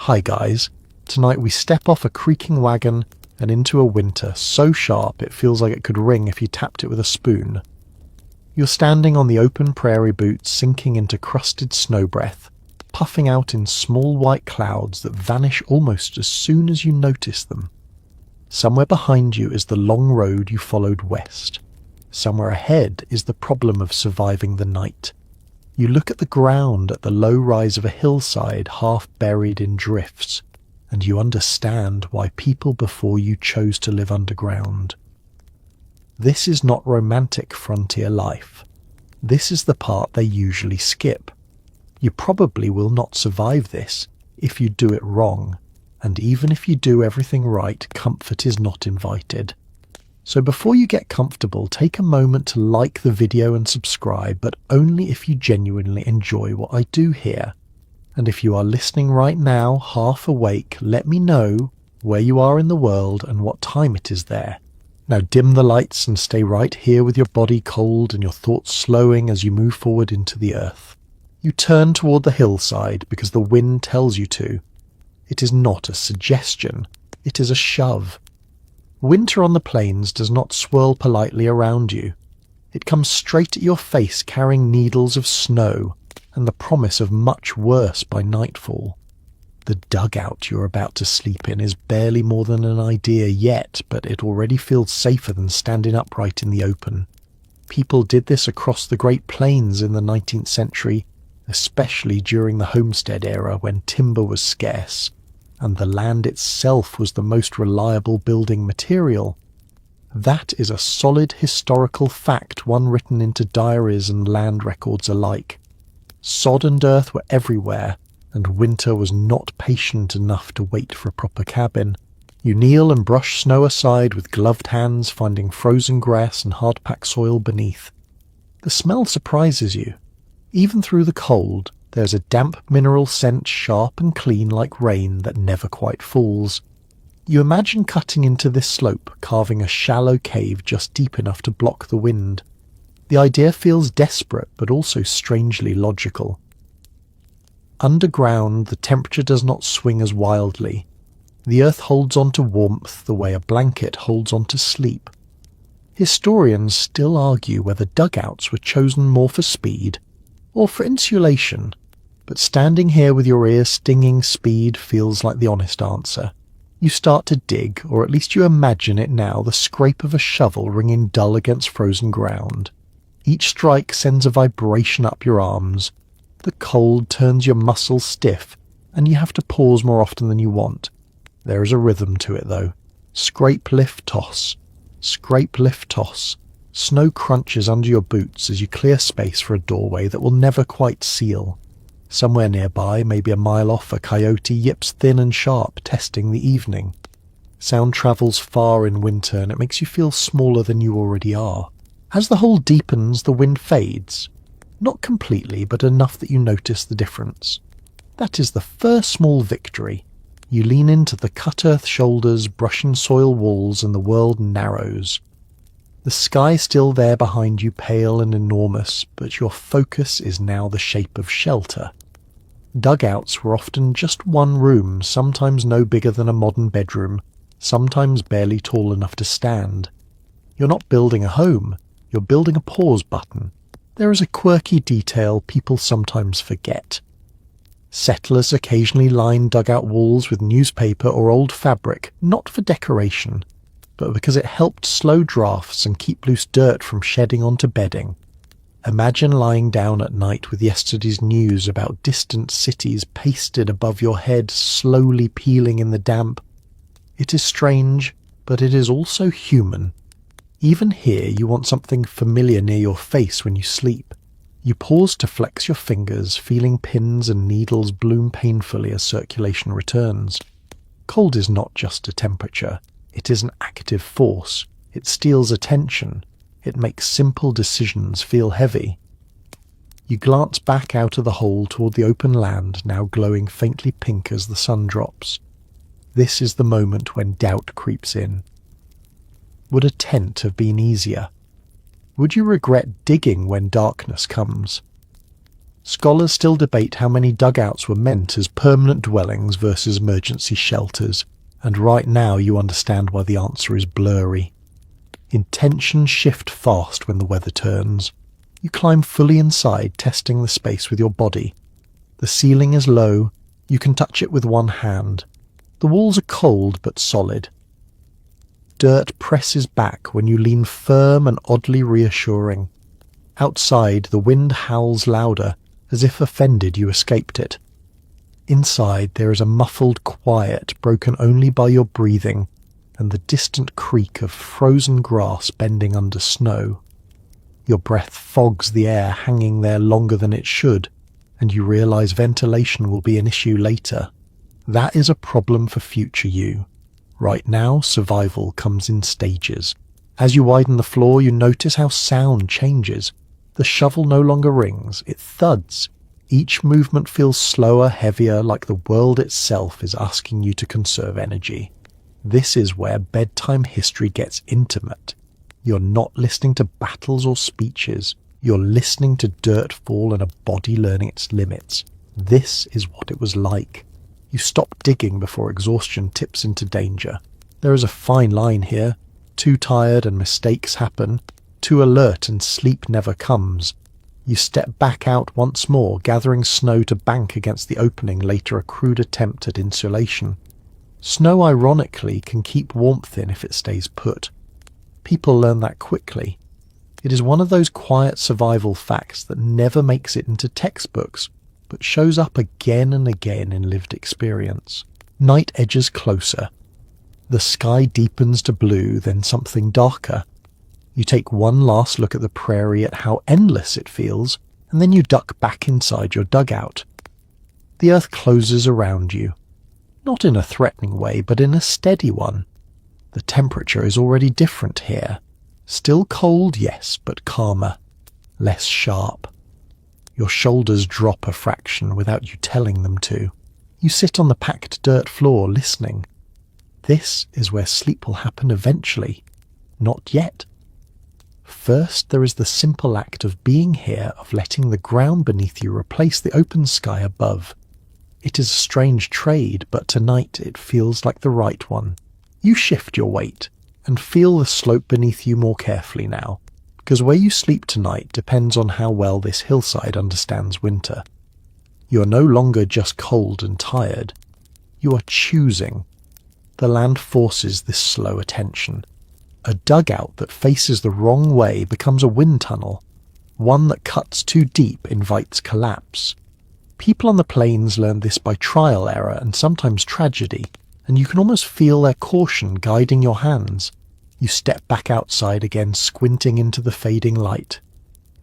Hi guys, tonight we step off a creaking wagon and into a winter so sharp it feels like it could ring if you tapped it with a spoon. You're standing on the open prairie boots sinking into crusted snow breath, puffing out in small white clouds that vanish almost as soon as you notice them. Somewhere behind you is the long road you followed west. Somewhere ahead is the problem of surviving the night. You look at the ground at the low rise of a hillside half buried in drifts, and you understand why people before you chose to live underground. This is not romantic frontier life. This is the part they usually skip. You probably will not survive this if you do it wrong, and even if you do everything right, comfort is not invited. So before you get comfortable, take a moment to like the video and subscribe, but only if you genuinely enjoy what I do here. And if you are listening right now, half awake, let me know where you are in the world and what time it is there. Now dim the lights and stay right here with your body cold and your thoughts slowing as you move forward into the earth. You turn toward the hillside because the wind tells you to. It is not a suggestion, it is a shove. Winter on the plains does not swirl politely around you. It comes straight at your face carrying needles of snow and the promise of much worse by nightfall. The dugout you're about to sleep in is barely more than an idea yet, but it already feels safer than standing upright in the open. People did this across the Great Plains in the 19th century, especially during the homestead era when timber was scarce, and the land itself was the most reliable building material. That is a solid historical fact, one written into diaries and land records alike. Sod and earth were everywhere, and winter was not patient enough to wait for a proper cabin. You kneel and brush snow aside with gloved hands, finding frozen grass and hard-packed soil beneath. The smell surprises you. Even through the cold, there's a damp mineral scent sharp and clean like rain that never quite falls. You imagine cutting into this slope, carving a shallow cave just deep enough to block the wind. The idea feels desperate but also strangely logical. Underground, the temperature does not swing as wildly. The earth holds on to warmth the way a blanket holds on to sleep. Historians still argue whether dugouts were chosen more for speed or for insulation, but standing here with your ears stinging speed feels like the honest answer. You start to dig, or at least you imagine it now, the scrape of a shovel ringing dull against frozen ground. Each strike sends a vibration up your arms. The cold turns your muscles stiff, and you have to pause more often than you want. There is a rhythm to it, though. Scrape, lift, toss. Scrape, lift, toss. Snow crunches under your boots as you clear space for a doorway that will never quite seal. Somewhere nearby, maybe a mile off, a coyote yips thin and sharp, testing the evening. Sound travels far in winter, and it makes you feel smaller than you already are. As the hole deepens, the wind fades. Not completely, but enough that you notice the difference. That is the first small victory. You lean into the cut-earth shoulders, brushing soil walls, and the world narrows. The sky still there behind you, pale and enormous, but your focus is now the shape of shelter. Dugouts were often just one room, sometimes no bigger than a modern bedroom, sometimes barely tall enough to stand. You're not building a home, you're building a pause button. There is a quirky detail people sometimes forget. Settlers occasionally line dugout walls with newspaper or old fabric, not for decoration, but because it helped slow drafts and keep loose dirt from shedding onto bedding. Imagine lying down at night with yesterday's news about distant cities pasted above your head, slowly peeling in the damp. It is strange, but it is also human. Even here you want something familiar near your face when you sleep. You pause to flex your fingers, feeling pins and needles bloom painfully as circulation returns. Cold is not just a temperature. It is an active force. It steals attention. It makes simple decisions feel heavy. You glance back out of the hole toward the open land, now glowing faintly pink as the sun drops. This is the moment when doubt creeps in. Would a tent have been easier? Would you regret digging when darkness comes? Scholars still debate how many dugouts were meant as permanent dwellings versus emergency shelters, and right now you understand why the answer is blurry. Intentions shift fast when the weather turns. You climb fully inside, testing the space with your body. The ceiling is low, you can touch it with one hand. The walls are cold but solid. Dirt presses back when you lean firm and oddly reassuring. Outside, the wind howls louder, as if offended you escaped it. Inside, there is a muffled quiet broken only by your breathing and the distant creak of frozen grass bending under snow. Your breath fogs the air hanging there longer than it should, and you realize ventilation will be an issue later. That is a problem for future you. Right now, survival comes in stages. As you widen the floor, you notice how sound changes. The shovel no longer rings, it thuds. Each movement feels slower, heavier, like the world itself is asking you to conserve energy. This is where bedtime history gets intimate. You're not listening to battles or speeches. You're listening to dirt fall and a body learning its limits. This is what it was like. You stop digging before exhaustion tips into danger. There is a fine line here. Too tired and mistakes happen. Too alert and sleep never comes. You step back out once more, gathering snow to bank against the opening, later a crude attempt at insulation. Snow, ironically, can keep warmth in if it stays put. People learn that quickly. It is one of those quiet survival facts that never makes it into textbooks, but shows up again and again in lived experience. Night edges closer. The sky deepens to blue, then something darker. You take one last look at the prairie, at how endless it feels, and then you duck back inside your dugout. The earth closes around you. Not in a threatening way, but in a steady one. The temperature is already different here. Still cold, yes, but calmer. Less sharp. Your shoulders drop a fraction without you telling them to. You sit on the packed dirt floor, listening. This is where sleep will happen eventually. Not yet. First, there is the simple act of being here, of letting the ground beneath you replace the open sky above. It is a strange trade, but tonight it feels like the right one. You shift your weight, and feel the slope beneath you more carefully now, because where you sleep tonight depends on how well this hillside understands winter. You are no longer just cold and tired. You are choosing. The land forces this slow attention. A dugout that faces the wrong way becomes a wind tunnel. One that cuts too deep invites collapse. People on the plains learn this by trial, error, and sometimes tragedy, and you can almost feel their caution guiding your hands. You step back outside again, squinting into the fading light.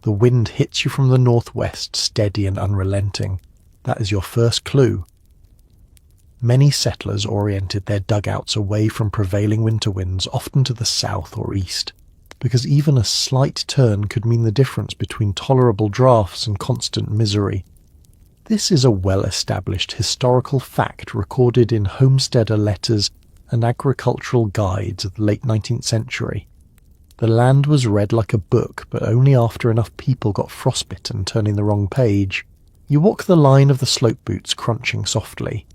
The wind hits you from the northwest, steady and unrelenting. That is your first clue. Many settlers oriented their dugouts away from prevailing winter winds, often to the south or east, because even a slight turn could mean the difference between tolerable drafts and constant misery. This is a well-established historical fact recorded in homesteader letters and agricultural guides of the late 19th century. The land was read like a book, but only after enough people got frostbitten turning the wrong page. You walk the line of the slope boots, crunching softly.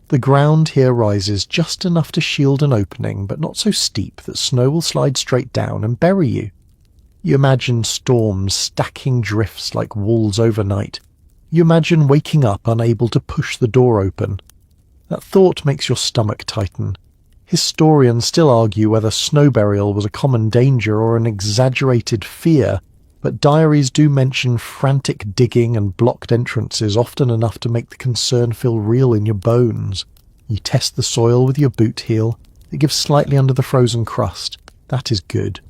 The ground here rises just enough to shield an opening, but not so steep that snow will slide straight down and bury you. You imagine storms stacking drifts like walls overnight. You imagine waking up unable to push the door open. That thought makes your stomach tighten. Historians still argue whether snow burial was a common danger or an exaggerated fear, but diaries do mention frantic digging and blocked entrances often enough to make the concern feel real in your bones. You test the soil with your boot heel. It gives slightly under the frozen crust. That is good.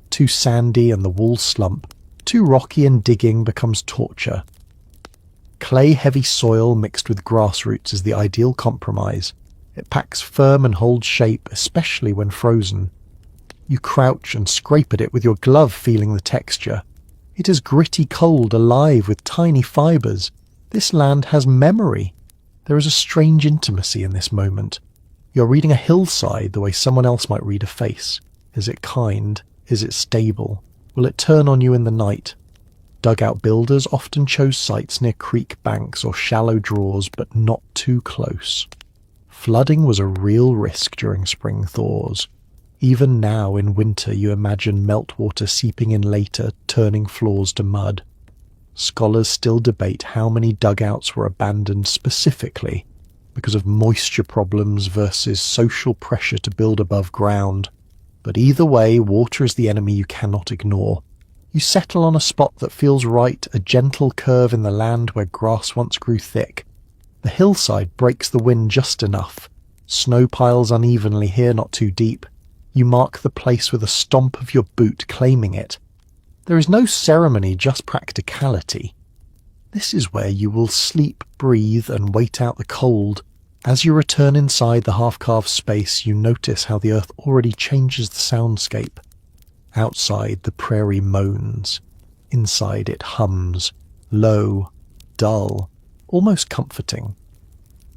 Too sandy and the walls slump. Too rocky and digging becomes torture. Clay-heavy soil mixed with grass roots is the ideal compromise. It packs firm and holds shape, especially when frozen. You crouch and scrape at it with your glove, feeling the texture. It is gritty cold, alive with tiny fibres. This land has memory. There is a strange intimacy in this moment. You're reading a hillside the way someone else might read a face. Is it kind? Is it stable? Will it turn on you in the night? dugout builders often chose sites near creek banks or shallow draws, but not too close. Flooding was a real risk during spring thaws. Even now in winter you imagine meltwater seeping in later, turning floors to mud. Scholars still debate how many dugouts were abandoned specifically because of moisture problems versus social pressure to build above ground. But either way, water is the enemy you cannot ignore. You settle on a spot that feels right, a gentle curve in the land where grass once grew thick. The hillside breaks the wind just enough. Snow piles unevenly here, not too deep. You mark the place with a stomp of your boot, claiming it. There is no ceremony, just practicality. This is where you will sleep, breathe, and wait out the cold. As you return inside the half-carved space, you notice how the earth already changes the soundscape. Outside, the prairie moans. Inside, it hums, low, dull, almost comforting.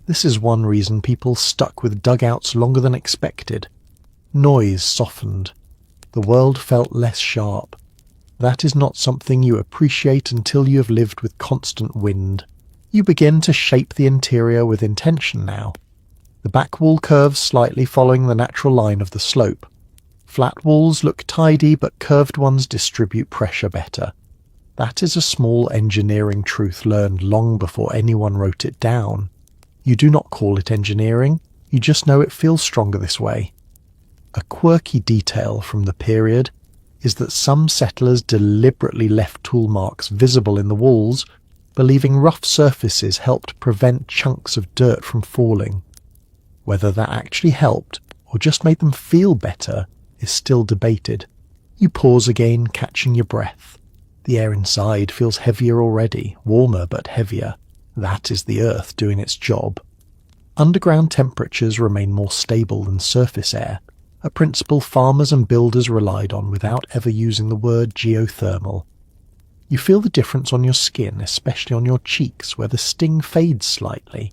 This is one reason people stuck with dugouts longer than expected. Noise softened. The world felt less sharp. That is not something you appreciate until you have lived with constant wind. You begin to shape the interior with intention now. The back wall curves slightly, following the natural line of the slope. Flat walls look tidy, but curved ones distribute pressure better. That is a small engineering truth learned long before anyone wrote it down. You do not call it engineering, you just know it feels stronger this way. A quirky detail from the period is that some settlers deliberately left tool marks visible in the walls, believing rough surfaces helped prevent chunks of dirt from falling. Whether that actually helped, or just made them feel better, is still debated. You pause again, catching your breath. The air inside feels heavier already, warmer but heavier. That is the earth doing its job. Underground temperatures remain more stable than surface air, a principle farmers and builders relied on without ever using the word geothermal. You feel the difference on your skin, especially on your cheeks, where the sting fades slightly.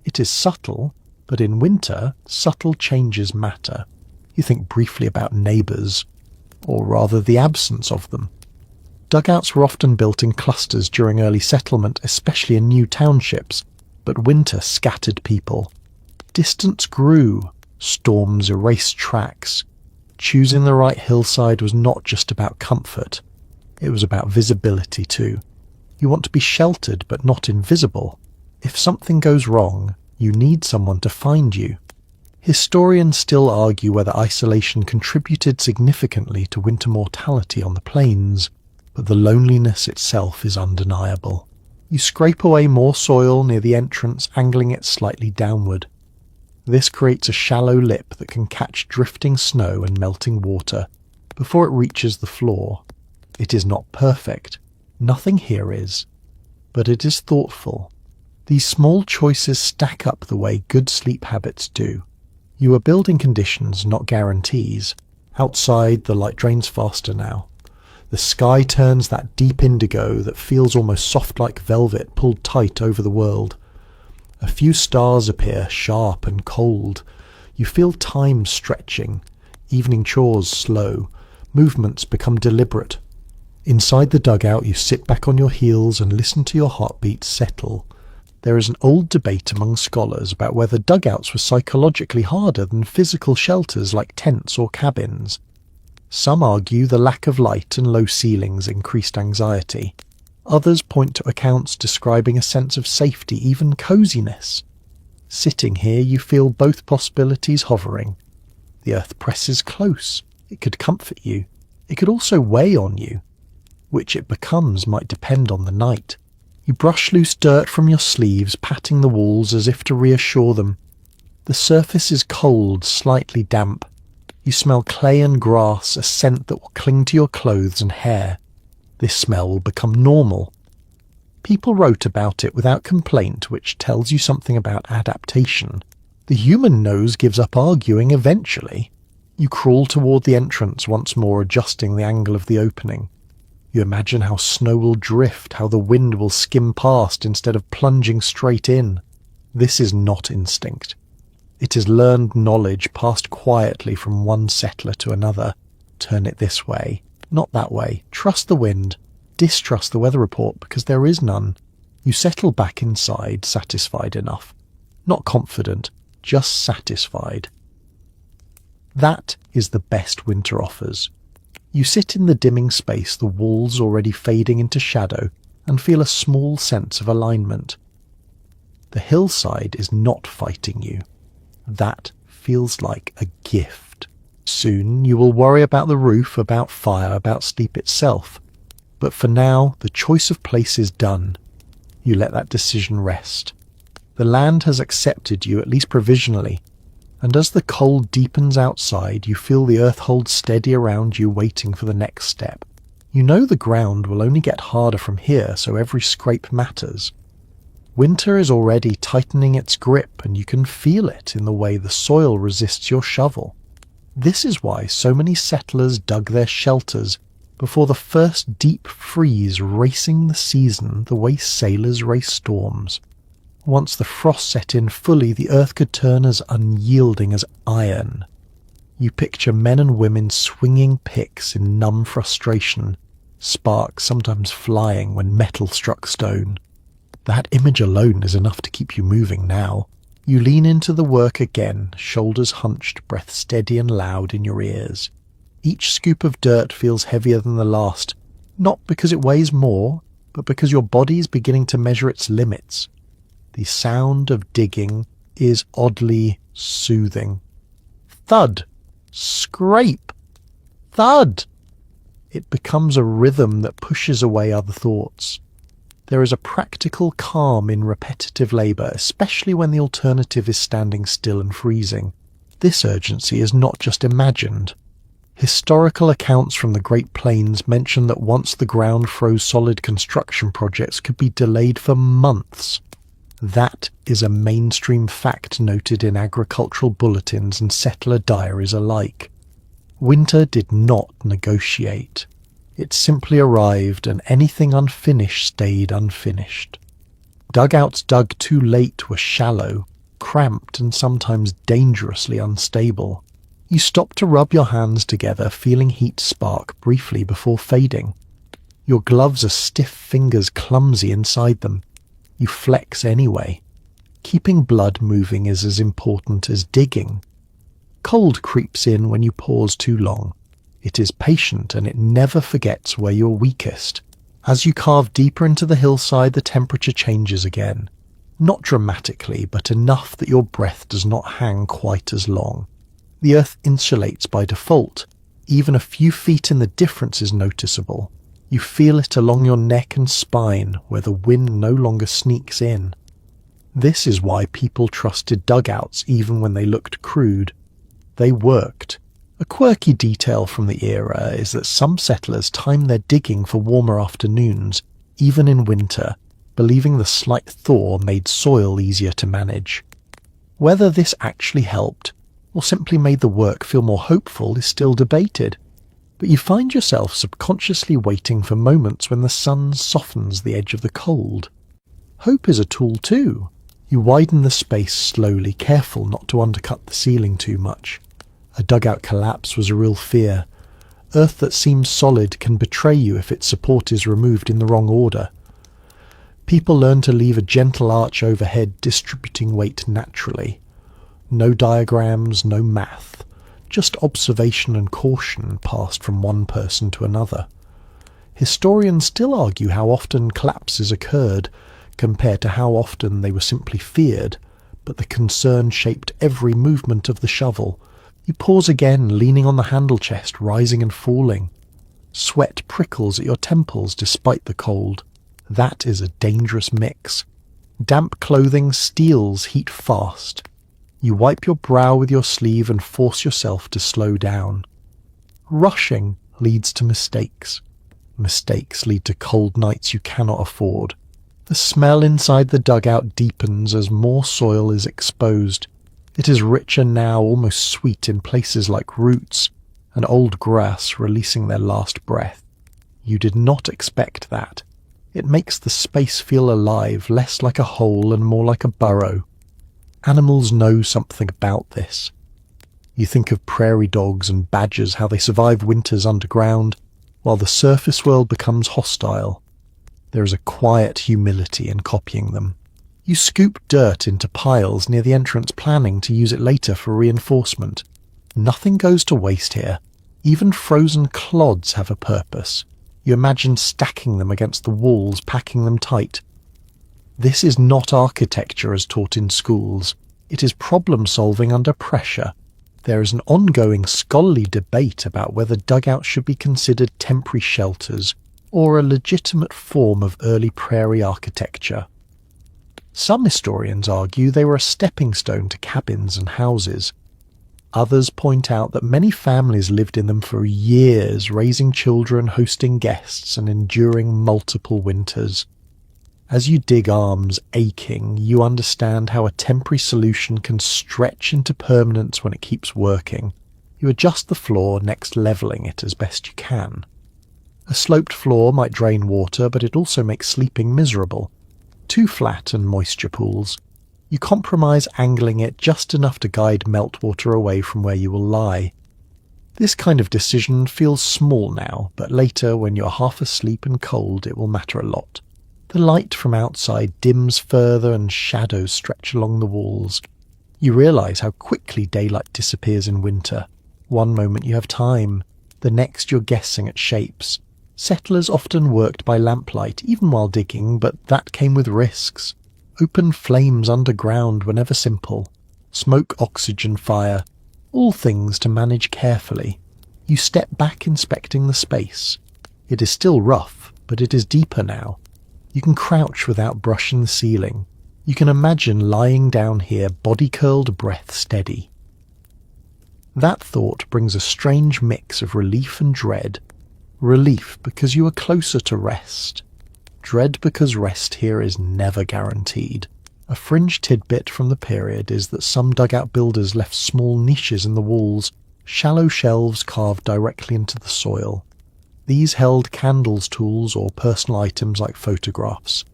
It is subtle, but in winter, subtle changes matter. You think briefly about neighbours, or rather the absence of them. Dugouts were often built in clusters during early settlement, especially in new townships, but winter scattered people. Distance grew, storms erased tracks. Choosing the right hillside was not just about comfort. It was about visibility too. You want to be sheltered but not invisible. If something goes wrong, you need someone to find you. Historians still argue whether isolation contributed significantly to winter mortality on the plains, but the loneliness itself is undeniable. You scrape away more soil near the entrance, angling it slightly downward. This creates a shallow lip that can catch drifting snow and melting water before it reaches the floor. It is not perfect. Nothing here is. But it is thoughtful. These small choices stack up the way good sleep habits do. You are building conditions, not guarantees. Outside, the light drains faster now. The sky turns that deep indigo that feels almost soft like velvet pulled tight over the world. A few stars appear, sharp and cold. You feel time stretching. Evening chores slow. Movements become deliberate. Inside the dugout, you sit back on your heels and listen to your heartbeat settle. There is an old debate among scholars about whether dugouts were psychologically harder than physical shelters like tents or cabins. Some argue the lack of light and low ceilings increased anxiety. Others point to accounts describing a sense of safety, even coziness. Sitting here, you feel both possibilities hovering. The earth presses close. It could comfort you. It could also weigh on you. Which it becomes might depend on the night. You brush loose dirt from your sleeves, patting the walls as if to reassure them. The surface is cold, slightly damp. You smell clay and grass, a scent that will cling to your clothes and hair. This smell will become normal. People wrote about it without complaint, which tells you something about adaptation. The human nose gives up arguing eventually. You crawl toward the entrance once more, adjusting the angle of the opening. You imagine how snow will drift, how the wind will skim past instead of plunging straight in. This is not instinct. It is learned knowledge passed quietly from one settler to another. Turn it this way, not that way. Trust the wind. distrust the weather report because there is none. You settle back inside, satisfied enough. Not confident, just satisfied. That is the best winter offers. You sit in the dimming space, the walls already fading into shadow, and feel a small sense of alignment. The hillside is not fighting you. That feels like a gift. Soon you will worry about the roof, about fire, about sleep itself. But for now, the choice of place is done. You let that decision rest. The land has accepted you, at least provisionally, and as the cold deepens outside, you feel the earth hold steady around you, waiting for the next step. You know the ground will only get harder from here, so every scrape matters. Winter is already tightening its grip, and you can feel it in the way the soil resists your shovel. This is why so many settlers dug their shelters before the first deep freeze, racing the season the way sailors race storms. Once the frost set in fully, the earth could turn as unyielding as iron. You picture men and women swinging picks in numb frustration, sparks sometimes flying when metal struck stone. That image alone is enough to keep you moving now. You lean into the work again, shoulders hunched, breath steady and loud in your ears. Each scoop of dirt feels heavier than the last, not because it weighs more, but because your body is beginning to measure its limits. The sound of digging is oddly soothing. Thud! Scrape! Thud! It becomes a rhythm that pushes away other thoughts. There is a practical calm in repetitive labour, especially when the alternative is standing still and freezing. This urgency is not just imagined. Historical accounts from the Great Plains mention that once the ground froze, solid construction projects could be delayed for months. That is a mainstream fact noted in agricultural bulletins and settler diaries alike. Winter did not negotiate. It simply arrived, and anything unfinished stayed unfinished. Dugouts dug too late were shallow, cramped, and sometimes dangerously unstable. You stop to rub your hands together, feeling heat spark briefly before fading. Your gloves are stiff fingers, clumsy inside them. You flex anyway. Keeping blood moving is as important as digging. Cold creeps in when you pause too long. It is patient, and it never forgets where you're weakest. As you carve deeper into the hillside, the temperature changes again. Not dramatically, but enough that your breath does not hang quite as long. The earth insulates by default. Even a few feet in the difference is noticeable. You feel it along your neck and spine, where the wind no longer sneaks in. This is why people trusted dugouts even when they looked crude. They worked. A quirky detail from the era is that some settlers timed their digging for warmer afternoons, even in winter, believing the slight thaw made soil easier to manage. Whether this actually helped, or simply made the work feel more hopeful, is still debated. But you find yourself subconsciously waiting for moments when the sun softens the edge of the cold. Hope is a tool too. You widen the space slowly, careful not to undercut the ceiling too much. A dugout collapse was a real fear. Earth that seems solid can betray you if its support is removed in the wrong order. People learn to leave a gentle arch overhead, distributing weight naturally. No diagrams, no math. Just observation and caution passed from one person to another. Historians still argue how often collapses occurred, compared to how often they were simply feared, but the concern shaped every movement of the shovel. You pause again, leaning on the handle chest, rising and falling. Sweat prickles at your temples despite the cold. That is a dangerous mix. Damp clothing steals heat fast. You wipe your brow with your sleeve and force yourself to slow down. Rushing leads to mistakes. Mistakes lead to cold nights you cannot afford. The smell inside the dugout deepens as more soil is exposed. It is richer now, almost sweet in places like roots and old grass releasing their last breath. You did not expect that. It makes the space feel alive, less like a hole and more like a burrow. Animals know something about this. You think of prairie dogs and badgers, how they survive winters underground. while the surface world becomes hostile. There is a quiet humility in copying them. You scoop dirt into piles near the entrance, planning to use it later for reinforcement. Nothing goes to waste here. Even frozen clods have a purpose. You imagine stacking them against the walls, packing them tight. This is not architecture as taught in schools. It is problem solving under pressure. There is an ongoing scholarly debate about whether dugouts should be considered temporary shelters or a legitimate form of early prairie architecture. Some historians argue they were a stepping stone to cabins and houses. Others point out that many families lived in them for years, raising children, hosting guests, and enduring multiple winters. As you dig arms aching, you understand how a temporary solution can stretch into permanence when it keeps working. You adjust the floor, next levelling it as best you can. A sloped floor might drain water, but it also makes sleeping miserable. Too flat and moisture pools. You compromise angling it just enough to guide meltwater away from where you will lie. This kind of decision feels small now, but later, when you're half asleep and cold, it will matter a lot. The light from outside dims further and shadows stretch along the walls. You realise how quickly daylight disappears in winter. One moment you have time, the next you're guessing at shapes. Settlers often worked by lamplight, even while digging, but that came with risks. Open flames underground were never simple. Smoke, oxygen, fire, all things to manage carefully. You step back inspecting the space. It is still rough, but it is deeper now. You can crouch without brushing the ceiling. You can imagine lying down here, body curled, breath steady. That thought brings a strange mix of relief and dread. Relief because you are closer to rest. Dread because rest here is never guaranteed. A fringe tidbit from the period is that some dugout builders left small niches in the walls, shallow shelves carved directly into the soil. These held candles, tools, or personal items like photographs.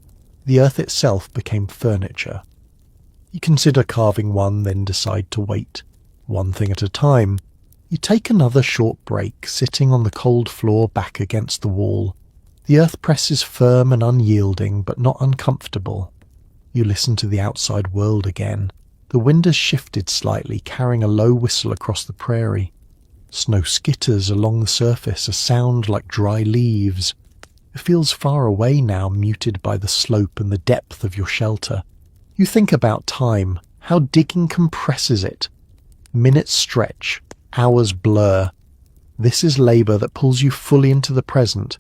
The earth itself became furniture. You consider carving one, then decide to wait. One thing at a time. You take another short break, sitting on the cold floor back against the wall. The earth presses firm and unyielding, but not uncomfortable. You listen to the outside world again. The wind has shifted slightly, carrying a low whistle across the prairie. Snow skitters along the surface, a sound like dry leaves. It feels far away now, muted by the slope and the depth of your shelter. You think about time, how digging compresses it. Minutes stretch, hours blur. This is labour that pulls you fully into the present.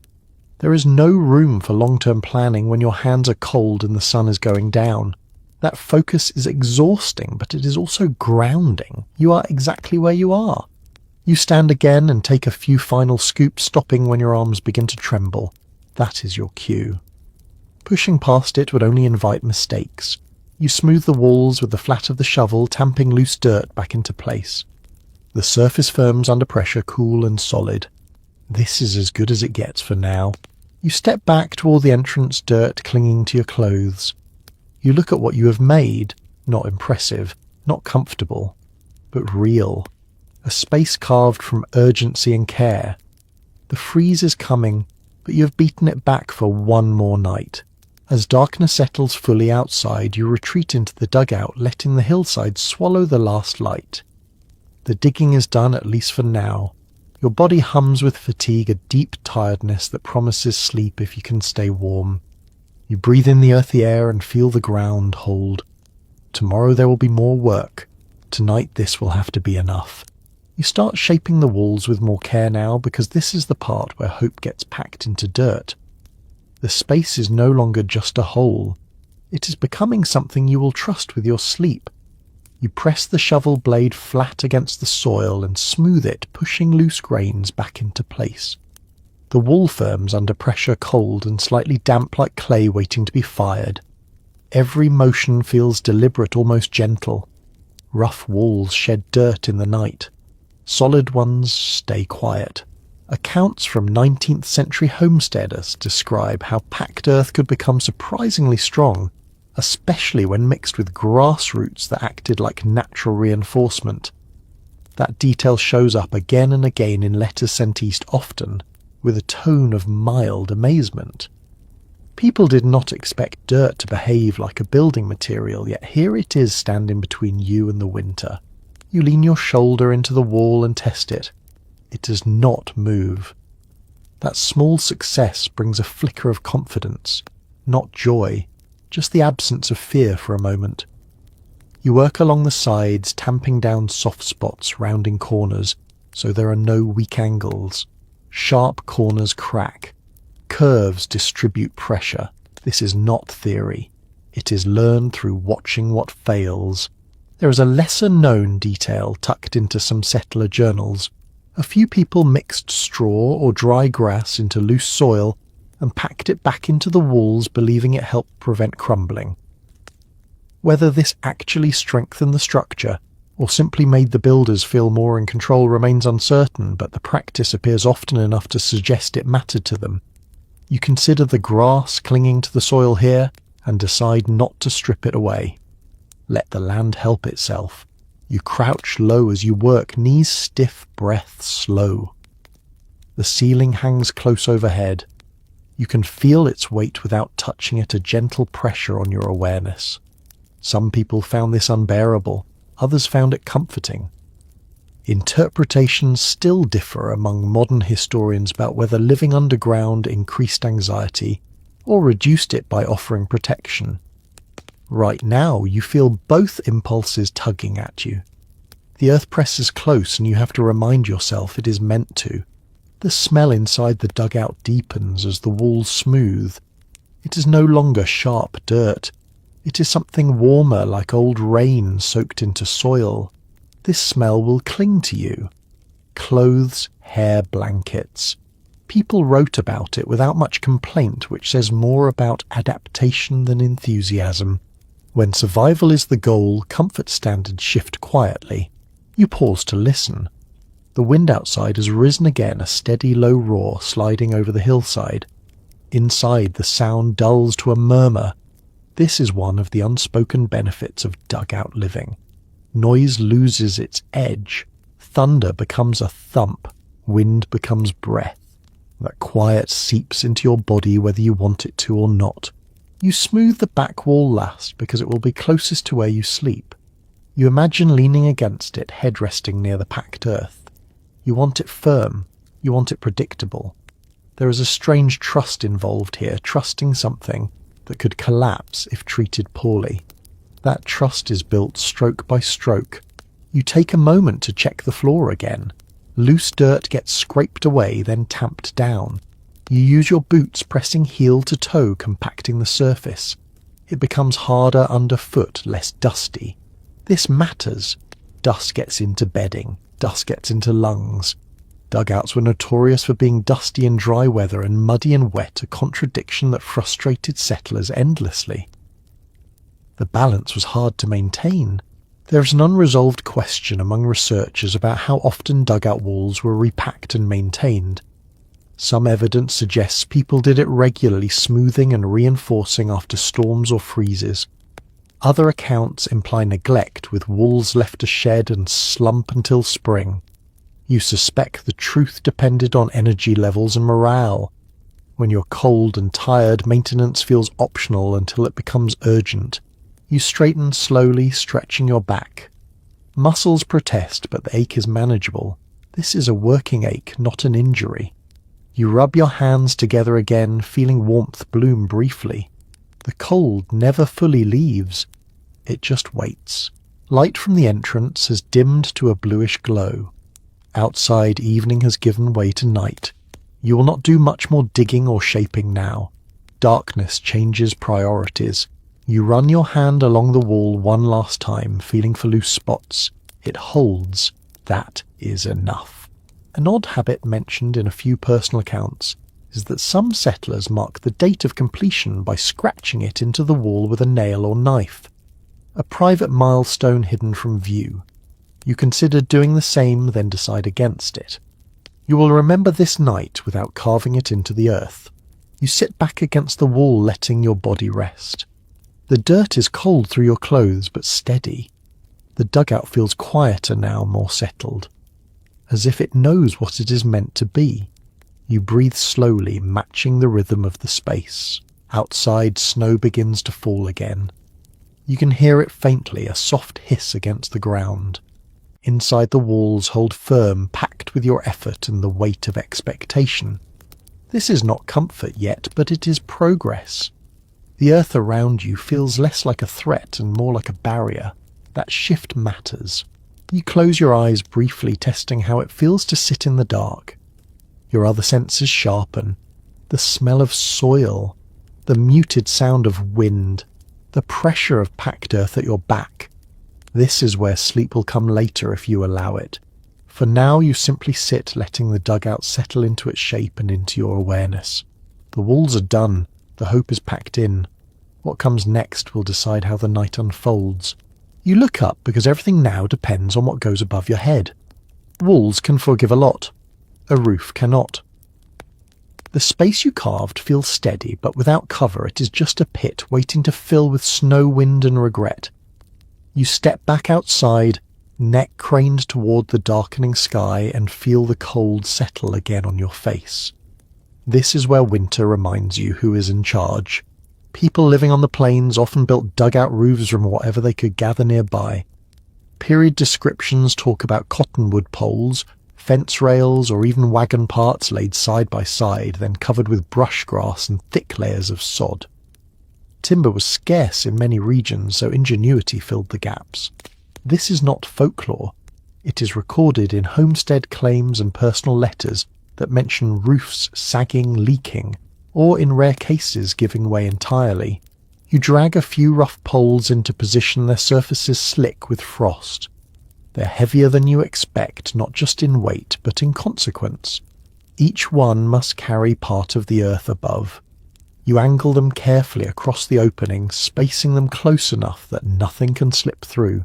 There is no room for long-term planning when your hands are cold and the sun is going down. That focus is exhausting, but it is also grounding. You are exactly where you are. You stand again and take a few final scoops, stopping when your arms begin to tremble. That is your cue. Pushing past it would only invite mistakes. You smooth the walls with the flat of the shovel, tamping loose dirt back into place. The surface firms under pressure, cool and solid. This is as good as it gets for now. You step back toward the entrance, dirt clinging to your clothes. You look at what you have made, not impressive, not comfortable, but real. A space carved from urgency and care. The freeze is coming, but you have beaten it back for one more night. As darkness settles fully outside, you retreat into the dugout, letting the hillside swallow the last light. The digging is done, at least for now. Your body hums with fatigue, a deep tiredness that promises sleep if you can stay warm. You breathe in the earthy air and feel the ground hold. Tomorrow there will be more work. Tonight this will have to be enough. You start shaping the walls with more care now, because this is the part where hope gets packed into dirt. The space is no longer just a hole. It is becoming something you will trust with your sleep. You press the shovel blade flat against the soil and smooth it, pushing loose grains back into place. The wall firms under pressure, cold and slightly damp like clay waiting to be fired. Every motion feels deliberate, almost gentle. Rough walls shed dirt in the night. Solid ones stay quiet. Accounts from 19th century homesteaders describe how packed earth could become surprisingly strong, especially when mixed with grass roots that acted like natural reinforcement. That detail shows up again and again in letters sent east often. with a tone of mild amazement. People did not expect dirt to behave like a building material, yet here it is standing between you and the winter. You lean your shoulder into the wall and test it. It does not move. That small success brings a flicker of confidence, not joy, just the absence of fear for a moment. You work along the sides, tamping down soft spots, rounding corners, so there are no weak angles. Sharp corners crack. Curves distribute pressure. This is not theory. It is learned through watching what fails. There is a lesser-known detail tucked into some settler journals. A few people mixed straw or dry grass into loose soil and packed it back into the walls, believing it helped prevent crumbling. Whether this actually strengthened the structure or simply made the builders feel more in control remains uncertain, but the practice appears often enough to suggest it mattered to them. You consider the grass clinging to the soil here and decide not to strip it away. Let the land help itself. You crouch low as you work, knees stiff, breath slow. The ceiling hangs close overhead. You can feel its weight without touching it, a gentle pressure on your awareness. Some people found this unbearable, others found it comforting. Interpretations still differ among modern historians about whether living underground increased anxiety or reduced it by offering protection. Right now, you feel both impulses tugging at you. The earth presses close and you have to remind yourself it is meant to. The smell inside the dugout deepens as the walls smooth. It is no longer sharp dirt. It is something warmer, like old rain soaked into soil. This smell will cling to you. Clothes, hair, blankets. People wrote about it without much complaint, which says more about adaptation than enthusiasm. When survival is the goal, comfort standards shift quietly. You pause to listen. The wind outside has risen again, a steady low roar sliding over the hillside. Inside, the sound dulls to a murmur. This is one of the unspoken benefits of dugout living. Noise loses its edge. Thunder becomes a thump. Wind becomes breath. That quiet seeps into your body whether you want it to or not. You smooth the back wall last because it will be closest to where you sleep. You imagine leaning against it, head resting near the packed earth. You want it firm. You want it predictable. There is a strange trust involved here, trusting something that could collapse if treated poorly. That trust is built stroke by stroke. You take a moment to check the floor again. Loose dirt gets scraped away, then tamped down. You use your boots, pressing heel to toe, compacting the surface. It becomes harder underfoot, less dusty. This matters. Dust gets into bedding. Dust gets into lungs. Dugouts were notorious for being dusty in dry weather and muddy and wet, a contradiction that frustrated settlers endlessly. The balance was hard to maintain. There is an unresolved question among researchers about how often dugout walls were repacked and maintained. Some evidence suggests people did it regularly, smoothing and reinforcing after storms or freezes. Other accounts imply neglect, with walls left to shed and slump until spring. You suspect the truth depended on energy levels and morale. When you're cold and tired, maintenance feels optional until it becomes urgent. You straighten slowly, stretching your back. Muscles protest, but the ache is manageable. This is a working ache, not an injury. You rub your hands together again, feeling warmth bloom briefly. The cold never fully leaves. It just waits. Light from the entrance has dimmed to a bluish glow. Outside, evening has given way to night. You will not do much more digging or shaping now. Darkness changes priorities. You run your hand along the wall one last time, feeling for loose spots. It holds. That is enough. An odd habit mentioned in a few personal accounts is that some settlers mark the date of completion by scratching it into the wall with a nail or knife. A private milestone hidden from view. You consider doing the same, then decide against it. You will remember this night without carving it into the earth. You sit back against the wall, letting your body rest. The dirt is cold through your clothes, but steady. The dugout feels quieter now, more settled. As if it knows what it is meant to be. You breathe slowly, matching the rhythm of the space. Outside, snow begins to fall again. You can hear it faintly, a soft hiss against the ground. Inside, the walls hold firm, packed with your effort and the weight of expectation. This is not comfort yet, but it is progress. The earth around you feels less like a threat and more like a barrier. That shift matters. You close your eyes briefly, testing how it feels to sit in the dark. Your other senses sharpen. The smell of soil, the muted sound of wind, the pressure of packed earth at your back. This is where sleep will come later if you allow it. For now, you simply sit, letting the dugout settle into its shape and into your awareness. The walls are done. The hope is packed in. What comes next will decide how the night unfolds. You look up because everything now depends on what goes above your head. Walls can forgive a lot. A roof cannot. The space you carved feels steady, but without cover it is just a pit waiting to fill with snow, wind and regret. You step back outside, neck craned toward the darkening sky, and feel the cold settle again on your face. This is where winter reminds you who is in charge. People living on the plains often built dugout roofs from whatever they could gather nearby. Period descriptions talk about cottonwood poles, fence rails, or even wagon parts laid side by side, then covered with brush grass and thick layers of sod. Timber was scarce in many regions, so ingenuity filled the gaps. This is not folklore. It is recorded in homestead claims and personal letters that mention roofs sagging, leaking, or in rare cases giving way entirely. You drag a few rough poles into position, their surfaces slick with frost. They're heavier than you expect, not just in weight, but in consequence. Each one must carry part of the earth above. You angle them carefully across the opening, spacing them close enough that nothing can slip through.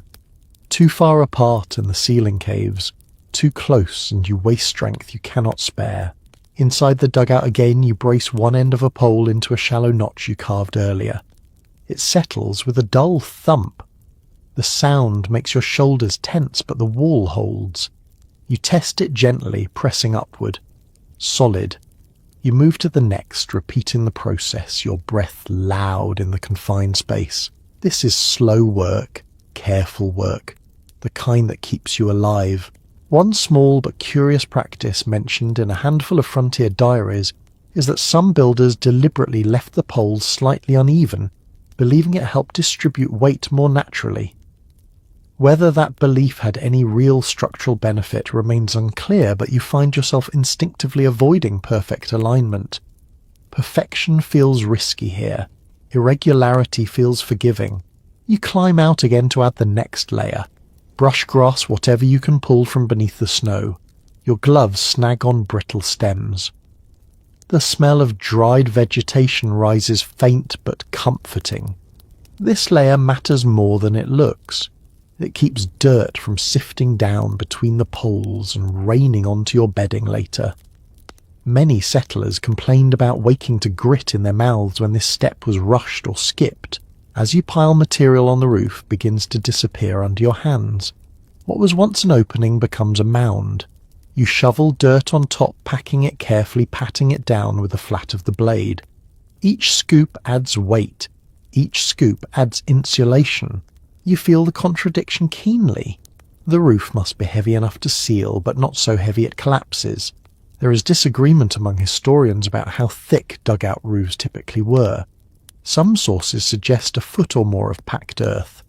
Too far apart and the ceiling caves. Too close and you waste strength you cannot spare. Inside the dugout again, you brace one end of a pole into a shallow notch you carved earlier. It settles with a dull thump. The sound makes your shoulders tense, but the wall holds. You test it gently, pressing upward. Solid. You move to the next, repeating the process, your breath loud in the confined space. This is slow work, careful work, the kind that keeps you alive. One small but curious practice mentioned in a handful of frontier diaries is that some builders deliberately left the poles slightly uneven, believing it helped distribute weight more naturally. Whether that belief had any real structural benefit remains unclear, but you find yourself instinctively avoiding perfect alignment. Perfection feels risky here. Irregularity feels forgiving. You climb out again to add the next layer. Brush grass whatever you can pull from beneath the snow. Your gloves snag on brittle stems. The smell of dried vegetation rises faint but comforting. This layer matters more than it looks. It keeps dirt from sifting down between the poles and raining onto your bedding later. Many settlers complained about waking to grit in their mouths when this step was rushed or skipped. As you pile material on the roof begins to disappear under your hands. What was once an opening becomes a mound. You shovel dirt on top, packing it carefully, patting it down with the flat of the blade. Each scoop adds weight. Each scoop adds insulation. You feel the contradiction keenly. The roof must be heavy enough to seal, but not so heavy it collapses. There is disagreement among historians about how thick dugout roofs typically were. Some sources suggest a foot or more of packed earth.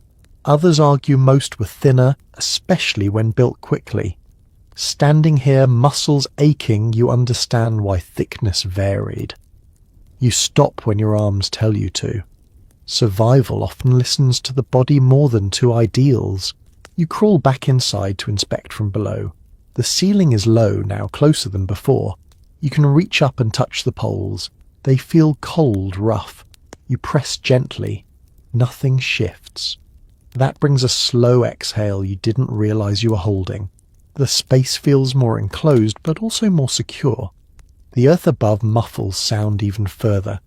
Others argue most were thinner, especially when built quickly. Standing here, muscles aching, you understand why thickness varied. You stop when your arms tell you to. Survival often listens to the body more than to ideals. You crawl back inside to inspect from below. The ceiling is low now, closer than before. You can reach up and touch the poles. They feel cold, rough. You press gently. Nothing shifts. That brings a slow exhale you didn't realize you were holding. The space feels more enclosed, but also more secure. The earth above muffles sound even further.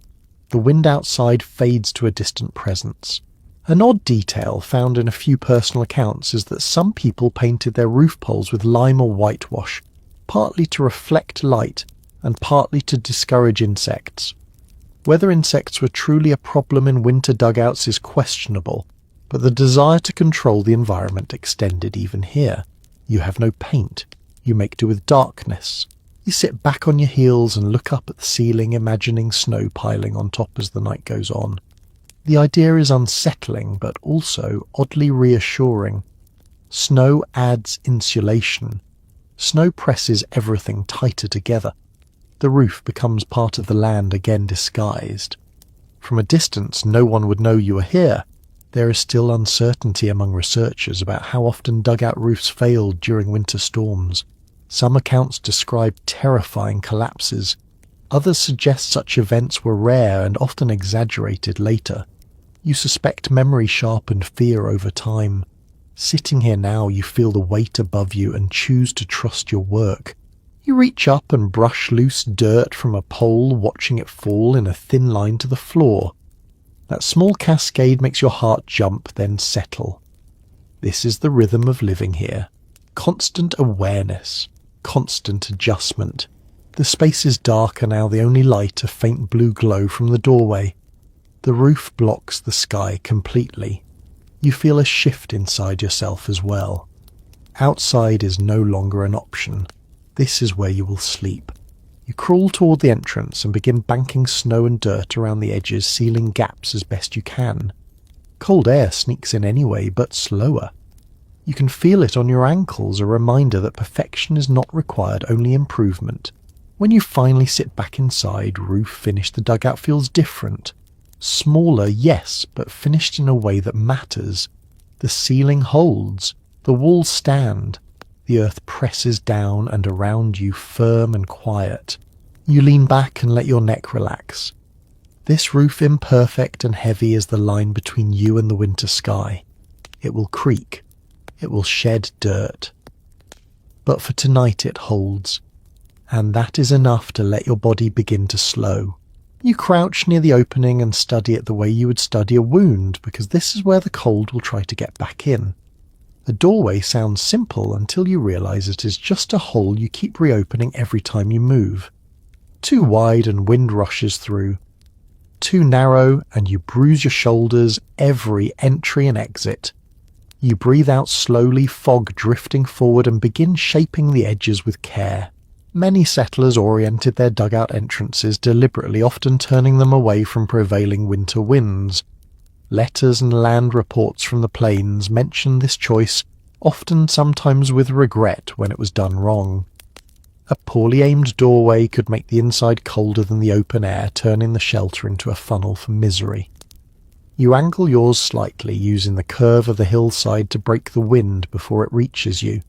The wind outside fades to a distant presence. An odd detail found in a few personal accounts is that some people painted their roof poles with lime or whitewash, partly to reflect light, and partly to discourage insects. Whether insects were truly a problem in winter dugouts is questionable, but the desire to control the environment extended even here. You have no paint. You make do with darkness. You sit back on your heels and look up at the ceiling, imagining snow piling on top as the night goes on. The idea is unsettling, but also oddly reassuring. Snow adds insulation. Snow presses everything tighter together. The roof becomes part of the land again disguised. From a distance, no one would know you are here. There is still uncertainty among researchers about how often dugout roofs failed during winter storms. Some accounts describe terrifying collapses. Others suggest such events were rare and often exaggerated later. You suspect memory sharpened fear over time. Sitting here now, you feel the weight above you and choose to trust your work. You reach up and brush loose dirt from a pole, watching it fall in a thin line to the floor. That small cascade makes your heart jump, then settle. This is the rhythm of living here. Constant awareness, constant adjustment. The space is darker now, the only light a faint blue glow from the doorway. The roof blocks the sky completely. You feel a shift inside yourself as well. Outside is no longer an option. This is where you will sleep. You crawl toward the entrance and begin banking snow and dirt around the edges, sealing gaps as best you can. Cold air sneaks in anyway, but slower. You can feel it on your ankles, a reminder that perfection is not required, only improvement. When you finally sit back inside, roof finished, the dugout feels different. Smaller, yes, but finished in a way that matters. The ceiling holds. The walls stand. The earth presses down and around you, firm and quiet. You lean back and let your neck relax. This roof, imperfect and heavy, is the line between you and the winter sky. It will creak. It will shed dirt. But for tonight it holds. And that is enough to let your body begin to slow. You crouch near the opening and study it the way you would study a wound, because this is where the cold will try to get back in. The doorway sounds simple until you realise it is just a hole you keep reopening every time you move. Too wide and wind rushes through. Too narrow and you bruise your shoulders every entry and exit. You breathe out slowly, fog drifting forward, and begin shaping the edges with care. Many settlers oriented their dugout entrances deliberately, often turning them away from prevailing winter winds. Letters and land reports from the plains mention this choice, often sometimes with regret when it was done wrong. A poorly aimed doorway could make the inside colder than the open air, turning the shelter into a funnel for misery. You angle yours slightly, using the curve of the hillside to break the wind before it reaches you.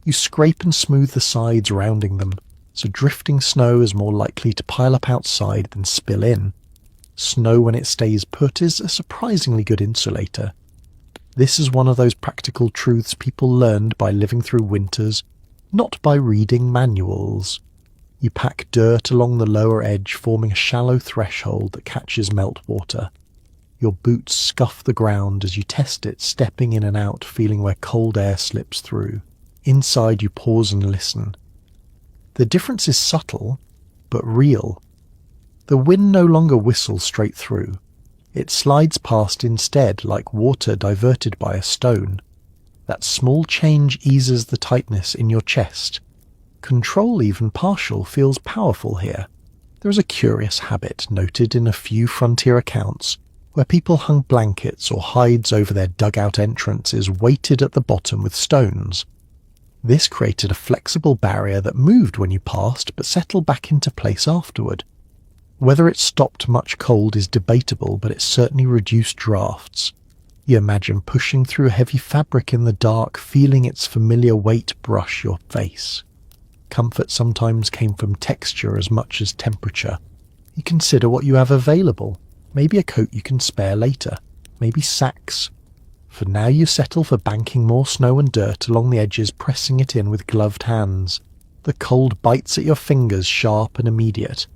You scrape and smooth the sides rounding them, so drifting snow is more likely to pile up outside than spill in. Snow, when it stays put, is a surprisingly good insulator. This is one of those practical truths people learned by living through winters, not by reading manuals. You pack dirt along the lower edge, forming a shallow threshold that catches meltwater. Your boots scuff the ground as you test it, stepping in and out, feeling where cold air slips through. Inside, you pause and listen. The difference is subtle, but real. The wind no longer whistles straight through. It slides past instead, like water diverted by a stone. That small change eases the tightness in your chest. Control, even partial, feels powerful here. There is a curious habit noted in a few frontier accounts, where people hung blankets or hides over their dugout entrances, weighted at the bottom with stones. This created a flexible barrier that moved when you passed, but settled back into place afterward. Whether it stopped much cold is debatable, but it certainly reduced drafts. You imagine pushing through heavy fabric in the dark, feeling its familiar weight brush your face. Comfort sometimes came from texture as much as temperature. You consider what you have available. Maybe a coat you can spare later. Maybe sacks. For now you settle for banking more snow and dirt along the edges, pressing it in with gloved hands. The cold bites at your fingers, sharp and immediate.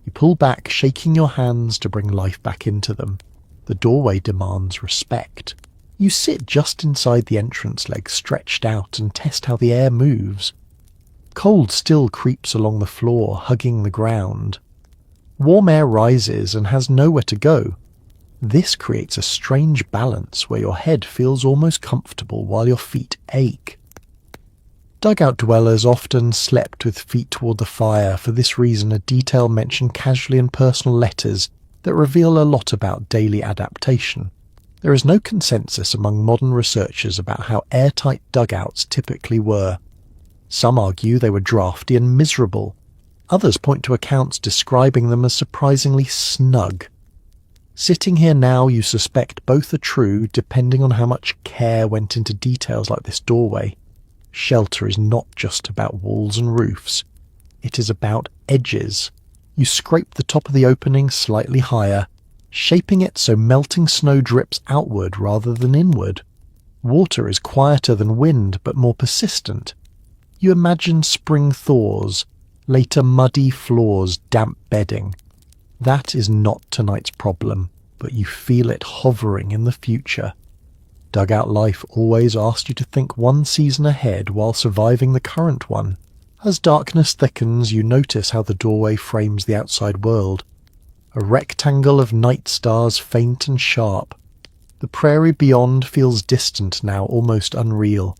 You pull back, shaking your hands to bring life back into them. The doorway demands respect. You sit just inside the entrance, legs stretched out, and test how the air moves. Cold still creeps along the floor, hugging the ground. Warm air rises and has nowhere to go. This creates a strange balance where your head feels almost comfortable while your feet ache. Dugout dwellers often slept with feet toward the fire. For this reason, a detail mentioned casually in personal letters that reveal a lot about daily adaptation. There is no consensus among modern researchers about how airtight dugouts typically were. Some argue they were drafty and miserable. Others point to accounts describing them as surprisingly snug. Sitting here now, you suspect both are true, depending on how much care went into details like this doorway. Shelter is not just about walls and roofs. It is about edges. You scrape the top of the opening slightly higher, shaping it so melting snow drips outward rather than inward. Water is quieter than wind, but more persistent. You imagine spring thaws, later muddy floors, damp bedding. That is not tonight's problem, but you feel it hovering in the future. Dugout life always asked you to think one season ahead while surviving the current one. As darkness thickens, you notice how the doorway frames the outside world. A rectangle of night stars, faint and sharp. The prairie beyond feels distant now, almost unreal.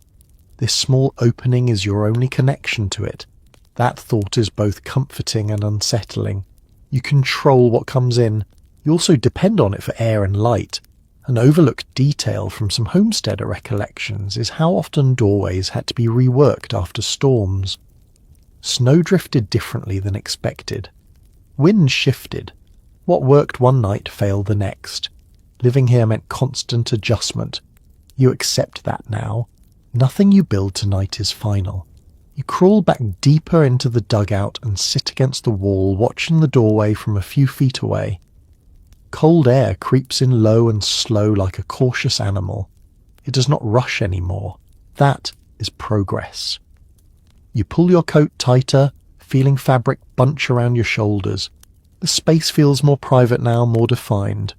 This small opening is your only connection to it. That thought is both comforting and unsettling. You control what comes in. You also depend on it for air and light. An overlooked detail from some homesteader recollections is how often doorways had to be reworked after storms. Snow drifted differently than expected. Wind shifted. What worked one night failed the next. Living here meant constant adjustment. You accept that now. Nothing you build tonight is final. You crawl back deeper into the dugout and sit against the wall, watching the doorway from a few feet away. Cold air creeps in low and slow like a cautious animal. It does not rush anymore. That is progress. You pull your coat tighter, feeling fabric bunch around your shoulders. The space feels more private now, more defined.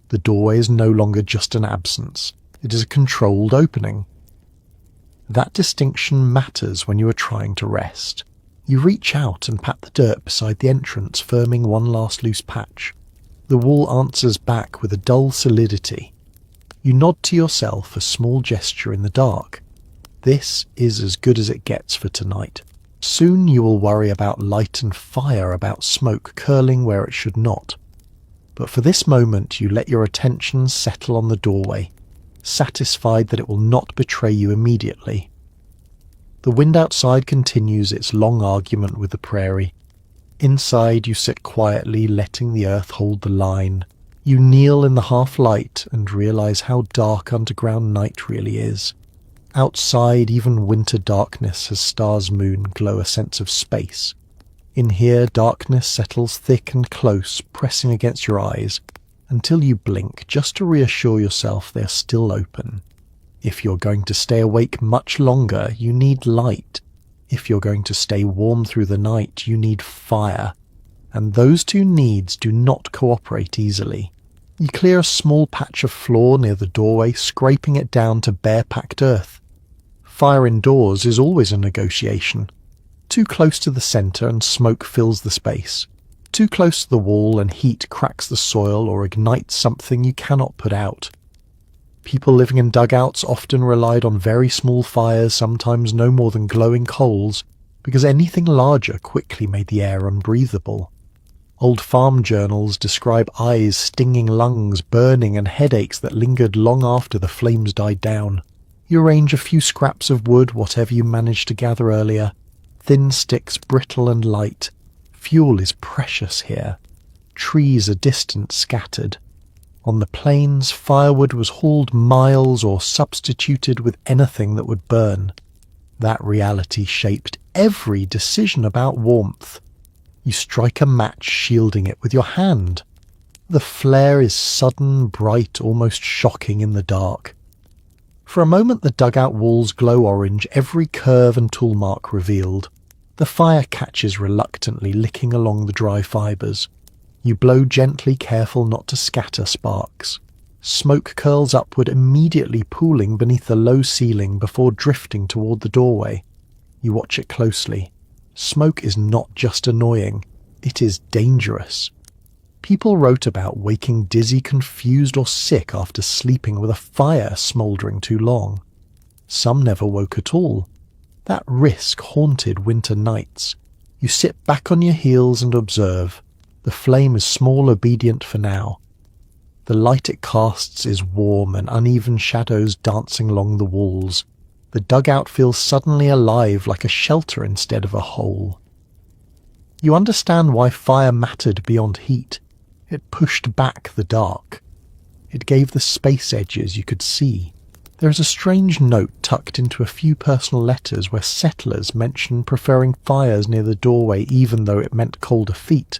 The doorway is no longer just an absence. It is a controlled opening. That distinction matters when you are trying to rest. You reach out and pat the dirt beside the entrance, firming one last loose patch. The wall answers back with a dull solidity. You nod to yourself, a small gesture in the dark. This is as good as it gets for tonight. Soon you will worry about light and fire, about smoke curling where it should not. But for this moment you let your attention settle on the doorway, satisfied that it will not betray you immediately. The wind outside continues its long argument with the prairie. Inside you sit quietly, letting the earth hold the line. You kneel in the half-light and realize how dark underground night really is. Outside, even winter darkness has stars, moon, glow a sense of space. In here, darkness settles thick and close, pressing against your eyes, until you blink just to reassure yourself they're still open. If you're going to stay awake much longer, you need light. If you're going to stay warm through the night, you need fire. And those two needs do not cooperate easily. You clear a small patch of floor near the doorway, scraping it down to bare-packed earth. Fire indoors is always a negotiation. Too close to the centre and smoke fills the space. Too close to the wall and heat cracks the soil or ignites something you cannot put out. People living in dugouts often relied on very small fires, sometimes no more than glowing coals, because anything larger quickly made the air unbreathable. Old farm journals describe eyes, stinging lungs, burning and headaches that lingered long after the flames died down. You arrange a few scraps of wood, whatever you managed to gather earlier. Thin sticks, brittle and light. Fuel is precious here. Trees are distant, scattered. On the plains, firewood was hauled miles or substituted with anything that would burn. That reality shaped every decision about warmth. You strike a match, shielding it with your hand. The flare is sudden, bright, almost shocking in the dark. For a moment the dugout walls glow orange, every curve and tool mark revealed. The fire catches reluctantly, licking along the dry fibres. You blow gently, careful not to scatter sparks. Smoke curls upward, immediately pooling beneath the low ceiling before drifting toward the doorway. You watch it closely. Smoke is not just annoying, it is dangerous. People wrote about waking dizzy, confused or sick after sleeping with a fire smouldering too long. Some never woke at all. That risk haunted winter nights. You sit back on your heels and observe. The flame is small, obedient for now. The light it casts is warm and uneven shadows dancing along the walls. The dugout feels suddenly alive, like a shelter instead of a hole. You understand why fire mattered beyond heat. It pushed back the dark. It gave the space edges you could see. There is a strange note tucked into a few personal letters where settlers mention preferring fires near the doorway even though it meant colder feet.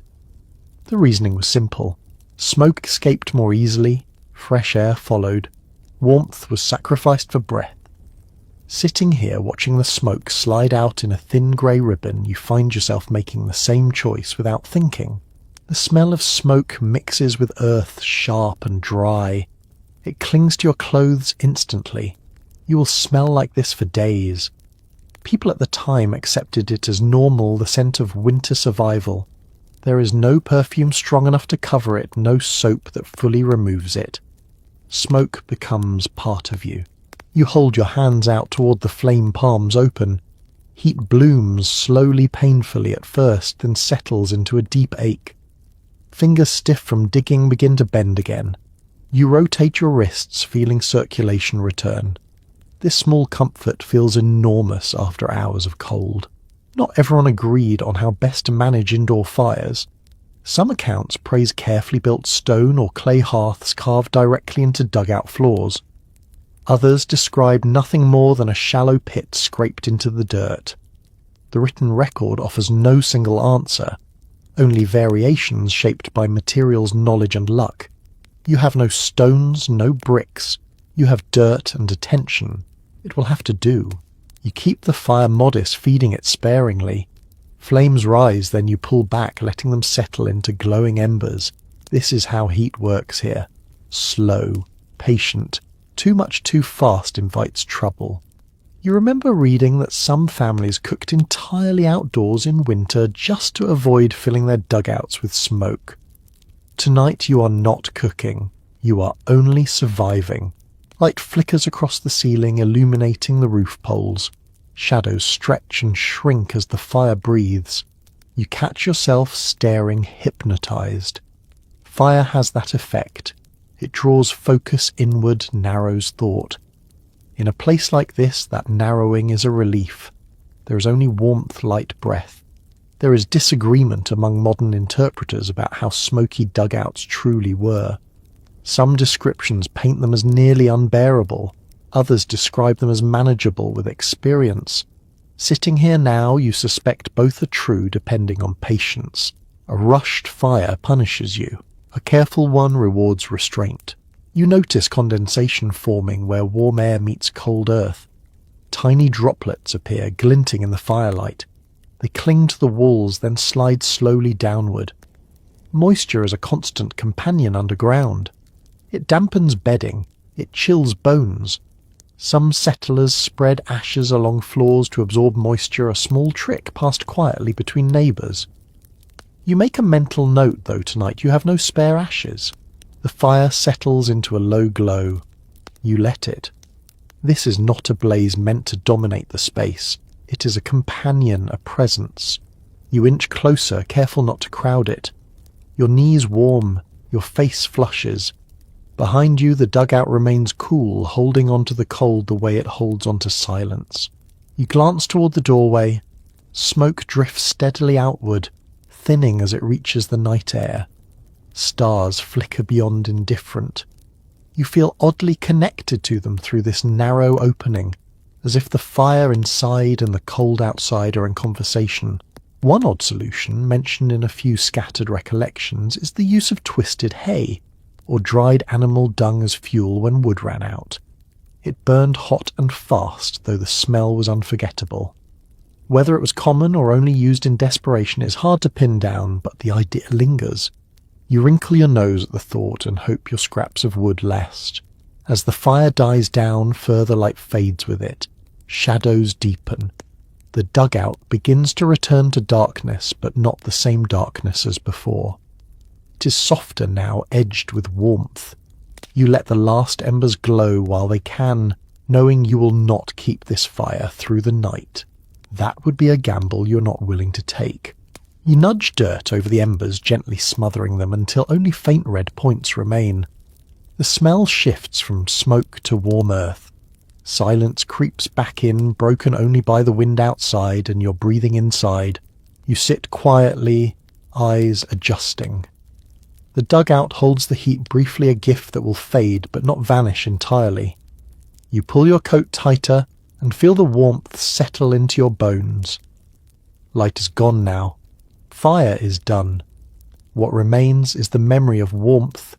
The reasoning was simple. Smoke escaped more easily, fresh air followed, warmth was sacrificed for breath. Sitting here watching the smoke slide out in a thin grey ribbon, you find yourself making the same choice without thinking. The smell of smoke mixes with earth, sharp and dry. It clings to your clothes instantly. You will smell like this for days. People at the time accepted it as normal, the scent of winter survival. There is no perfume strong enough to cover it, no soap that fully removes it. Smoke becomes part of you. You hold your hands out toward the flame palms open. Heat blooms slowly, painfully at first, then settles into a deep ache. Fingers stiff from digging begin to bend again. You rotate your wrists, feeling circulation return. This small comfort feels enormous after hours of cold. Not everyone agreed on how best to manage indoor fires. Some accounts praise carefully built stone or clay hearths carved directly into dugout floors. Others describe nothing more than a shallow pit scraped into the dirt. The written record offers no single answer, only variations shaped by materials, knowledge and luck. You have no stones, no bricks. You have dirt and attention. It will have to do. You keep the fire modest, feeding it sparingly. Flames rise, then you pull back, letting them settle into glowing embers. This is how heat works here. Slow, patient. Too much too fast invites trouble. You remember reading that some families cooked entirely outdoors in winter just to avoid filling their dugouts with smoke. Tonight you are not cooking. You are only surviving. Light flickers across the ceiling, illuminating the roof poles. Shadows stretch and shrink as the fire breathes. You catch yourself staring, hypnotized. Fire has that effect. It draws focus inward, narrows thought. In a place like this, that narrowing is a relief. There is only warmth, light breath. There is disagreement among modern interpreters about how smoky dugouts truly were. Some descriptions paint them as nearly unbearable. Others describe them as manageable with experience. Sitting here now, you suspect both are true depending on patience. A rushed fire punishes you. A careful one rewards restraint. You notice condensation forming where warm air meets cold earth. Tiny droplets appear, glinting in the firelight. They cling to the walls, then slide slowly downward. Moisture is a constant companion underground. It dampens bedding. It chills bones. Some settlers spread ashes along floors to absorb moisture, a small trick passed quietly between neighbours. You make a mental note, though, tonight you have no spare ashes. The fire settles into a low glow. You let it. This is not a blaze meant to dominate the space. It is a companion, a presence. You inch closer, careful not to crowd it. Your knees warm, your face flushes. Behind you the dugout remains cool, holding onto the cold the way it holds onto silence. You glance toward the doorway. Smoke drifts steadily outward, thinning as it reaches the night air. Stars flicker beyond, indifferent. You feel oddly connected to them through this narrow opening, as if the fire inside and the cold outside are in conversation. One odd solution, mentioned in a few scattered recollections, is the use of twisted hay, or dried animal dung as fuel when wood ran out. It burned hot and fast, though the smell was unforgettable. Whether it was common or only used in desperation is hard to pin down, but the idea lingers. You wrinkle your nose at the thought and hope your scraps of wood last. As the fire dies down, further light fades with it. Shadows deepen. The dugout begins to return to darkness, but not the same darkness as before. It is softer now, edged with warmth. You let the last embers glow while they can, knowing you will not keep this fire through the night. That would be a gamble you're not willing to take. You nudge dirt over the embers, gently smothering them until only faint red points remain. The smell shifts from smoke to warm earth. Silence creeps back in, broken only by the wind outside and your breathing inside. You sit quietly, eyes adjusting. The dugout holds the heat briefly, a gift that will fade but not vanish entirely. You pull your coat tighter and feel the warmth settle into your bones. Light is gone now. Fire is done. What remains is the memory of warmth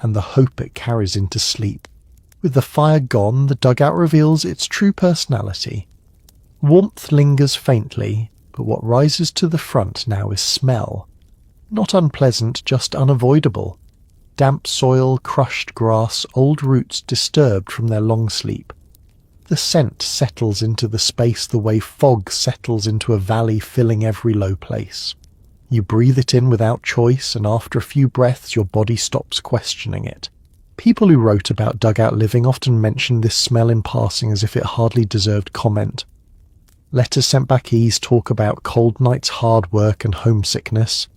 and the hope it carries into sleep. With the fire gone, the dugout reveals its true personality. Warmth lingers faintly, but what rises to the front now is smell. Not unpleasant, just unavoidable. Damp soil, crushed grass, old roots disturbed from their long sleep. The scent settles into the space the way fog settles into a valley, filling every low place. You breathe it in without choice, and after a few breaths your body stops questioning it. People who wrote about dugout living often mentioned this smell in passing as if it hardly deserved comment. Letters sent back east talk about cold nights, hard work and homesickness,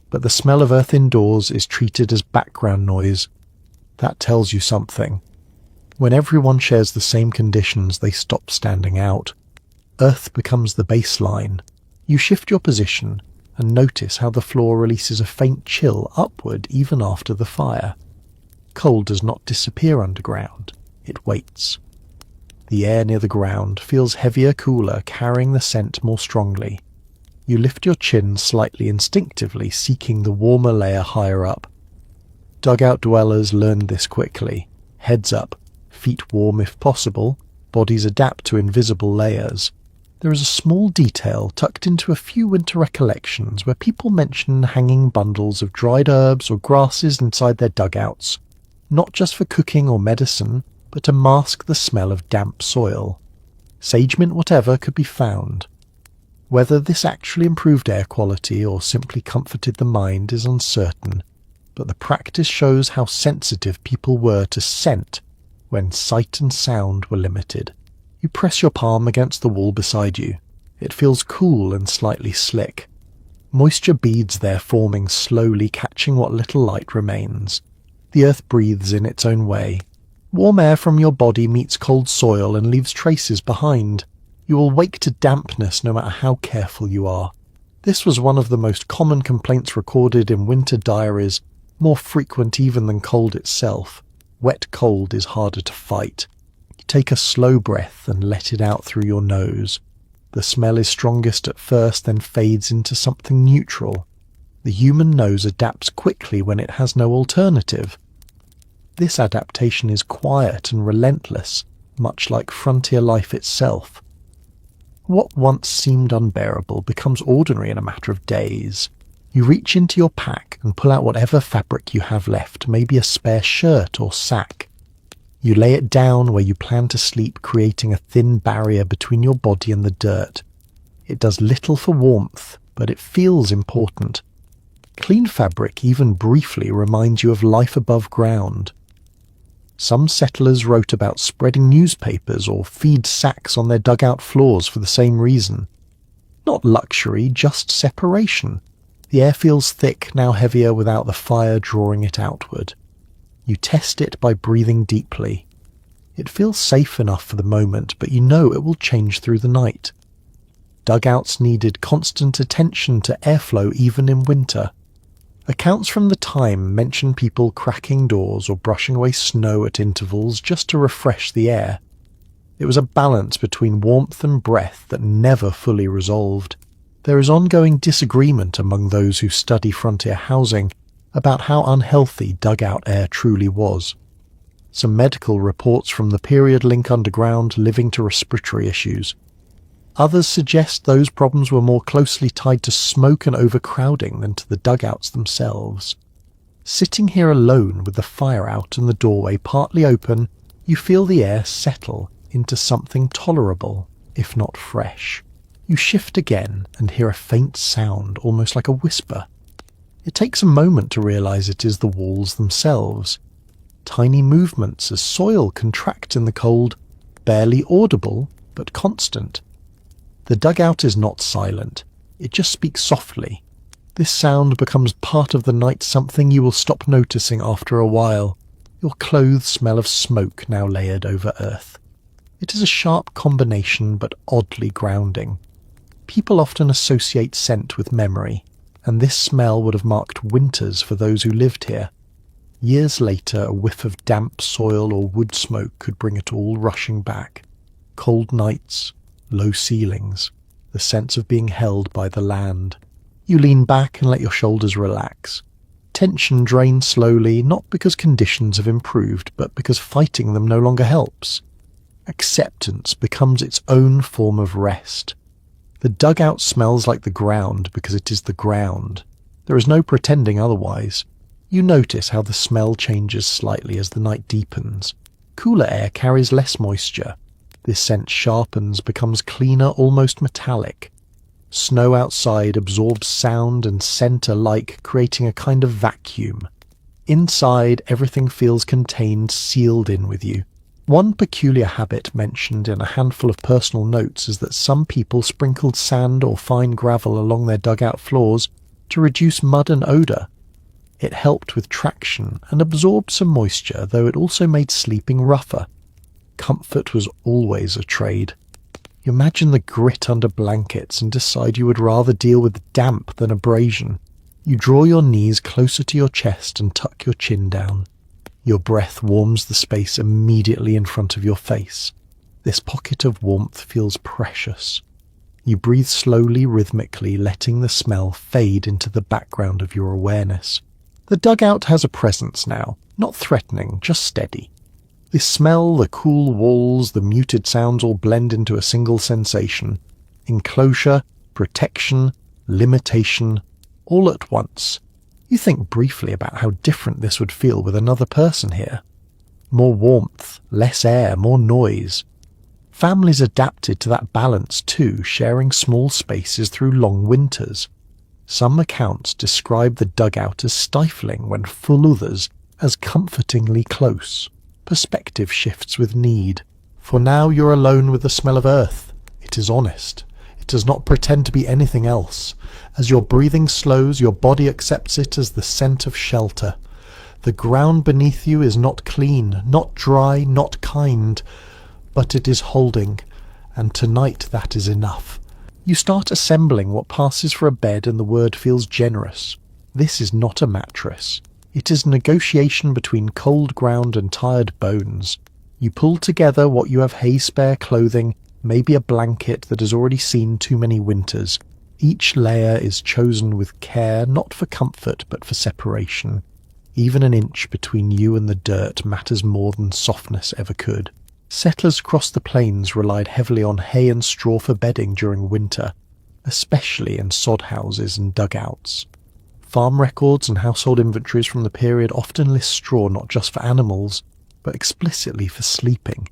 but the smell of earth indoors is treated as background noise. That tells you something. When everyone shares the same conditions, they stop standing out. Earth becomes the baseline. You shift your position and notice how the floor releases a faint chill upward even after the fire. Cold does not disappear underground, it waits. The air near the ground feels heavier, cooler, carrying the scent more strongly. You lift your chin slightly instinctively, seeking the warmer layer higher up. Dugout dwellers learn this quickly. Heads up, feet warm if possible, bodies adapt to invisible layers. There is a small detail tucked into a few winter recollections where people mention hanging bundles of dried herbs or grasses inside their dugouts, not just for cooking or medicine, but to mask the smell of damp soil. Sage mint whatever could be found. Whether this actually improved air quality or simply comforted the mind is uncertain, but the practice shows how sensitive people were to scent when sight and sound were limited. You press your palm against the wall beside you. It feels cool and slightly slick. Moisture beads there, forming slowly, catching what little light remains. The earth breathes in its own way. Warm air from your body meets cold soil and leaves traces behind. You will wake to dampness no matter how careful you are. This was one of the most common complaints recorded in winter diaries, more frequent even than cold itself. Wet cold is harder to fight. You take a slow breath and let it out through your nose. The smell is strongest at first, then fades into something neutral. The human nose adapts quickly when it has no alternative. This adaptation is quiet and relentless, much like frontier life itself. What once seemed unbearable becomes ordinary in a matter of days. You reach into your pack and pull out whatever fabric you have left, maybe a spare shirt or sack. You lay it down where you plan to sleep, creating a thin barrier between your body and the dirt. It does little for warmth, but it feels important. Clean fabric, even briefly, reminds you of life above ground. Some settlers wrote about spreading newspapers or feed sacks on their dugout floors for the same reason. Not luxury, just separation. The air feels thick, now heavier without the fire drawing it outward. You test it by breathing deeply. It feels safe enough for the moment, but you know it will change through the night. Dugouts needed constant attention to airflow even in winter. Accounts from the time mention people cracking doors or brushing away snow at intervals just to refresh the air. It was a balance between warmth and breath that never fully resolved. There is ongoing disagreement among those who study frontier housing about how unhealthy dugout air truly was. Some medical reports from the period link underground living to respiratory issues. Others suggest those problems were more closely tied to smoke and overcrowding than to the dugouts themselves. Sitting here alone with the fire out and the doorway partly open, you feel the air settle into something tolerable, if not fresh. You shift again and hear a faint sound, almost like a whisper. It takes a moment to realize it is the walls themselves. Tiny movements as soil contracts in the cold, barely audible, but constant. The dugout is not silent. It just speaks softly. This sound becomes part of the night, something you will stop noticing after a while. Your clothes smell of smoke now layered over earth. It is a sharp combination, but oddly grounding. People often associate scent with memory, and this smell would have marked winters for those who lived here. Years later, a whiff of damp soil or wood smoke could bring it all rushing back. Cold nights, low ceilings, the sense of being held by the land. You lean back and let your shoulders relax. Tension drains slowly, not because conditions have improved, but because fighting them no longer helps. Acceptance becomes its own form of rest. The dugout smells like the ground because it is the ground. There is no pretending otherwise. You notice how the smell changes slightly as the night deepens. Cooler air carries less moisture. This scent sharpens, becomes cleaner, almost metallic. Snow outside absorbs sound and scent alike, creating a kind of vacuum. Inside, everything feels contained, sealed in with you. One peculiar habit mentioned in a handful of personal notes is that some people sprinkled sand or fine gravel along their dugout floors to reduce mud and odour. It helped with traction and absorbed some moisture, though it also made sleeping rougher. Comfort was always a trade. You imagine the grit under blankets and decide you would rather deal with damp than abrasion. You draw your knees closer to your chest and tuck your chin down. Your breath warms the space immediately in front of your face. This pocket of warmth feels precious. You breathe slowly, rhythmically, letting the smell fade into the background of your awareness. The dugout has a presence now, not threatening, just steady. The smell, the cool walls, the muted sounds all blend into a single sensation. Enclosure, protection, limitation, all at once. You think briefly about how different this would feel with another person here. More warmth, less air, more noise. Families adapted to that balance too, sharing small spaces through long winters. Some accounts describe the dugout as stifling when full, others as comfortingly close. Perspective shifts with need. For now you're alone with the smell of earth. It is honest. It does not pretend to be anything else. As your breathing slows, your body accepts it as the scent of shelter. The ground beneath you is not clean, not dry, not kind, but it is holding, and tonight that is enough. You start assembling what passes for a bed and the word feels generous. This is not a mattress. It is negotiation between cold ground and tired bones. You pull together what you have hay-spare clothing, maybe a blanket that has already seen too many winters. Each layer is chosen with care, not for comfort but for separation. Even an inch between you and the dirt matters more than softness ever could. Settlers across the plains relied heavily on hay and straw for bedding during winter, especially in sod houses and dugouts. Farm records and household inventories from the period often list straw not just for animals, but explicitly for sleeping.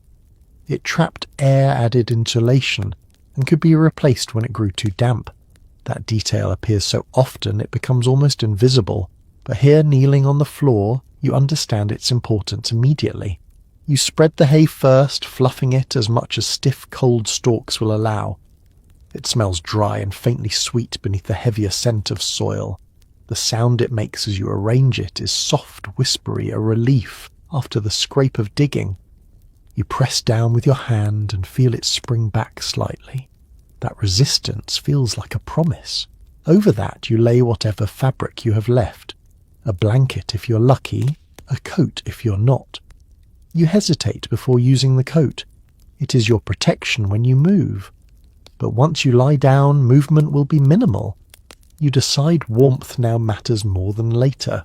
It trapped air-added insulation and could be replaced when it grew too damp. That detail appears so often it becomes almost invisible, but here, kneeling on the floor, you understand its importance immediately. You spread the hay first, fluffing it as much as stiff, cold stalks will allow. It smells dry and faintly sweet beneath the heavier scent of soil. The sound it makes as you arrange it is soft, whispery, a relief after the scrape of digging. You press down with your hand and feel it spring back slightly. That resistance feels like a promise. Over that you lay whatever fabric you have left. A blanket if you're lucky, a coat if you're not. You hesitate before using the coat. It is your protection when you move. But once you lie down, movement will be minimal. You decide warmth now matters more than later.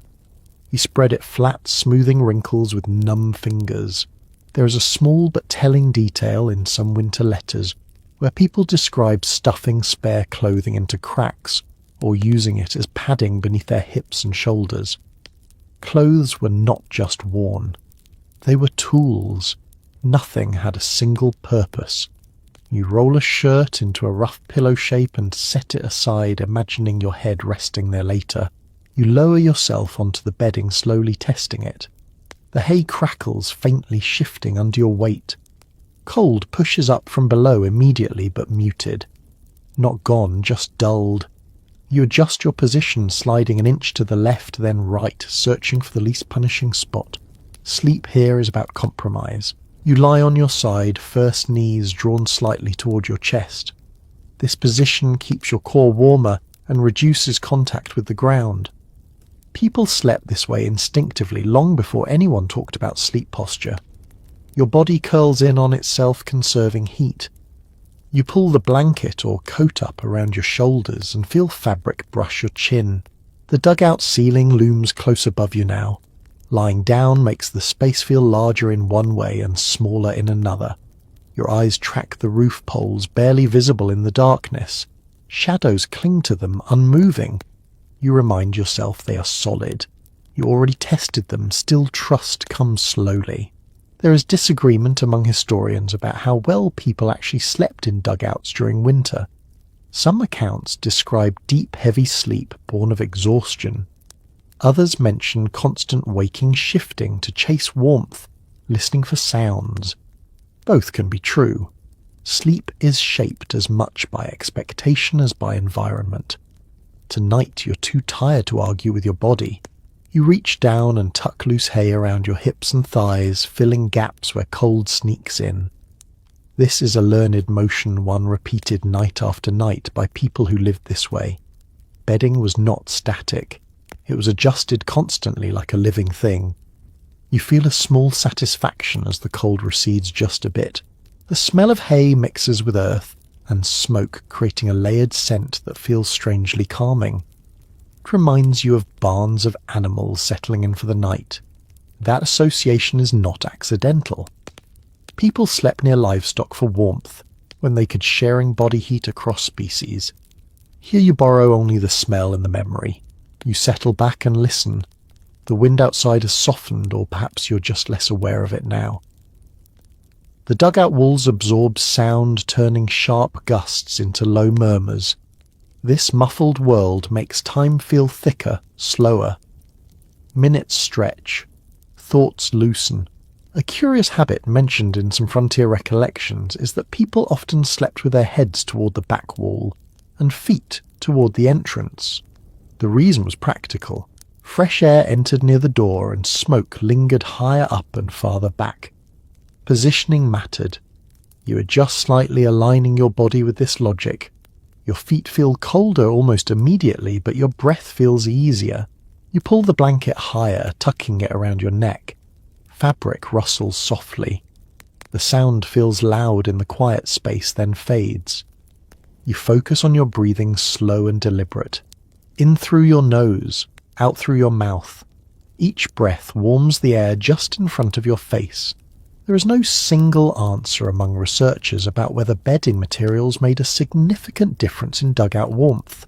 You spread it flat, smoothing wrinkles with numb fingers. There is a small but telling detail in some winter letters where people describe stuffing spare clothing into cracks or using it as padding beneath their hips and shoulders. Clothes were not just worn. They were tools. Nothing had a single purpose. You roll a shirt into a rough pillow shape and set it aside, imagining your head resting there later. You lower yourself onto the bedding, slowly testing it. The hay crackles, faintly shifting under your weight. Cold pushes up from below immediately, but muted. Not gone, just dulled. You adjust your position, sliding an inch to the left, then right, searching for the least punishing spot. Sleep here is about compromise. You lie on your side, first knees drawn slightly toward your chest. This position keeps your core warmer and reduces contact with the ground. People slept this way instinctively long before anyone talked about sleep posture. Your body curls in on itself, conserving heat. You pull the blanket or coat up around your shoulders and feel fabric brush your chin. The dugout ceiling looms close above you now. Lying down makes the space feel larger in one way and smaller in another. Your eyes track the roof poles, barely visible in the darkness. Shadows cling to them, unmoving. You remind yourself they are solid. You already tested them, still trust comes slowly. There is disagreement among historians about how well people actually slept in dugouts during winter. Some accounts describe deep, heavy sleep born of exhaustion. Others mention constant waking, shifting to chase warmth, listening for sounds. Both can be true. Sleep is shaped as much by expectation as by environment. Tonight you're too tired to argue with your body. You reach down and tuck loose hay around your hips and thighs, filling gaps where cold sneaks in. This is a learned motion, one repeated night after night by people who lived this way. Bedding was not static. It was adjusted constantly like a living thing. You feel a small satisfaction as the cold recedes just a bit. The smell of hay mixes with earth and smoke, creating a layered scent that feels strangely calming. It reminds you of barns of animals settling in for the night. That association is not accidental. People slept near livestock for warmth, when they could sharing body heat across species. Here you borrow only the smell and the memory. You settle back and listen. The wind outside has softened, or perhaps you're just less aware of it now. The dugout walls absorb sound, turning sharp gusts into low murmurs. This muffled world makes time feel thicker, slower. Minutes stretch. Thoughts loosen. A curious habit mentioned in some frontier recollections is that people often slept with their heads toward the back wall and feet toward the entrance. The reason was practical. Fresh air entered near the door and smoke lingered higher up and farther back. Positioning mattered. You adjust slightly, aligning your body with this logic. Your feet feel colder almost immediately, but your breath feels easier. You pull the blanket higher, tucking it around your neck. Fabric rustles softly. The sound feels loud in the quiet space, then fades. You focus on your breathing, slow and deliberate. In through your nose, out through your mouth. Each breath warms the air just in front of your face. There is no single answer among researchers about whether bedding materials made a significant difference in dugout warmth.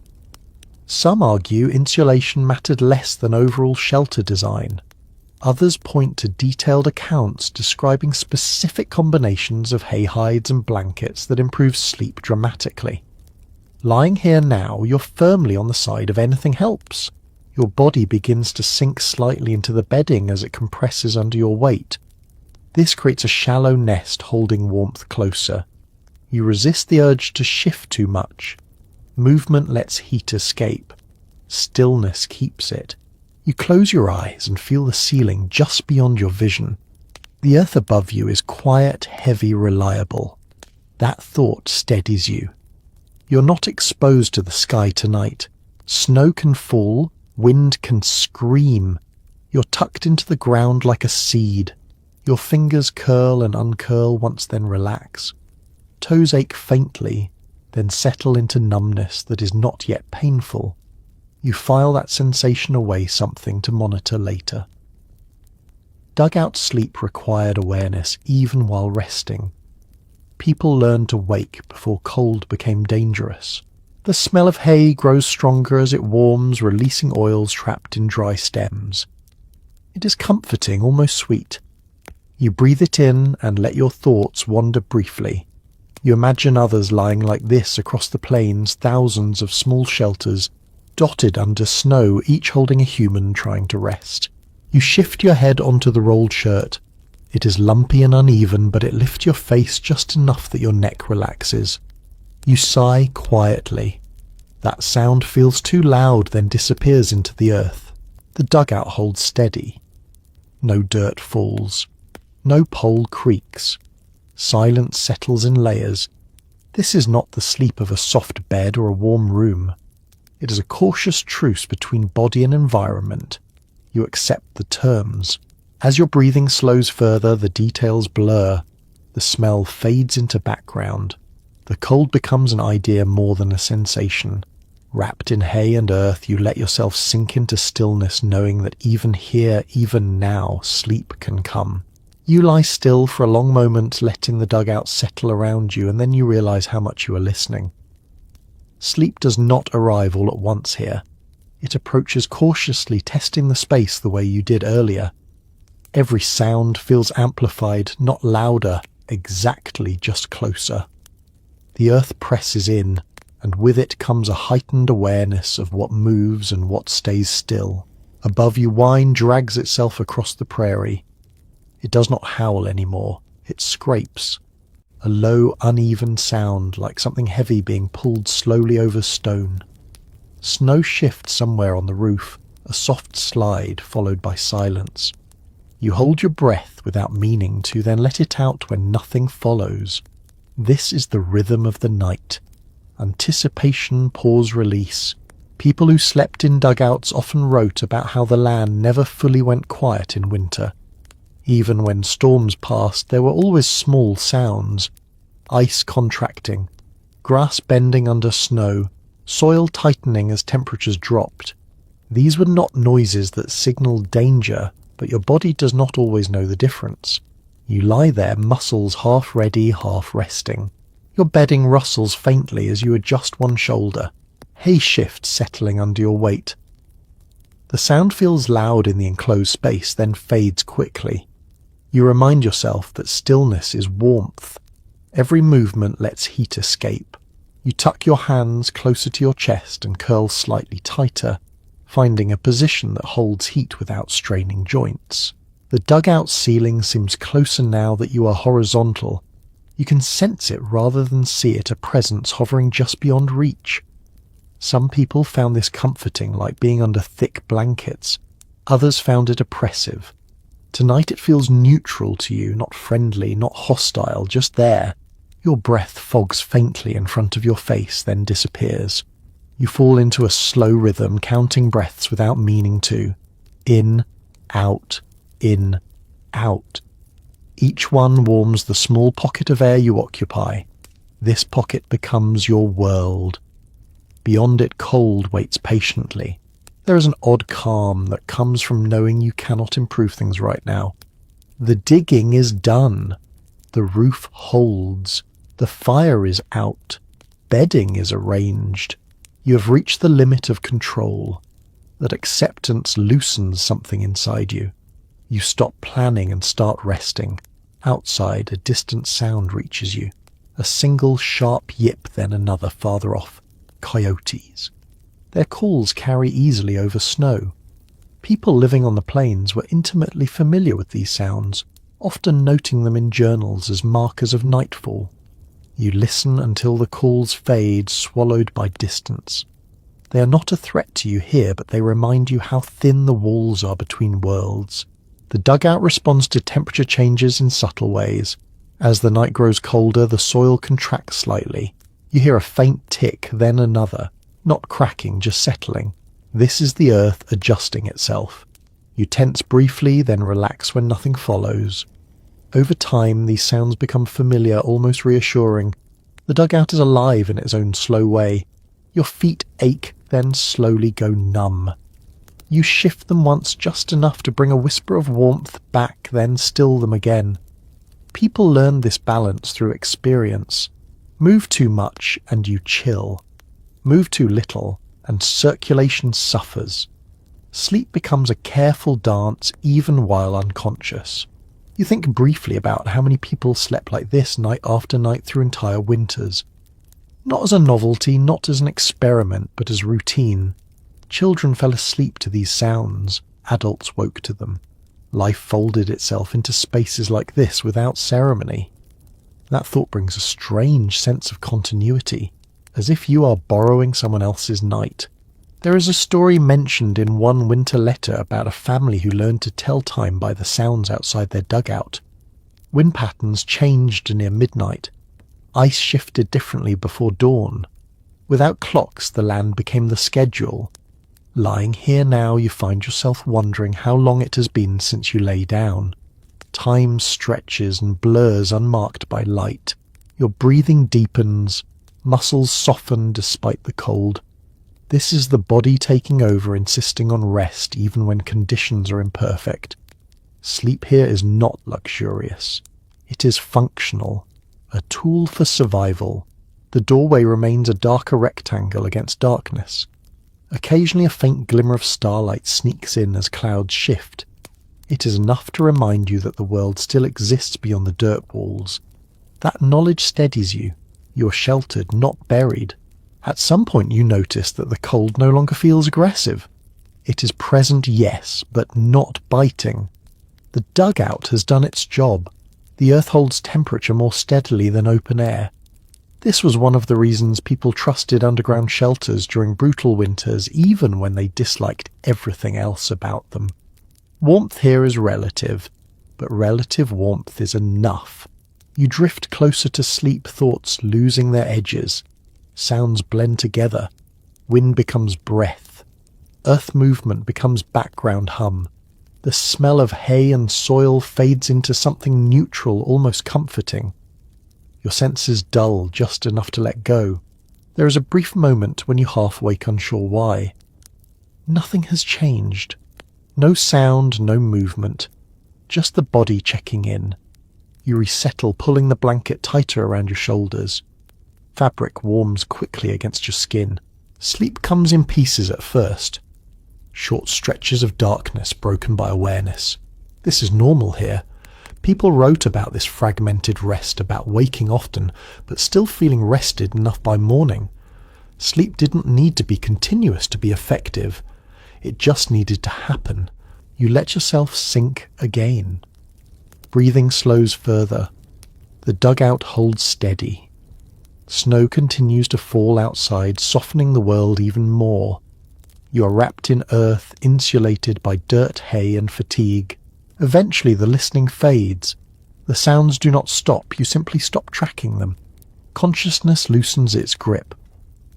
Some argue insulation mattered less than overall shelter design. Others point to detailed accounts describing specific combinations of hay hides and blankets that improve sleep dramatically. Lying here now, you're firmly on the side of anything helps. Your body begins to sink slightly into the bedding as it compresses under your weight. This creates a shallow nest holding warmth closer. You resist the urge to shift too much. Movement lets heat escape. Stillness keeps it. You close your eyes and feel the ceiling just beyond your vision. The earth above you is quiet, heavy, reliable. That thought steadies you. You're not exposed to the sky tonight. Snow can fall, wind can scream. You're tucked into the ground like a seed. Your fingers curl and uncurl, once then relax. Toes ache faintly, then settle into numbness that is not yet painful. You file that sensation away, something to monitor later. Dugout sleep required awareness even while resting. People learned to wake before cold became dangerous. The smell of hay grows stronger as it warms, releasing oils trapped in dry stems. It is comforting, almost sweet. You breathe it in and let your thoughts wander briefly. You imagine others lying like this across the plains, thousands of small shelters, dotted under snow, each holding a human trying to rest. You shift your head onto the rolled shirt. It is lumpy and uneven, but it lifts your face just enough that your neck relaxes. You sigh quietly. That sound feels too loud, then disappears into the earth. The dugout holds steady. No dirt falls. No pole creaks. Silence settles in layers. This is not the sleep of a soft bed or a warm room. It is a cautious truce between body and environment. You accept the terms. As your breathing slows further, the details blur. The smell fades into background. The cold becomes an idea more than a sensation. Wrapped in hay and earth, you let yourself sink into stillness, knowing that even here, even now, sleep can come. You lie still for a long moment, letting the dugout settle around you, and then you realize how much you are listening. Sleep does not arrive all at once here. It approaches cautiously, testing the space the way you did earlier. Every sound feels amplified, not louder, exactly just closer. The earth presses in, and with it comes a heightened awareness of what moves and what stays still. Above you, wine drags itself across the prairie. It does not howl anymore. It scrapes. A low, uneven sound, like something heavy being pulled slowly over stone. Snow shifts somewhere on the roof, a soft slide followed by silence. You hold your breath without meaning to, then let it out when nothing follows. This is the rhythm of the night. Anticipation, pause, release. People who slept in dugouts often wrote about how the land never fully went quiet in winter. Even when storms passed, there were always small sounds. Ice contracting, grass bending under snow, soil tightening as temperatures dropped. These were not noises that signaled danger, but your body does not always know the difference. You lie there, muscles half ready, half resting. Your bedding rustles faintly as you adjust one shoulder. Hay shifts settling under your weight. The sound feels loud in the enclosed space, then fades quickly. You remind yourself that stillness is warmth. Every movement lets heat escape. You tuck your hands closer to your chest and curl slightly tighter, finding a position that holds heat without straining joints. The dugout ceiling seems closer now that you are horizontal. You can sense it rather than see it, a presence hovering just beyond reach. Some people found this comforting, like being under thick blankets. Others found it oppressive. Tonight it feels neutral to you, not friendly, not hostile, just there. Your breath fogs faintly in front of your face, then disappears. You fall into a slow rhythm, counting breaths without meaning to. In, out, in, out. Each one warms the small pocket of air you occupy. This pocket becomes your world. Beyond it, cold waits patiently. There is an odd calm that comes from knowing you cannot improve things right now. The digging is done. The roof holds. The fire is out. Bedding is arranged. You have reached the limit of control. That acceptance loosens something inside you. You stop planning and start resting. Outside, a distant sound reaches you. A single sharp yip, then another farther off. Coyotes. Their calls carry easily over snow. People living on the plains were intimately familiar with these sounds, often noting them in journals as markers of nightfall. You listen until the calls fade, swallowed by distance. They are not a threat to you here, but they remind you how thin the walls are between worlds. The dugout responds to temperature changes in subtle ways. As the night grows colder, the soil contracts slightly. You hear a faint tick, then another. Not cracking, just settling. This is the earth adjusting itself. You tense briefly, then relax when nothing follows. Over time, these sounds become familiar, almost reassuring. The dugout is alive in its own slow way. Your feet ache, then slowly go numb. You shift them once, just enough to bring a whisper of warmth back, then still them again. People learn this balance through experience. Move too much, and you chill. Move too little, and circulation suffers. Sleep becomes a careful dance even while unconscious. You think briefly about how many people slept like this night after night through entire winters. Not as a novelty, not as an experiment, but as routine. Children fell asleep to these sounds. Adults woke to them. Life folded itself into spaces like this without ceremony. That thought brings a strange sense of continuity, as if you are borrowing someone else's night. There is a story mentioned in one winter letter about a family who learned to tell time by the sounds outside their dugout. Wind patterns changed near midnight. Ice shifted differently before dawn. Without clocks, the land became the schedule. Lying here now, you find yourself wondering how long it has been since you lay down. Time stretches and blurs unmarked by light. Your breathing deepens, muscles soften despite the cold. This is the body taking over, insisting on rest even when conditions are imperfect. Sleep here is not luxurious. It is functional, a tool for survival. The doorway remains a darker rectangle against darkness. Occasionally a faint glimmer of starlight sneaks in as clouds shift. It is enough to remind you that the world still exists beyond the dirt walls. That knowledge steadies you. You are sheltered, not buried. At some point you notice that the cold no longer feels aggressive. It is present, yes, but not biting. The dugout has done its job. The earth holds temperature more steadily than open air. This was one of the reasons people trusted underground shelters during brutal winters, even when they disliked everything else about them. Warmth here is relative, but relative warmth is enough. You drift closer to sleep, thoughts losing their edges. Sounds blend together. Wind becomes breath. Earth movement becomes background hum. The smell of hay and soil fades into something neutral, almost comforting. Your senses dull just enough to let go. There is a brief moment when you half wake unsure why. Nothing has changed. No sound, no movement. Just the body checking in. You resettle, pulling the blanket tighter around your shoulders. Fabric warms quickly against your skin. Sleep comes in pieces at first. Short stretches of darkness broken by awareness. This is normal here. People wrote about this fragmented rest, about waking often, but still feeling rested enough by morning. Sleep didn't need to be continuous to be effective. It just needed to happen. You let yourself sink again. Breathing slows further. The dugout holds steady. Snow continues to fall outside, softening the world even more. You are wrapped in earth, insulated by dirt, hay, and fatigue. Eventually the listening fades. The sounds do not stop, you simply stop tracking them. Consciousness loosens its grip.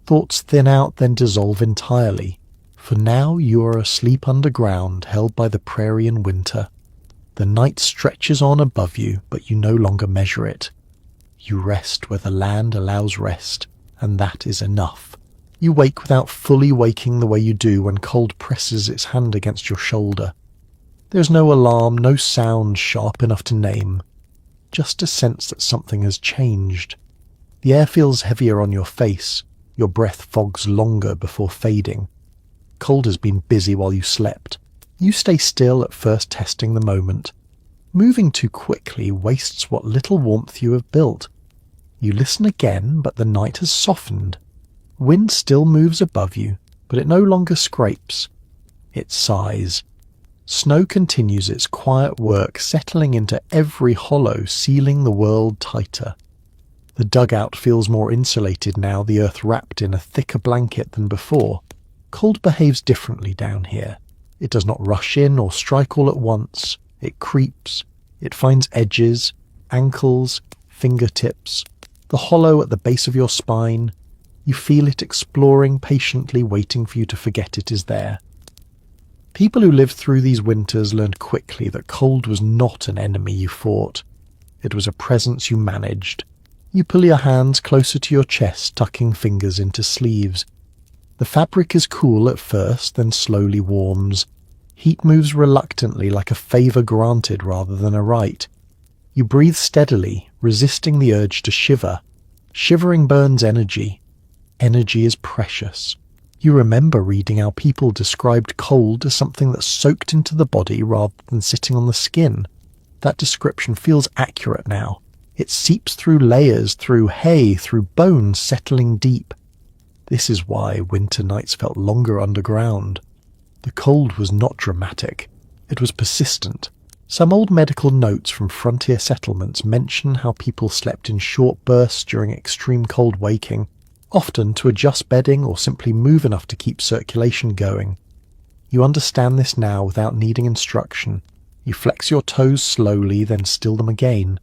Thoughts thin out, then dissolve entirely. For now you are asleep underground, held by the prairie in winter. The night stretches on above you, but you no longer measure it. You rest where the land allows rest, and that is enough. You wake without fully waking the way you do when cold presses its hand against your shoulder. There's no alarm, no sound sharp enough to name. Just a sense that something has changed. The air feels heavier on your face. Your breath fogs longer before fading. Cold has been busy while you slept. You stay still at first, testing the moment. Moving too quickly wastes what little warmth you have built. You listen again, but the night has softened. Wind still moves above you, but it no longer scrapes. It sighs. Snow continues its quiet work, settling into every hollow, sealing the world tighter. The dugout feels more insulated now, the earth wrapped in a thicker blanket than before. Cold behaves differently down here. It does not rush in or strike all at once. It creeps. It finds edges, ankles, fingertips, the hollow at the base of your spine. You feel it exploring patiently, waiting for you to forget it is there. People who lived through these winters learned quickly that cold was not an enemy you fought. It was a presence you managed. You pull your hands closer to your chest, tucking fingers into sleeves. The fabric is cool at first, then slowly warms. Heat moves reluctantly, like a favour granted rather than a right. You breathe steadily, resisting the urge to shiver. Shivering burns energy. Energy is precious. You remember reading how people described cold as something that soaked into the body rather than sitting on the skin. That description feels accurate now. It seeps through layers, through hay, through bones settling deep. This is why winter nights felt longer underground. The cold was not dramatic. It was persistent. Some old medical notes from frontier settlements mention how people slept in short bursts during extreme cold waking, often to adjust bedding or simply move enough to keep circulation going. You understand this now without needing instruction. You flex your toes slowly, then still them again,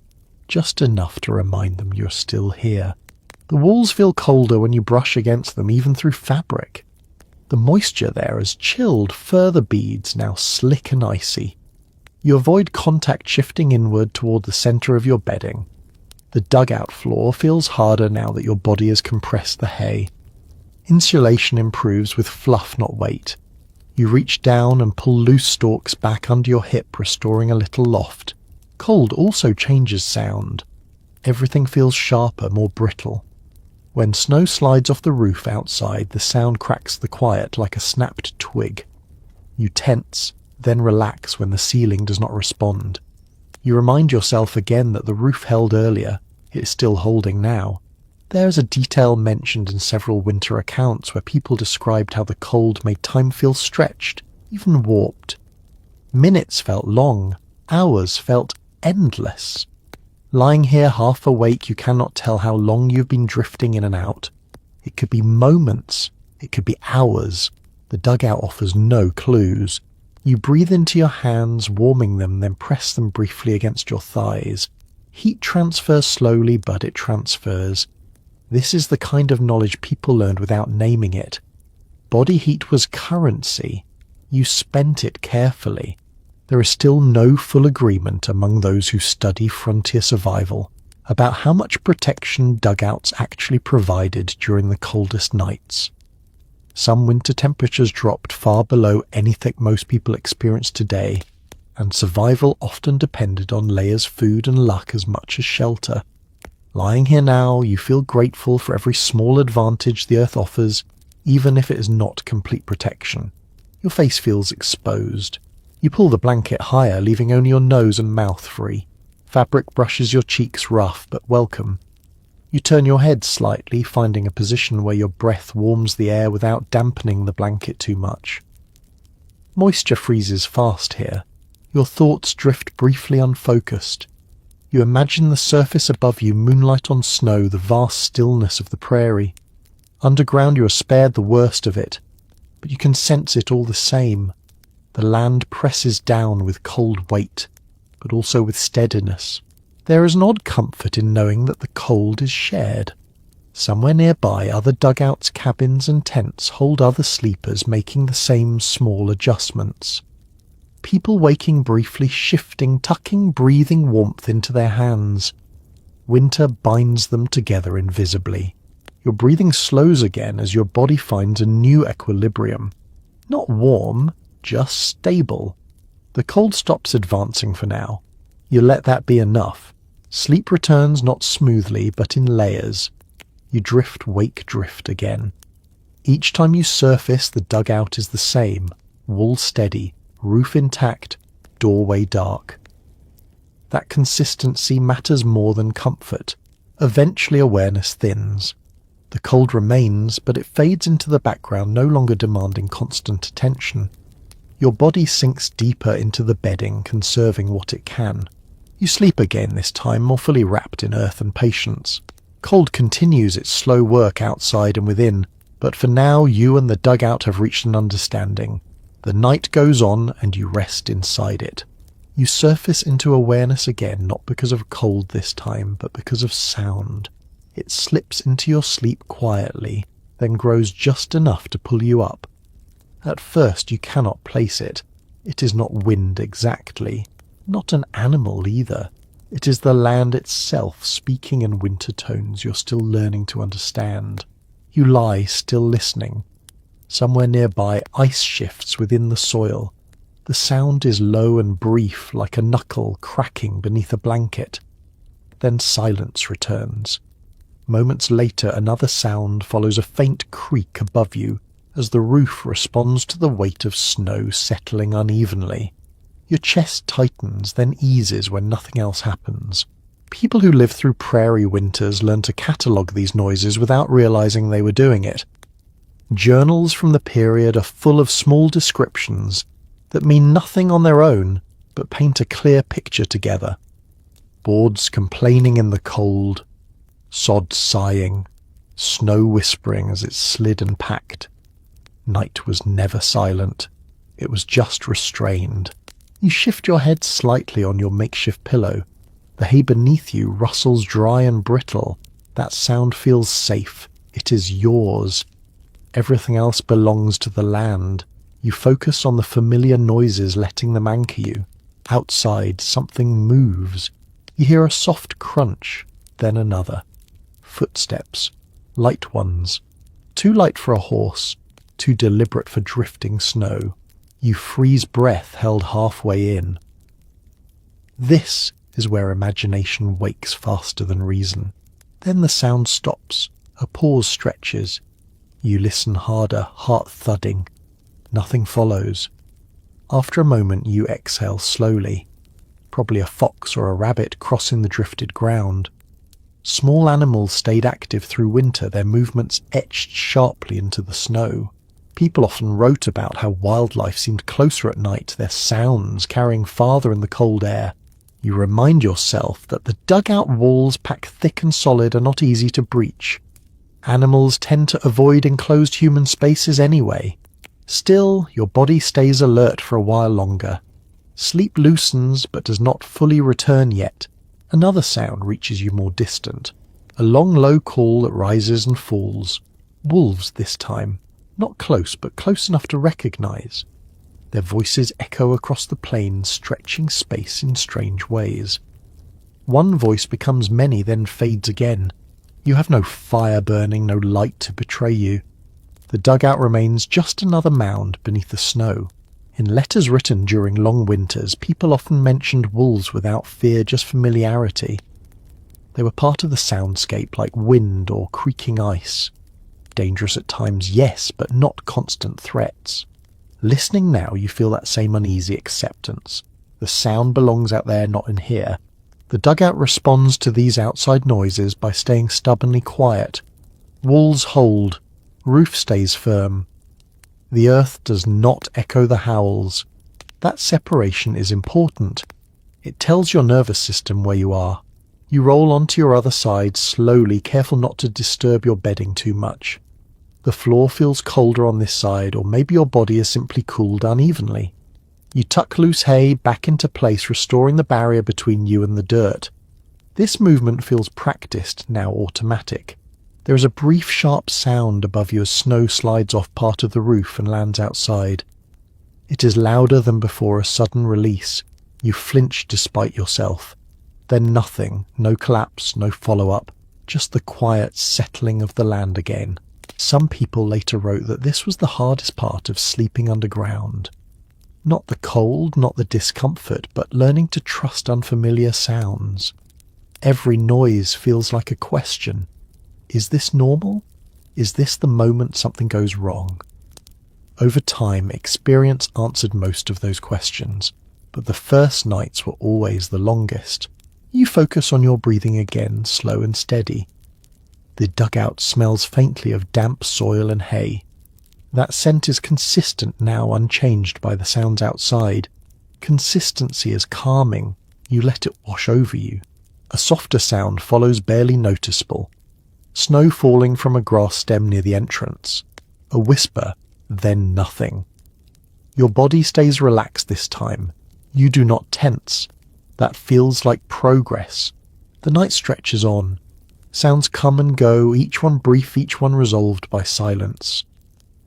just enough to remind them you're still here. The walls feel colder when you brush against them, even through fabric. The moisture there has chilled further beads, now slick and icy. You avoid contact shifting inward toward the center of your bedding. The dugout floor feels harder now that your body has compressed the hay. Insulation improves with fluff, not weight. You reach down and pull loose stalks back under your hip, restoring a little loft. Cold also changes sound. Everything feels sharper, more brittle. When snow slides off the roof outside, the sound cracks the quiet like a snapped twig. You tense, then relax when the ceiling does not respond. You remind yourself again that the roof held earlier. It is still holding now. There is a detail mentioned in several winter accounts where people described how the cold made time feel stretched, even warped. Minutes felt long, hours felt endless. Lying here half awake, you cannot tell how long you've been drifting in and out. It could be moments, it could be hours. The dugout offers no clues. You breathe into your hands, warming them, then press them briefly against your thighs. Heat transfers slowly, but it transfers. This is the kind of knowledge people learned without naming it. Body heat was currency. You spent it carefully. There is still no full agreement among those who study frontier survival about how much protection dugouts actually provided during the coldest nights. Some winter temperatures dropped far below anything most people experience today, and survival often depended on layers, food and luck as much as shelter. Lying here now, you feel grateful for every small advantage the earth offers, even if it is not complete protection. Your face feels exposed. You pull the blanket higher, leaving only your nose and mouth free. Fabric brushes your cheeks rough but welcome. You turn your head slightly, finding a position where your breath warms the air without dampening the blanket too much. Moisture freezes fast here. Your thoughts drift briefly unfocused. You imagine the surface above you, moonlight on snow, the vast stillness of the prairie. Underground you are spared the worst of it, but you can sense it all the same. The land presses down with cold weight, but also with steadiness. There is an odd comfort in knowing that the cold is shared. Somewhere nearby, other dugouts, cabins and tents hold other sleepers making the same small adjustments. People waking briefly, shifting, tucking breathing warmth into their hands. Winter binds them together invisibly. Your breathing slows again as your body finds a new equilibrium. Not warm, just stable. The cold stops advancing for now. You let that be enough. Sleep returns not smoothly, but in layers. You drift, wake, drift again. Each time you surface, the dugout is the same. Wall steady, roof intact, doorway dark. That consistency matters more than comfort. Eventually awareness thins. The cold remains, but it fades into the background, no longer demanding constant attention. Your body sinks deeper into the bedding, conserving what it can. You sleep again, this time more fully wrapped in earth and patience. Cold continues its slow work outside and within, but for now you and the dugout have reached an understanding. The night goes on and you rest inside it. You surface into awareness again, not because of cold this time, but because of sound. It slips into your sleep quietly, then grows just enough to pull you up. At first you cannot place it. It is not wind exactly, not an animal either. It is the land itself speaking in winter tones you're still learning to understand. You lie still listening. Somewhere nearby ice shifts within the soil. The sound is low and brief, like a knuckle cracking beneath a blanket. Then silence returns. Moments later another sound follows a faint creak above you, as the roof responds to the weight of snow settling unevenly. Your chest tightens, then eases when nothing else happens. People who live through prairie winters learn to catalogue these noises without realising they were doing it. Journals from the period are full of small descriptions that mean nothing on their own but paint a clear picture together. Boards complaining in the cold, sod sighing, snow whispering as it slid and packed. Night was never silent, it was just restrained. You shift your head slightly on your makeshift pillow. The hay beneath you rustles dry and brittle. That sound feels safe. It is yours. Everything else belongs to the land. You focus on the familiar noises letting them anchor you. Outside, something moves. You hear a soft crunch, then another. Footsteps. Light ones. Too light for a horse, too deliberate for drifting snow. You freeze breath held halfway in. This is where imagination wakes faster than reason. Then the sound stops. A pause stretches. You listen harder, heart thudding. Nothing follows. After a moment you exhale slowly. Probably a fox or a rabbit crossing the drifted ground. Small animals stayed active through winter, their movements etched sharply into the snow. People often wrote about how wildlife seemed closer at night, their sounds carrying farther in the cold air. You remind yourself that the dugout walls packed thick and solid are not easy to breach. Animals tend to avoid enclosed human spaces anyway. Still, your body stays alert for a while longer. Sleep loosens but does not fully return yet. Another sound reaches you more distant. A long low call that rises and falls. Wolves this time. Not close, but close enough to recognise. Their voices echo across the plains, stretching space in strange ways. One voice becomes many, then fades again. You have no fire burning, no light to betray you. The dugout remains just another mound beneath the snow. In letters written during long winters, people often mentioned wolves without fear, just familiarity. They were part of the soundscape, like wind or creaking ice. Dangerous at times, yes, but not constant threats. Listening now, you feel that same uneasy acceptance. The sound belongs out there, not in here. The dugout responds to these outside noises by staying stubbornly quiet. Walls hold. Roof stays firm. The earth does not echo the howls. That separation is important. It tells your nervous system where you are. You roll onto your other side slowly, careful not to disturb your bedding too much. The floor feels colder on this side, or maybe your body is simply cooled unevenly. You tuck loose hay back into place, restoring the barrier between you and the dirt. This movement feels practiced, now automatic. There is a brief sharp sound above you as snow slides off part of the roof and lands outside. It is louder than before, a sudden release. You flinch despite yourself. Then nothing, no collapse, no follow-up, just the quiet settling of the land again. Some people later wrote that this was the hardest part of sleeping underground. Not the cold, not the discomfort, but learning to trust unfamiliar sounds. Every noise feels like a question. Is this normal? Is this the moment something goes wrong? Over time, experience answered most of those questions, but the first nights were always the longest. You focus on your breathing again, slow and steady. The dugout smells faintly of damp soil and hay. That scent is consistent now, unchanged by the sounds outside. Consistency is calming. You let it wash over you. A softer sound follows, barely noticeable. Snow falling from a grass stem near the entrance. A whisper, then nothing. Your body stays relaxed this time. You do not tense. That feels like progress. The night stretches on. Sounds come and go, each one brief, each one resolved by silence.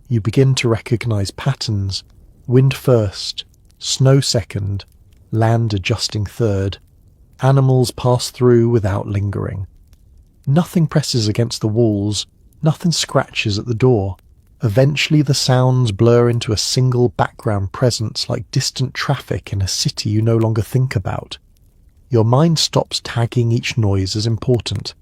You begin to recognize patterns. Wind first, snow second, land adjusting third. Animals pass through without lingering. Nothing presses against the walls, nothing scratches at the door. Eventually the sounds blur into a single background presence, like distant traffic in a city you no longer think about. Your mind stops tagging each noise as important.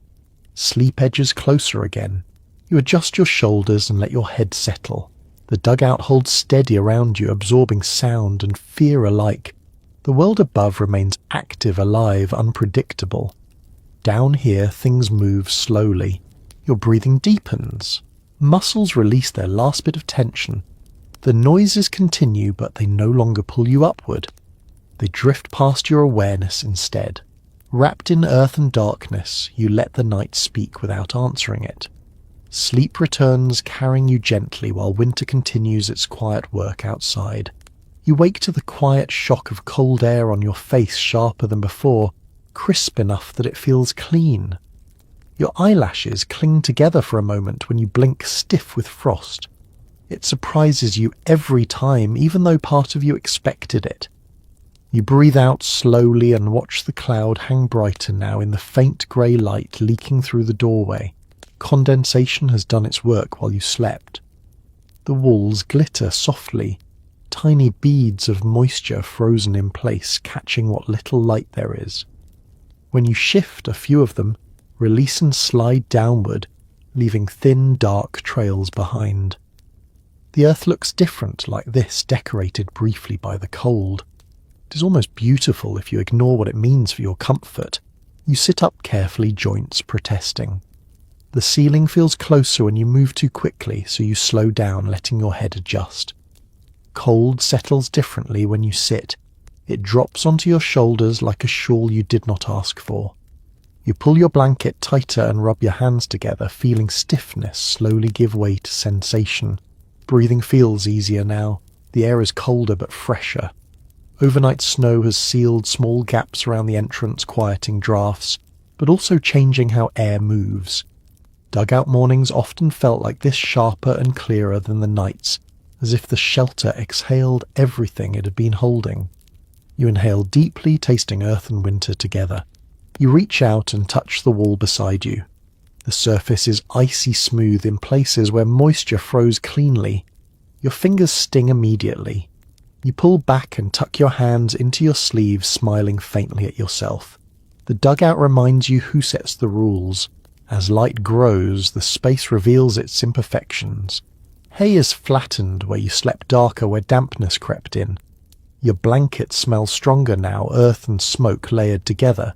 Sleep edges closer again. You adjust your shoulders and let your head settle. The dugout holds steady around you, absorbing sound and fear alike. The world above remains active, alive, unpredictable. Down here, things move slowly. Your breathing deepens. Muscles release their last bit of tension. The noises continue, but they no longer pull you upward. They drift past your awareness instead. Wrapped in earth and darkness, you let the night speak without answering it. Sleep returns, carrying you gently while winter continues its quiet work outside. You wake to the quiet shock of cold air on your face, sharper than before, crisp enough that it feels clean. Your eyelashes cling together for a moment when you blink, stiff with frost. It surprises you every time, even though part of you expected it. You breathe out slowly and watch the cloud hang brighter now in the faint grey light leaking through the doorway. Condensation has done its work while you slept. The walls glitter softly, tiny beads of moisture frozen in place, catching what little light there is. When you shift a few of them, release and slide downward, leaving thin, dark trails behind. The earth looks different like this, decorated briefly by the cold. It is almost beautiful if you ignore what it means for your comfort. You sit up carefully, joints protesting. The ceiling feels closer when you move too quickly, so you slow down, letting your head adjust. Cold settles differently when you sit. It drops onto your shoulders like a shawl you did not ask for. You pull your blanket tighter and rub your hands together, feeling stiffness slowly give way to sensation. Breathing feels easier now. The air is colder but fresher. Overnight snow has sealed small gaps around the entrance, quieting drafts, but also changing how air moves. Dugout mornings often felt like this, sharper and clearer than the nights, as if the shelter exhaled everything it had been holding. You inhale deeply, tasting earth and winter together. You reach out and touch the wall beside you. The surface is icy smooth in places where moisture froze cleanly. Your fingers sting immediately. You pull back and tuck your hands into your sleeves, smiling faintly at yourself. The dugout reminds you who sets the rules. As light grows, the space reveals its imperfections. Hay is flattened where you slept, darker where dampness crept in. Your blanket smells stronger now, earth and smoke layered together.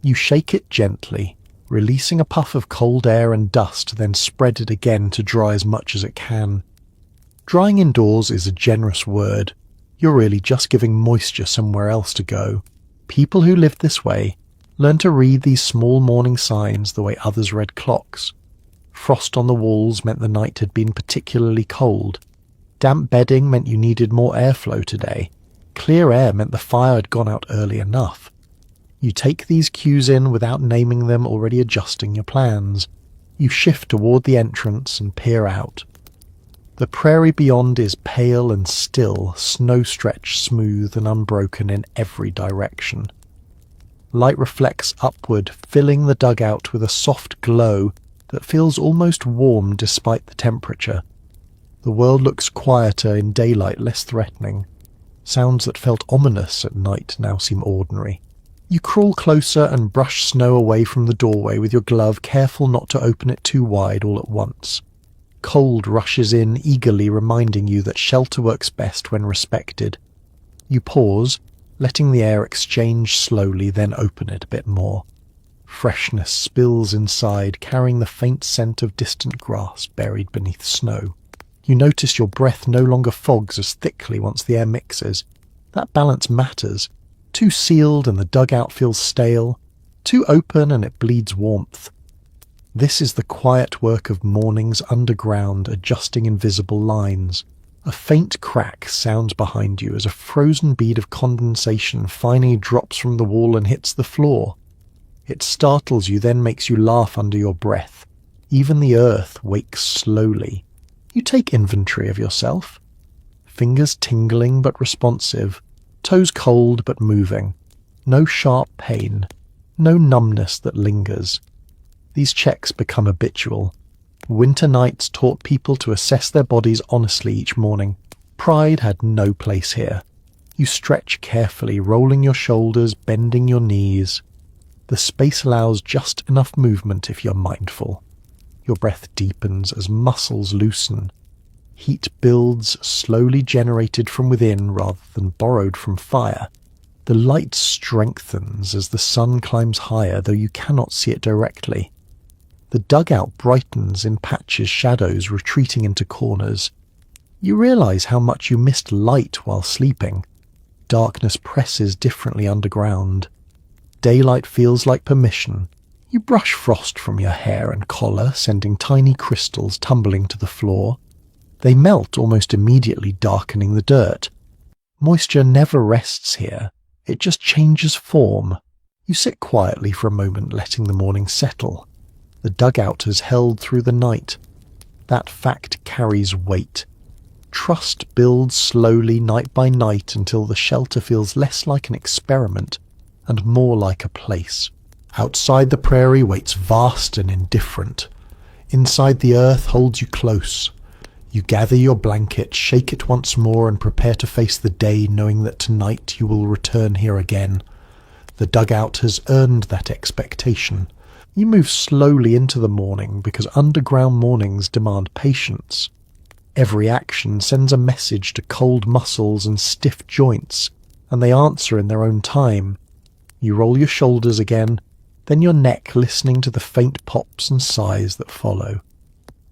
You shake it gently, releasing a puff of cold air and dust, then spread it again to dry as much as it can. Drying indoors is a generous word. You're really just giving moisture somewhere else to go. People who live this way learn to read these small morning signs the way others read clocks. Frost on the walls meant the night had been particularly cold. Damp bedding meant you needed more airflow today. Clear air meant the fire had gone out early enough. You take these cues in without naming them, already adjusting your plans. You shift toward the entrance and peer out. The prairie beyond is pale and still, snow stretched smooth and unbroken in every direction. Light reflects upward, filling the dugout with a soft glow that feels almost warm despite the temperature. The world looks quieter in daylight, less threatening. Sounds that felt ominous at night now seem ordinary. You crawl closer and brush snow away from the doorway with your glove, careful not to open it too wide all at once. Cold rushes in, eagerly reminding you that shelter works best when respected. You pause, letting the air exchange slowly, then open it a bit more. Freshness spills inside, carrying the faint scent of distant grass buried beneath snow. You notice your breath no longer fogs as thickly once the air mixes. That balance matters. Too sealed and the dugout feels stale. Too open and it bleeds warmth. This is the quiet work of mornings underground, adjusting invisible lines. A faint crack sounds behind you as a frozen bead of condensation finally drops from the wall and hits the floor. It startles you, then makes you laugh under your breath. Even the earth wakes slowly. You take inventory of yourself. Fingers tingling but responsive. Toes cold but moving. No sharp pain. No numbness that lingers. These checks become habitual. Winter nights taught people to assess their bodies honestly each morning. Pride had no place here. You stretch carefully, rolling your shoulders, bending your knees. The space allows just enough movement if you're mindful. Your breath deepens as muscles loosen. Heat builds, slowly generated from within rather than borrowed from fire. The light strengthens as the sun climbs higher, though you cannot see it directly. The dugout brightens in patches, shadows retreating into corners. You realize how much you missed light while sleeping. Darkness presses differently underground. Daylight feels like permission. You brush frost from your hair and collar, sending tiny crystals tumbling to the floor. They melt almost immediately, darkening the dirt. Moisture never rests here. It just changes form. You sit quietly for a moment, letting the morning settle. The dugout has held through the night. That fact carries weight. Trust builds slowly, night by night, until the shelter feels less like an experiment and more like a place. Outside the prairie waits vast and indifferent. Inside the earth holds you close. You gather your blanket, shake it once more, and prepare to face the day, knowing that tonight you will return here again. The dugout has earned that expectation. You move slowly into the morning, because underground mornings demand patience. Every action sends a message to cold muscles and stiff joints, and they answer in their own time. You roll your shoulders again, then your neck, listening to the faint pops and sighs that follow.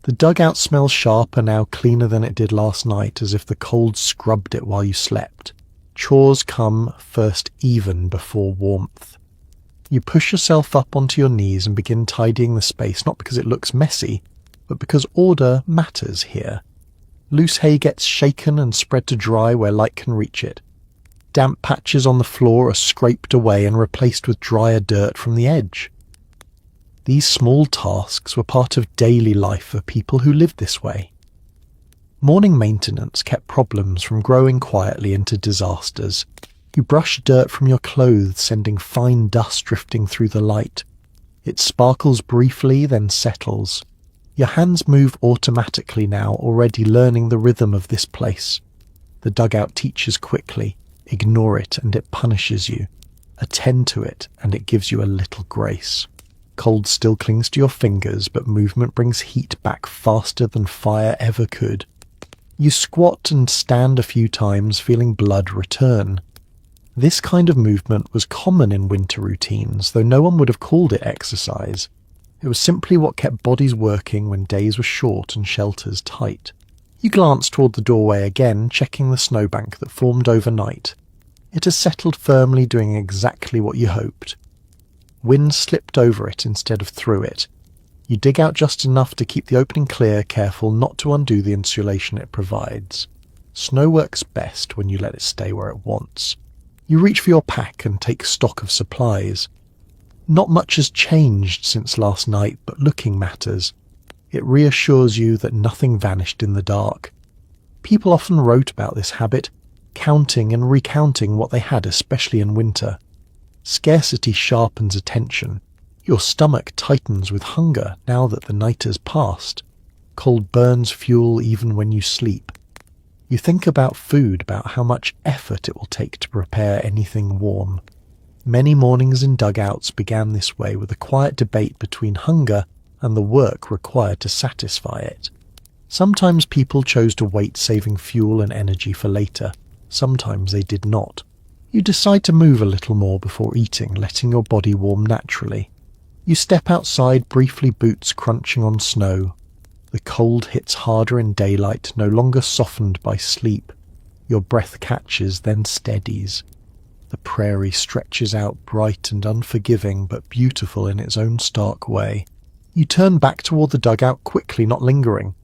The dugout smells sharper now, cleaner than it did last night, as if the cold scrubbed it while you slept. Chores come first, even before warmth. You push yourself up onto your knees and begin tidying the space, not because it looks messy, but because order matters here. Loose hay gets shaken and spread to dry where light can reach it. Damp patches on the floor are scraped away and replaced with drier dirt from the edge. These small tasks were part of daily life for people who lived this way. Morning maintenance kept problems from growing quietly into disasters. You brush dirt from your clothes, sending fine dust drifting through the light. It sparkles briefly, then settles. Your hands move automatically now, already learning the rhythm of this place. The dugout teaches quickly. Ignore it and it punishes you. Attend to it and it gives you a little grace. Cold still clings to your fingers, but movement brings heat back faster than fire ever could. You squat and stand a few times, feeling blood return. This kind of movement was common in winter routines, though no one would have called it exercise. It was simply what kept bodies working when days were short and shelters tight. You glance toward the doorway again, checking the snowbank that formed overnight. It has settled firmly, doing exactly what you hoped. Wind slipped over it instead of through it. You dig out just enough to keep the opening clear, careful not to undo the insulation it provides. Snow works best when you let it stay where it wants. You reach for your pack and take stock of supplies. Not much has changed since last night, but looking matters. It reassures you that nothing vanished in the dark. People often wrote about this habit, counting and recounting what they had, especially in winter. Scarcity sharpens attention. Your stomach tightens with hunger now that the night has passed. Cold burns fuel even when you sleep. You think about food, about how much effort it will take to prepare anything warm. Many mornings in dugouts began this way, with a quiet debate between hunger and the work required to satisfy it. Sometimes people chose to wait, saving fuel and energy for later. Sometimes they did not. You decide to move a little more before eating, letting your body warm naturally. You step outside, briefly, boots crunching on snow. The cold hits harder in daylight, no longer softened by sleep. Your breath catches, then steadies. The prairie stretches out, bright and unforgiving, but beautiful in its own stark way. You turn back toward the dugout quickly, not lingering.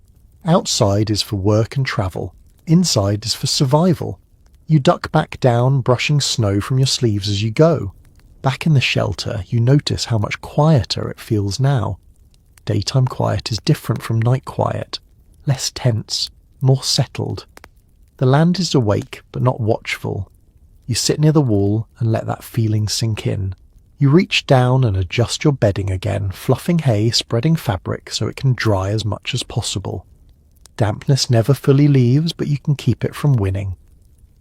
Outside is for work and travel. Inside is for survival. You duck back down, brushing snow from your sleeves as you go. Back in the shelter, you notice how much quieter it feels now. Daytime quiet is different from night quiet. Less tense, more settled. The land is awake, but not watchful. You sit near the wall and let that feeling sink in. You reach down and adjust your bedding again, fluffing hay, spreading fabric so it can dry as much as possible. Dampness never fully leaves, but you can keep it from winning.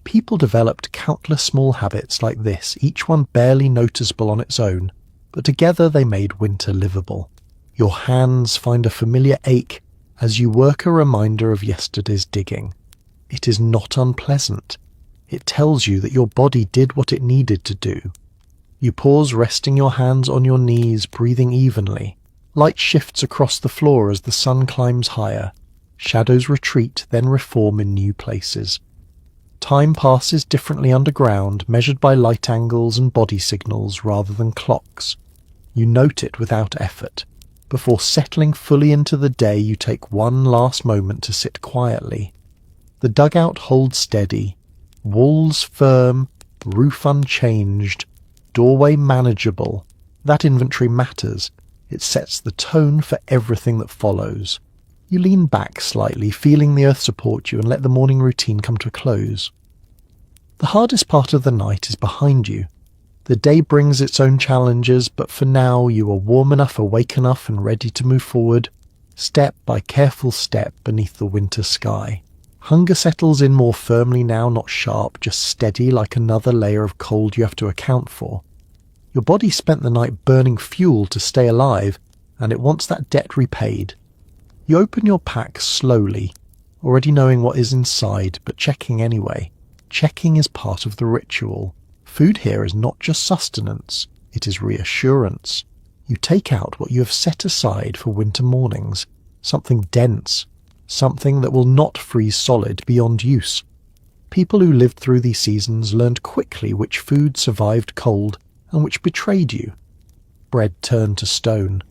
People developed countless small habits like this, each one barely noticeable on its own, but together they made winter livable. Your hands find a familiar ache as you work, a reminder of yesterday's digging. It is not unpleasant. It tells you that your body did what it needed to do. You pause, resting your hands on your knees, breathing evenly. Light shifts across the floor as the sun climbs higher. Shadows retreat, then reform in new places. Time passes differently underground, measured by light angles and body signals rather than clocks. You note it without effort. Before settling fully into the day, you take one last moment to sit quietly. The dugout holds steady. Walls firm, roof unchanged, doorway manageable. That inventory matters. It sets the tone for everything that follows. You lean back slightly, feeling the earth support you, and let the morning routine come to a close. The hardest part of the night is behind you. The day brings its own challenges, but for now you are warm enough, awake enough, and ready to move forward, step by careful step beneath the winter sky. Hunger settles in more firmly now, not sharp, just steady like another layer of cold you have to account for. Your body spent the night burning fuel to stay alive, and it wants that debt repaid. You open your pack slowly, already knowing what is inside, but checking anyway. Checking is part of the ritual. Food here is not just sustenance, it is reassurance. You take out what you have set aside for winter mornings, something dense, something that will not freeze solid beyond use. People who lived through these seasons learned quickly which food survived cold and which betrayed you. Bread turned to stone,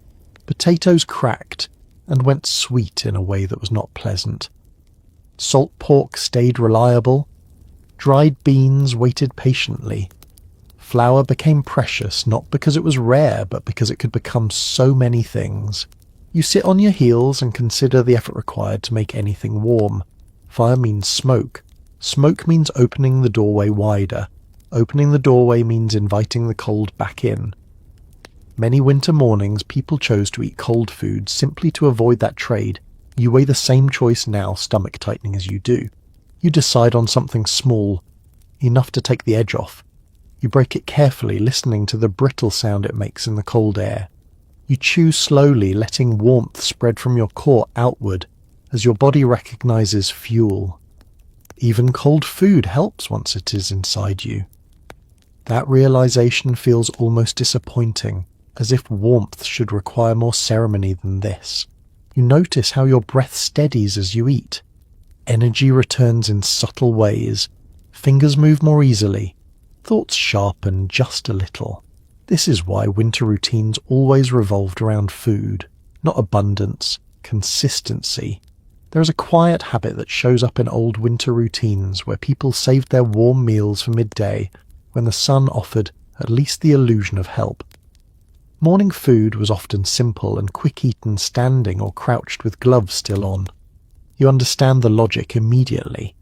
potatoes cracked and went sweet in a way that was not pleasant. Salt pork stayed reliable, dried beans waited patiently. Flour became precious not because it was rare but because it could become so many things. You sit on your heels and consider the effort required to make anything warm. Fire means smoke. Smoke means opening the doorway wider. Opening the doorway means inviting the cold back in. Many winter mornings people chose to eat cold food simply to avoid that trade. You weigh the same choice now, stomach tightening as you do. You decide on something small, enough to take the edge off. You break it carefully, listening to the brittle sound it makes in the cold air. You chew slowly, letting warmth spread from your core outward as your body recognizes fuel. Even cold food helps once it is inside you. That realization feels almost disappointing, as if warmth should require more ceremony than this. You notice how your breath steadies as you eat. Energy returns in subtle ways. Fingers move more easily. Thoughts sharpen just a little. This is why winter routines always revolved around food, not abundance, consistency. There is a quiet habit that shows up in old winter routines where people saved their warm meals for midday when the sun offered at least the illusion of help. Morning food was often simple and quick eaten standing or crouched with gloves still on. You understand the logic immediately.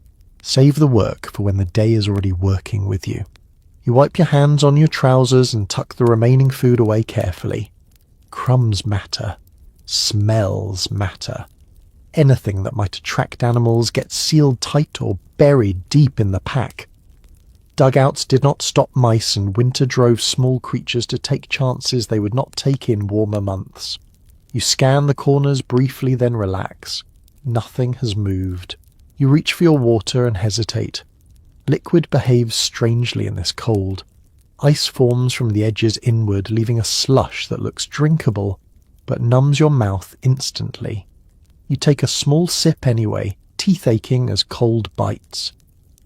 Save the work for when the day is already working with you. You wipe your hands on your trousers and tuck the remaining food away carefully. Crumbs matter. Smells matter. Anything that might attract animals gets sealed tight or buried deep in the pack. Dugouts did not stop mice, and winter drove small creatures to take chances they would not take in warmer months. You scan the corners briefly, then relax. Nothing has moved. You reach for your water and hesitate. Liquid behaves strangely in this cold. Ice forms from the edges inward, leaving a slush that looks drinkable, but numbs your mouth instantly. You take a small sip anyway, teeth aching as cold bites.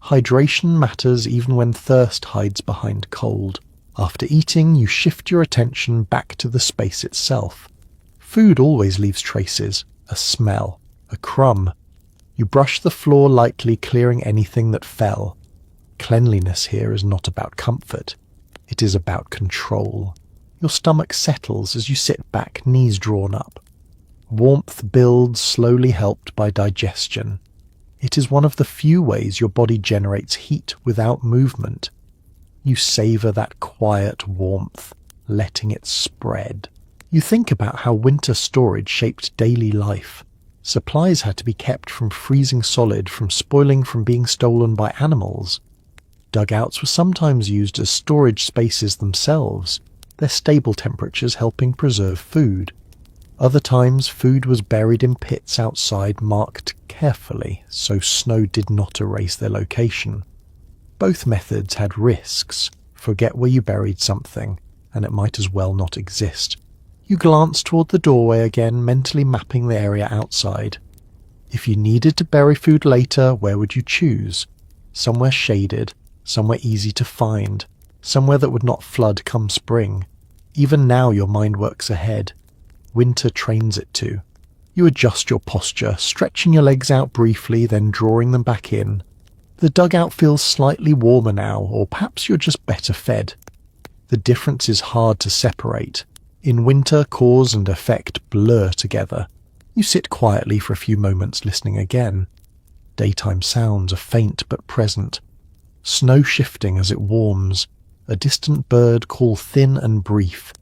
Hydration matters even when thirst hides behind cold. After eating, you shift your attention back to the space itself. Food always leaves traces, a smell, a crumb. You brush the floor lightly, clearing anything that fell. Cleanliness here is not about comfort. It is about control. Your stomach settles as you sit back, knees drawn up. Warmth builds, slowly helped by digestion. It is one of the few ways your body generates heat without movement. You savor that quiet warmth, letting it spread. You think about how winter storage shaped daily life. Supplies had to be kept from freezing solid, from spoiling, from being stolen by animals. Dugouts were sometimes used as storage spaces themselves, their stable temperatures helping preserve food. Other times, food was buried in pits outside, marked carefully so snow did not erase their location. Both methods had risks. Forget where you buried something, and it might as well not exist. You glanced toward the doorway again, mentally mapping the area outside. If you needed to bury food later, where would you choose? Somewhere shaded, somewhere easy to find, somewhere that would not flood come spring. Even now your mind works ahead. Winter trains it to. You adjust your posture, stretching your legs out briefly, then drawing them back in. The dugout feels slightly warmer now, or perhaps you're just better fed. The difference is hard to separate. In winter, cause and effect blur together. You sit quietly for a few moments, listening again. Daytime sounds are faint but present. Snow shifting as it warms. A distant bird call thin and brief.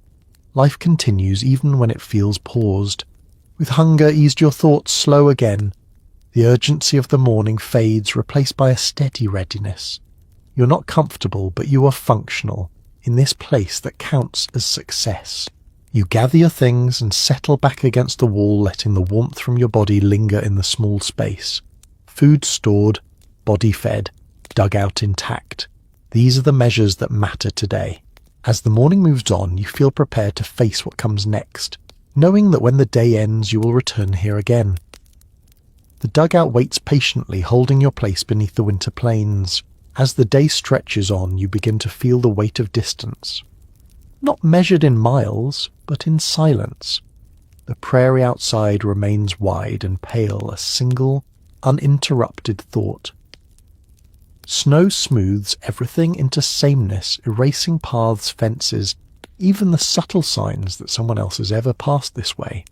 Life continues even when it feels paused. With hunger eased your thoughts slow again. The urgency of the morning fades, replaced by a steady readiness. You're not comfortable, but you are functional, in this place that counts as success. You gather your things and settle back against the wall, letting the warmth from your body linger in the small space. Food stored, body fed, dugout intact. These are the measures that matter today. As the morning moves on, you feel prepared to face what comes next, knowing that when the day ends you will return here again. The dugout waits patiently, holding your place beneath the winter plains. As the day stretches on, you begin to feel the weight of distance. Not measured in miles, but in silence. The prairie outside remains wide and pale, a single, uninterrupted thought. Snow smooths everything into sameness, erasing paths, fences, even the subtle signs that someone else has ever passed this way.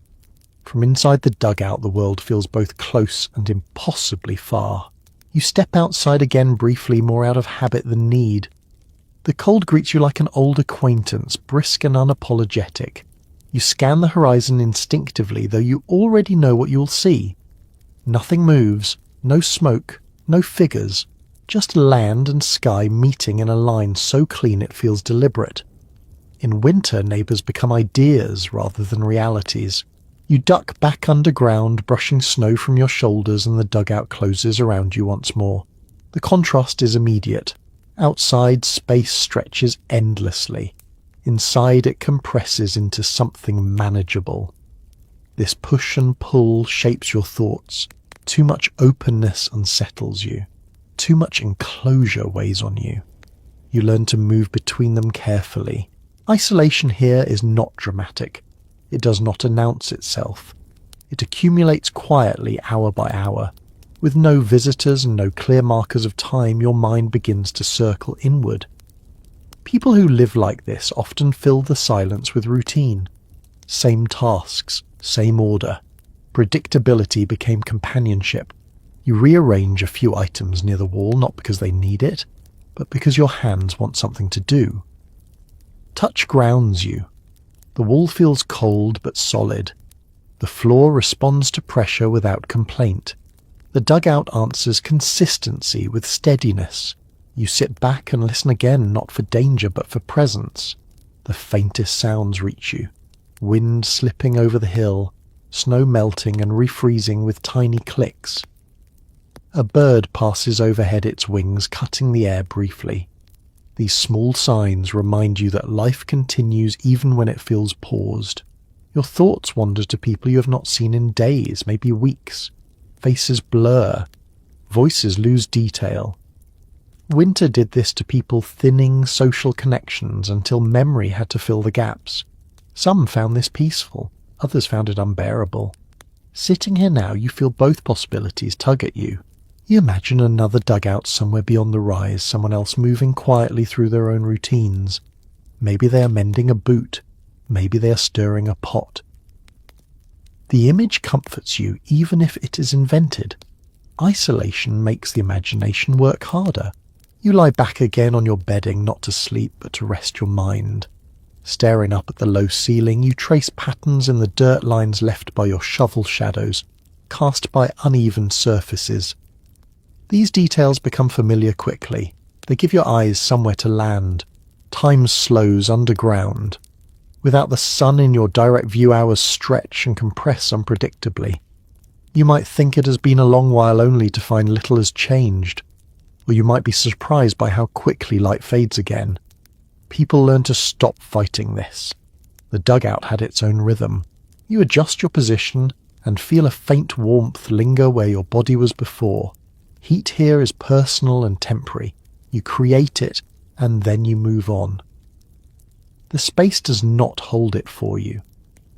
From inside the dugout, the world feels both close and impossibly far. You step outside again briefly, more out of habit than need. The cold greets you like an old acquaintance, brisk and unapologetic. You scan the horizon instinctively, though you already know what you'll see. Nothing moves, no smoke, no figures, just land and sky meeting in a line so clean it feels deliberate. In winter, neighbours become ideas rather than realities. You duck back underground, brushing snow from your shoulders, and the dugout closes around you once more. The contrast is immediate. Outside, space stretches endlessly. Inside, it compresses into something manageable. This push and pull shapes your thoughts. Too much openness unsettles you. Too much enclosure weighs on you. You learn to move between them carefully. Isolation here is not dramatic. It does not announce itself. It accumulates quietly hour by hour. With no visitors and no clear markers of time, your mind begins to circle inward. People who live like this often fill the silence with routine. Same tasks, same order. Predictability became companionship. You rearrange a few items near the wall, not because they need it, but because your hands want something to do. Touch grounds you. The wall feels cold but solid. The floor responds to pressure without complaint. The dugout answers consistency with steadiness. You sit back and listen again, not for danger but for presence. The faintest sounds reach you. Wind slipping over the hill, snow melting and refreezing with tiny clicks. A bird passes overhead, its wings cutting the air briefly. These small signs remind you that life continues even when it feels paused. Your thoughts wander to people you have not seen in days, maybe weeks. Faces blur. Voices lose detail. Winter did this to people thinning social connections until memory had to fill the gaps. Some found this peaceful, others found it unbearable. Sitting here now, you feel both possibilities tug at you. You imagine another dugout somewhere beyond the rise, someone else moving quietly through their own routines. Maybe they are mending a boot. Maybe they are stirring a pot. The image comforts you even if it is invented. Isolation makes the imagination work harder. You lie back again on your bedding, not to sleep but to rest your mind. Staring up at the low ceiling, you trace patterns in the dirt lines left by your shovel shadows, cast by uneven surfaces. These details become familiar quickly. They give your eyes somewhere to land. Time slows underground. Without the sun in your direct view, hours stretch and compress unpredictably. You might think it has been a long while only to find little has changed. or you might be surprised by how quickly light fades again. People learn to stop fighting this. The dugout had its own rhythm. You adjust your position and feel a faint warmth linger where your body was before. Heat here is personal and temporary. You create it, and then you move on. The space does not hold it for you.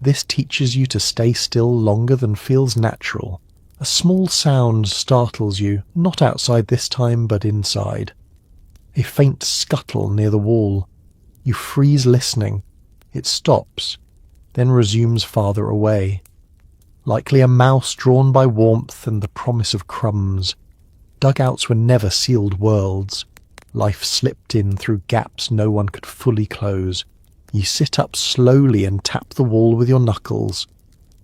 This teaches you to stay still longer than feels natural. A small sound startles you, not outside this time, but inside. A faint scuttle near the wall. You freeze listening. It stops, then resumes farther away. Likely a mouse drawn by warmth and the promise of crumbs. Dugouts were never sealed worlds. Life slipped in through gaps no one could fully close. You sit up slowly and tap the wall with your knuckles.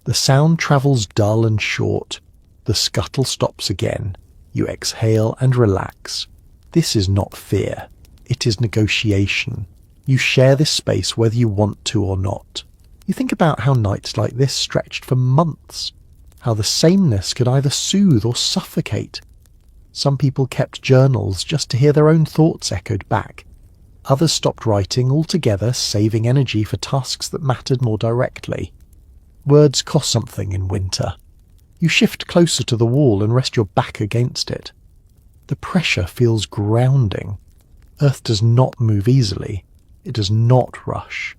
The sound travels dull and short. The scuttle stops again. You exhale and relax. This is not fear. It is negotiation. You share this space whether you want to or not. You think about how nights like this stretched for months, how the sameness could either soothe or suffocate. Some people kept journals just to hear their own thoughts echoed back. Others stopped writing altogether, saving energy for tasks that mattered more directly. Words cost something in winter. You shift closer to the wall and rest your back against it. The pressure feels grounding. Earth does not move easily. It does not rush.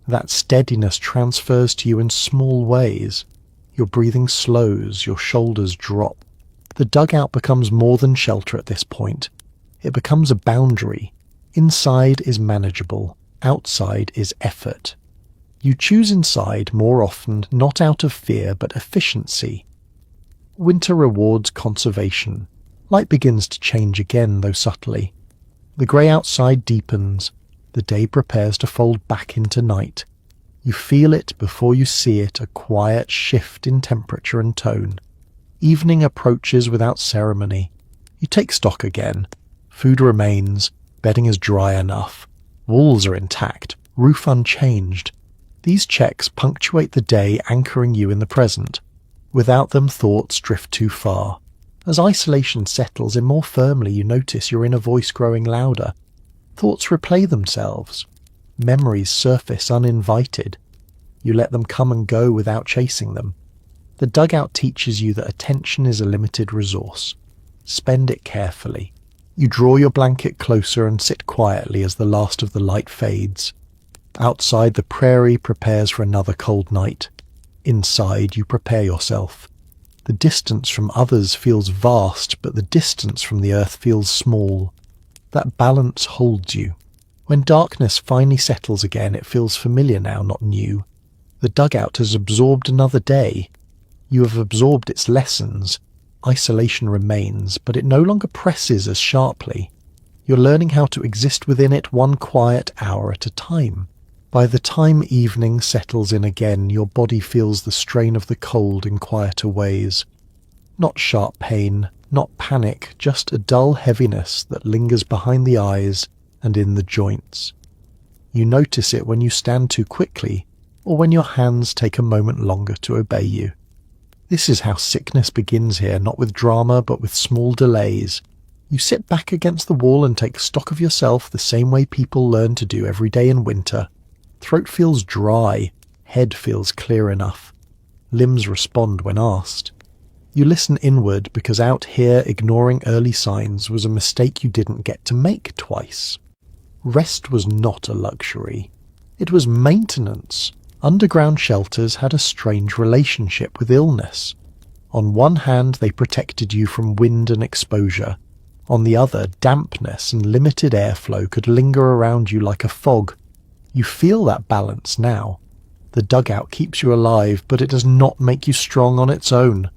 That steadiness transfers to you in small ways. Your breathing slows, your shoulders drop. The dugout becomes more than shelter at this point. It becomes a boundary. Inside is manageable. Outside is effort. You choose inside more often, not out of fear, but efficiency. Winter rewards conservation. Light begins to change again, though subtly. The grey outside deepens. The day prepares to fold back into night. You feel it before you see it, a quiet shift in temperature and tone. Evening approaches without ceremony. You take stock again. Food remains. Bedding is dry enough. Walls are intact. Roof unchanged. These checks punctuate the day, anchoring you in the present. Without them, thoughts drift too far. As isolation settles in more firmly, you notice your inner voice growing louder. Thoughts replay themselves. Memories surface uninvited. You let them come and go without chasing them. The dugout teaches you that attention is a limited resource. Spend it carefully. You draw your blanket closer and sit quietly as the last of the light fades. Outside, the prairie prepares for another cold night. Inside, you prepare yourself. The distance from others feels vast, but the distance from the earth feels small. That balance holds you. When darkness finally settles again, it feels familiar now, not new. The dugout has absorbed another day. You have absorbed its lessons. Isolation remains, but it no longer presses as sharply. You're learning how to exist within it one quiet hour at a time. By the time evening settles in again, your body feels the strain of the cold in quieter ways. Not sharp pain, not panic, just a dull heaviness that lingers behind the eyes and in the joints. You notice it when you stand too quickly, or when your hands take a moment longer to obey you. This is how sickness begins here, not with drama, but with small delays. You sit back against the wall and take stock of yourself the same way people learn to do every day in winter. Throat feels dry, head feels clear enough. Limbs respond when asked. You listen inward because out here ignoring early signs was a mistake you didn't get to make twice. Rest was not a luxury. It was maintenance. Underground shelters had a strange relationship with illness. On one hand, they protected you from wind and exposure. On the other, dampness and limited airflow could linger around you like a fog. You feel that balance now. The dugout keeps you alive, but it does not make you strong on its own.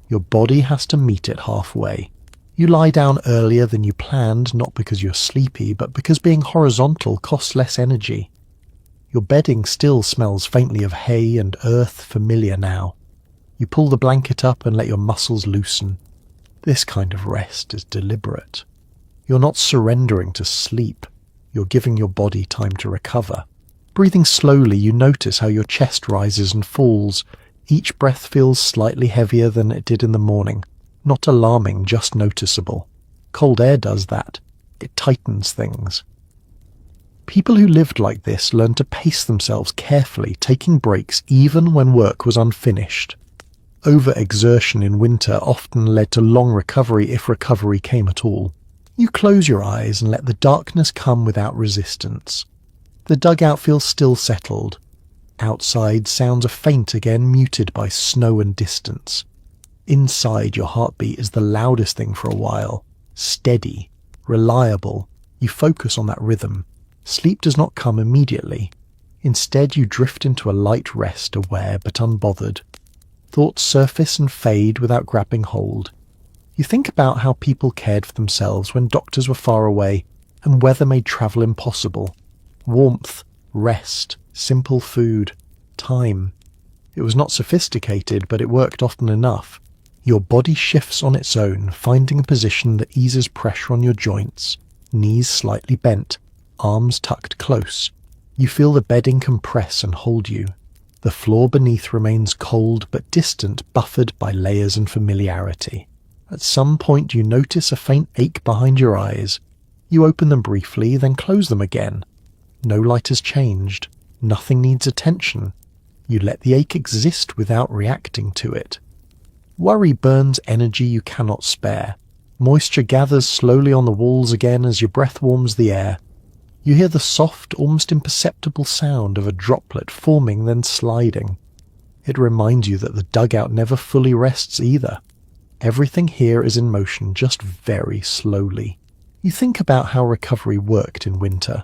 Your body has to meet it halfway. You lie down earlier than you planned, not because you're sleepy, but because being horizontal costs less energy. Your bedding still smells faintly of hay and earth, familiar now. You pull the blanket up and let your muscles loosen. This kind of rest is deliberate. You're not surrendering to sleep. You're giving your body time to recover. Breathing slowly, you notice how your chest rises and falls. Each breath feels slightly heavier than it did in the morning. Not alarming, just noticeable. Cold air does that. It tightens things. People who lived like this learned to pace themselves carefully, taking breaks even when work was unfinished. Overexertion in winter often led to long recovery if recovery came at all. You close your eyes and let the darkness come without resistance. The dugout feels still settled. Outside, sounds are faint again, muted by snow and distance. Inside, your heartbeat is the loudest thing for a while. Steady, reliable. You focus on that rhythm. Sleep does not come immediately. Instead, you drift into a light rest, aware but unbothered. Thoughts surface and fade without grabbing hold. You think about how people cared for themselves when doctors were far away and weather made travel impossible. Warmth, rest, simple food, time. It was not sophisticated, but it worked often enough. Your body shifts on its own, finding a position that eases pressure on your joints, knees slightly bent, arms tucked close. You feel the bedding compress and hold you. The floor beneath remains cold but distant, buffered by layers and familiarity. At some point you notice a faint ache behind your eyes. You open them briefly, then close them again. No light has changed. Nothing needs attention. You let the ache exist without reacting to it. Worry burns energy you cannot spare. Moisture gathers slowly on the walls again as your breath warms the air. You hear the soft, almost imperceptible sound of a droplet forming then sliding. It reminds you that the dugout never fully rests either. Everything here is in motion, just very slowly. You think about how recovery worked in winter.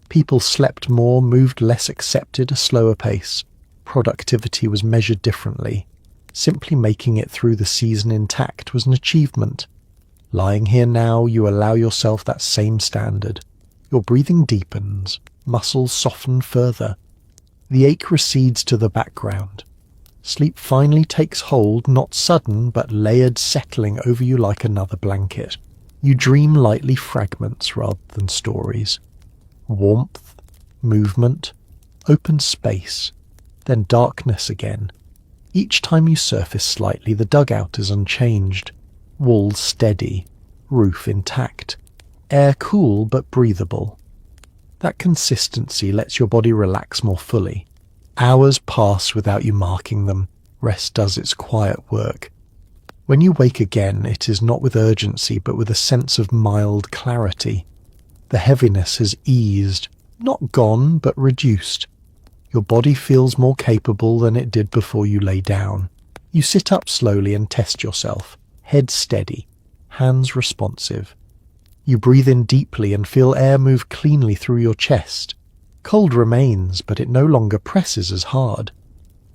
People slept more, moved less, accepted a slower pace. Productivity was measured differently. Simply making it through the season intact was an achievement. Lying here now, you allow yourself that same standard. Your breathing deepens, muscles soften further. The ache recedes to the background. Sleep finally takes hold, not sudden, but layered, settling over you like another blanket. You dream lightly fragments rather than stories. Warmth, movement, open space, then darkness again. Each time you surface slightly, the dugout is unchanged. Walls steady, roof intact. Air cool but breathable. That consistency lets your body relax more fully. Hours pass without you marking them. Rest does its quiet work. When you wake again, it is not with urgency but with a sense of mild clarity. The heaviness has eased, not gone but reduced. Your body feels more capable than it did before you lay down. You sit up slowly and test yourself. Head steady, hands responsive. You breathe in deeply and feel air move cleanly through your chest. Cold remains, but it no longer presses as hard.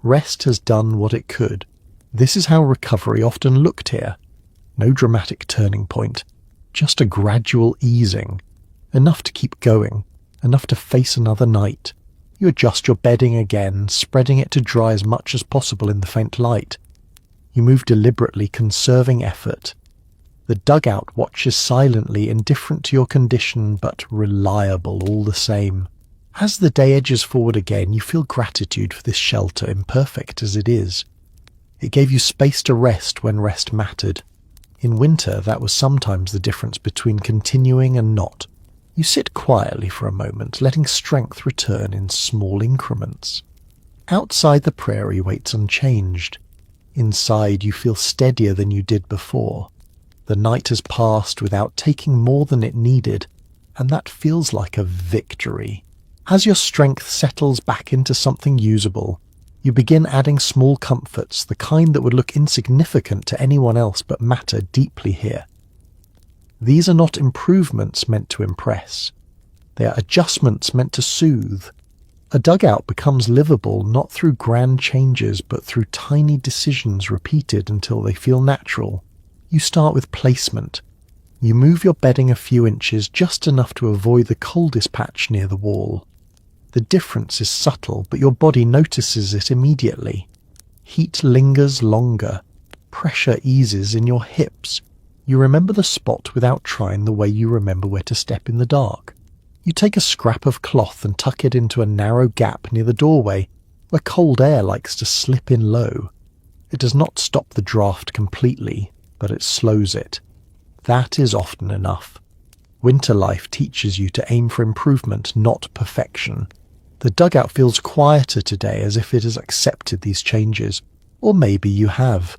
Rest has done what it could. This is how recovery often looked here. No dramatic turning point, just a gradual easing. Enough to keep going, enough to face another night. You adjust your bedding again, spreading it to dry as much as possible in the faint light. You move deliberately, conserving effort. The dugout watches silently, indifferent to your condition, but reliable all the same. As the day edges forward again, you feel gratitude for this shelter, imperfect as it is. It gave you space to rest when rest mattered. In winter, that was sometimes the difference between continuing and not. You sit quietly for a moment, letting strength return in small increments. Outside, the prairie waits unchanged. Inside, you feel steadier than you did before. The night has passed without taking more than it needed, and that feels like a victory. As your strength settles back into something usable, you begin adding small comforts, the kind that would look insignificant to anyone else but matter deeply here. These are not improvements meant to impress. They are adjustments meant to soothe. A dugout becomes livable not through grand changes but through tiny decisions repeated until they feel natural. You start with placement. You move your bedding a few inches, just enough to avoid the coldest patch near the wall. The difference is subtle, but your body notices it immediately. Heat lingers longer. Pressure eases in your hips. You remember the spot without trying, the way you remember where to step in the dark. You take a scrap of cloth and tuck it into a narrow gap near the doorway, where cold air likes to slip in low. It does not stop the draft completely, but it slows it. That is often enough. Winter life teaches you to aim for improvement, not perfection. The dugout feels quieter today, as if it has accepted these changes. Or maybe you have.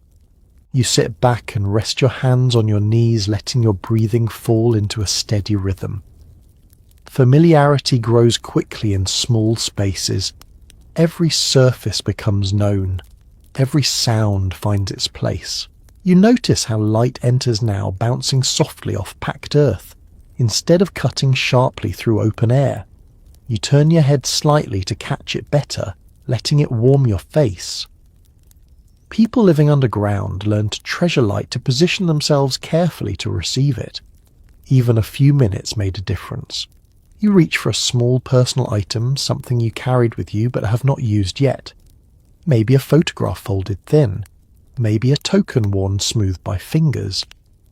You sit back and rest your hands on your knees, letting your breathing fall into a steady rhythm. Familiarity grows quickly in small spaces. Every surface becomes known. Every sound finds its place. You notice how light enters now, bouncing softly off packed earth, instead of cutting sharply through open air. You turn your head slightly to catch it better, letting it warm your face. People living underground learn to treasure light, to position themselves carefully to receive it. Even a few minutes made a difference. You reach for a small personal item, something you carried with you but have not used yet. Maybe a photograph folded thin. Maybe a token worn smooth by fingers.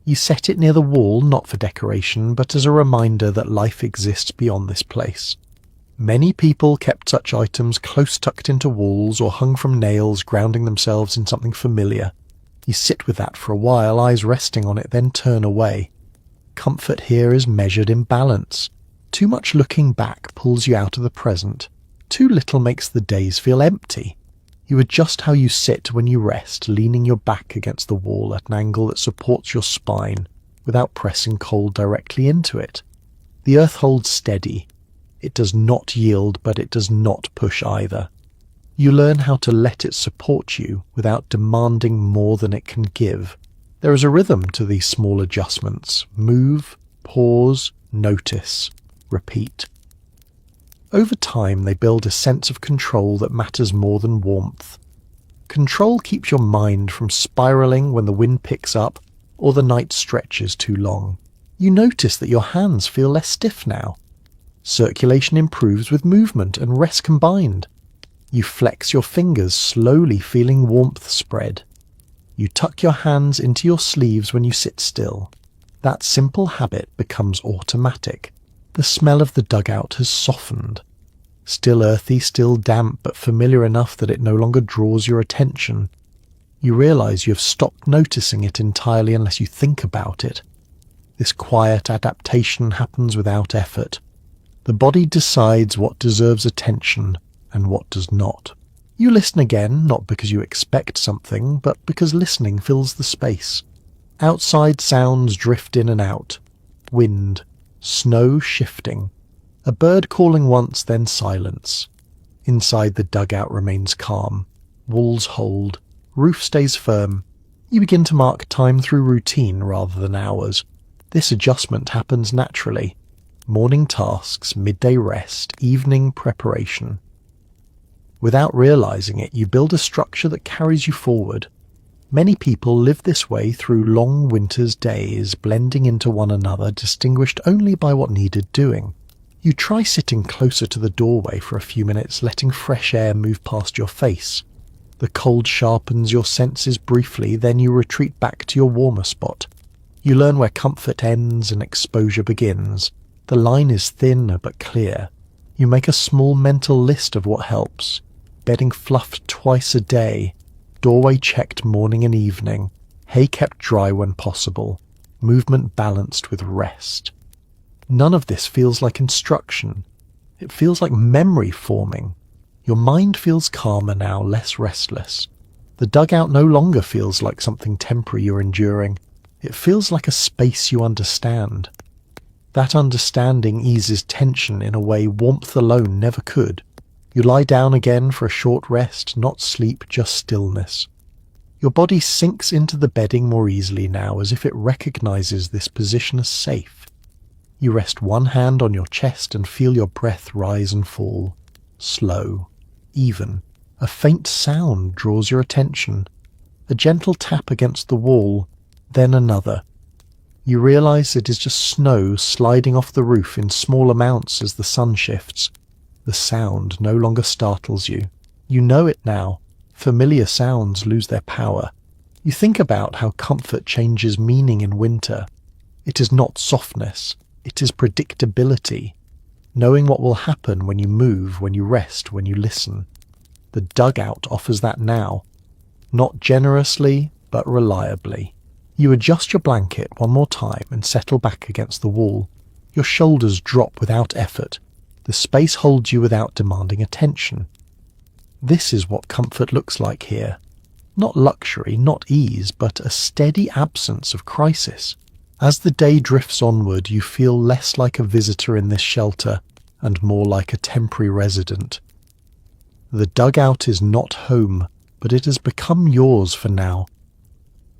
You set it near the wall, not for decoration, but as a reminder that life exists beyond this place. Many people kept such items close tucked into walls or hung from nails, grounding themselves in something familiar. You sit with that for a while, eyes resting on it, then turn away. Comfort here is measured in balance. Too much looking back pulls you out of the present. Too little makes the days feel empty. You adjust how you sit when you rest, leaning your back against the wall at an angle that supports your spine, without pressing cold directly into it. The earth holds steady. It does not yield, but it does not push either. You learn how to let it support you without demanding more than it can give. There is a rhythm to these small adjustments. Move, pause, notice, repeat. Over time, they build a sense of control that matters more than warmth. Control keeps your mind from spiraling when the wind picks up or the night stretches too long. You notice that your hands feel less stiff now. Circulation improves with movement and rest combined. You flex your fingers, slowly feeling warmth spread. You tuck your hands into your sleeves when you sit still. That simple habit becomes automatic. The smell of the dugout has softened. Still earthy, still damp, but familiar enough that it no longer draws your attention. You realize you have stopped noticing it entirely unless you think about it. This quiet adaptation happens without effort. The body decides what deserves attention and what does not. You listen again, not because you expect something, but because listening fills the space. Outside sounds drift in and out. Wind, snow shifting. A bird calling once, then silence. Inside the dugout remains calm. Walls hold. Roof stays firm. You begin to mark time through routine rather than hours. This adjustment happens naturally. Morning tasks, midday rest, evening preparation. Without realizing it, you build a structure that carries you forward. Many people live this way through long winter's days, blending into one another, distinguished only by what needed doing. You try sitting closer to the doorway for a few minutes, letting fresh air move past your face. The cold sharpens your senses briefly, then you retreat back to your warmer spot. You learn where comfort ends and exposure begins. The line is thin but clear. You make a small mental list of what helps. Bedding fluffed twice a day. Doorway checked morning and evening. Hay kept dry when possible. Movement balanced with rest. None of this feels like instruction. It feels like memory forming. Your mind feels calmer now, less restless. The dugout no longer feels like something temporary you're enduring. It feels like a space you understand. That understanding eases tension in a way warmth alone never could. You lie down again for a short rest, not sleep, just stillness. Your body sinks into the bedding more easily now, as if it recognizes this position as safe. You rest one hand on your chest and feel your breath rise and fall. Slow, even. A faint sound draws your attention. A gentle tap against the wall, then another. You realize it is just snow sliding off the roof in small amounts as the sun shifts. The sound no longer startles you. You know it now. Familiar sounds lose their power. You think about how comfort changes meaning in winter. It is not softness. It is predictability. Knowing what will happen when you move, when you rest, when you listen. The dugout offers that now. Not generously, but reliably. You adjust your blanket one more time and settle back against the wall. Your shoulders drop without effort. The space holds you without demanding attention. This is what comfort looks like here. Not luxury, not ease, but a steady absence of crisis. As the day drifts onward, you feel less like a visitor in this shelter and more like a temporary resident. The dugout is not home, but it has become yours for now.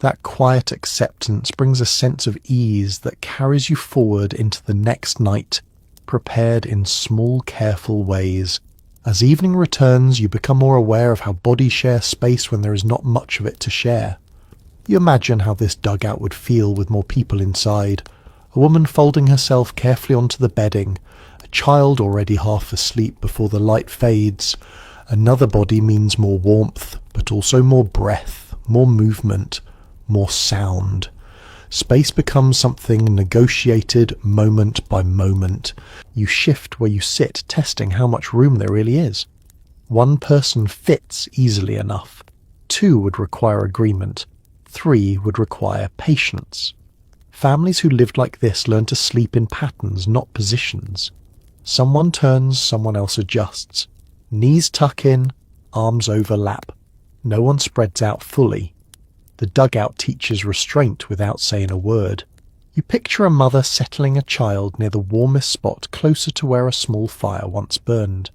That quiet acceptance brings a sense of ease that carries you forward into the next night, prepared in small, careful ways. As evening returns, you become more aware of how bodies share space when there is not much of it to share. You imagine how this dugout would feel with more people inside. A woman folding herself carefully onto the bedding, a child already half asleep before the light fades. Another body means more warmth, but also more breath, more movement, more sound. Space becomes something negotiated moment by moment. You shift where you sit, testing how much room there really is. One person fits easily enough. 2 would require agreement. 3 would require patience. Families who lived like this learn to sleep in patterns, not positions. Someone turns, someone else adjusts. Knees tuck in, arms overlap. No one spreads out fully. The dugout teaches restraint without saying a word. You picture a mother settling a child near the warmest spot closer to where a small fire once burned.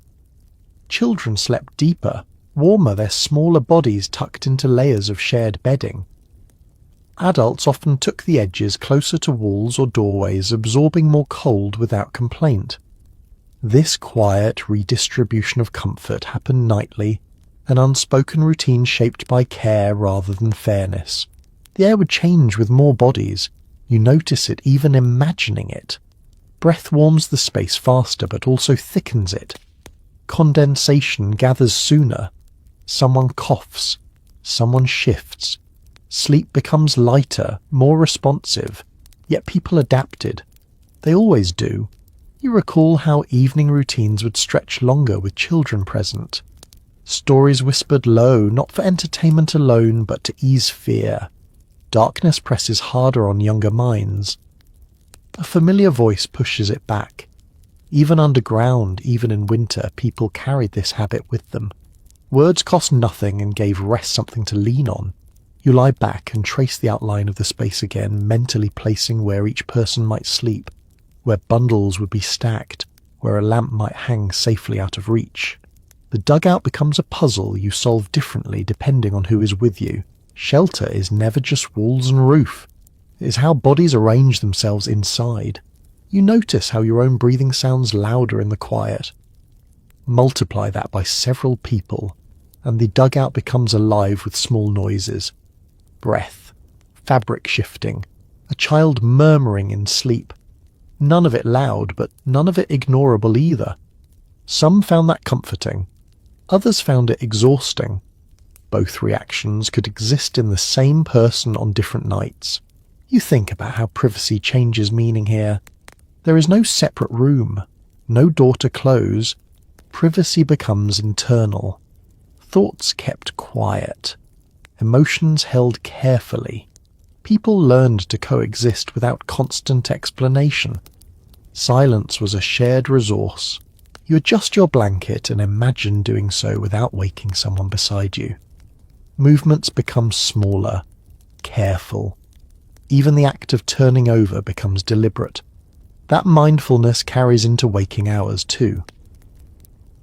Children slept deeper, warmer, their smaller bodies tucked into layers of shared bedding. Adults often took the edges closer to walls or doorways, absorbing more cold without complaint. This quiet redistribution of comfort happened nightly, an unspoken routine shaped by care rather than fairness. The air would change with more bodies. You notice it even imagining it. Breath warms the space faster but also thickens it. Condensation gathers sooner. Someone coughs. Someone shifts. Sleep becomes lighter, more responsive. Yet people adapted. They always do. You recall how evening routines would stretch longer with children present. Stories whispered low, not for entertainment alone, but to ease fear. Darkness presses harder on younger minds. A familiar voice pushes it back. Even underground, even in winter, people carried this habit with them. Words cost nothing and gave rest something to lean on. You lie back and trace the outline of the space again, mentally placing where each person might sleep, where bundles would be stacked, where a lamp might hang safely out of reach. The dugout becomes a puzzle you solve differently depending on who is with you. Shelter is never just walls and roof. It is how bodies arrange themselves inside. You notice how your own breathing sounds louder in the quiet. Multiply that by several people, and the dugout becomes alive with small noises. Breath, fabric shifting, a child murmuring in sleep. None of it loud, but none of it ignorable either. Some found that comforting. Others found it exhausting. Both reactions could exist in the same person on different nights. You think about how privacy changes meaning here. There is no separate room, no door to close. Privacy becomes internal. Thoughts kept quiet. Emotions held carefully. People learned to coexist without constant explanation. Silence was a shared resource. You adjust your blanket and imagine doing so without waking someone beside you. Movements become smaller, careful. Even the act of turning over becomes deliberate. That mindfulness carries into waking hours too.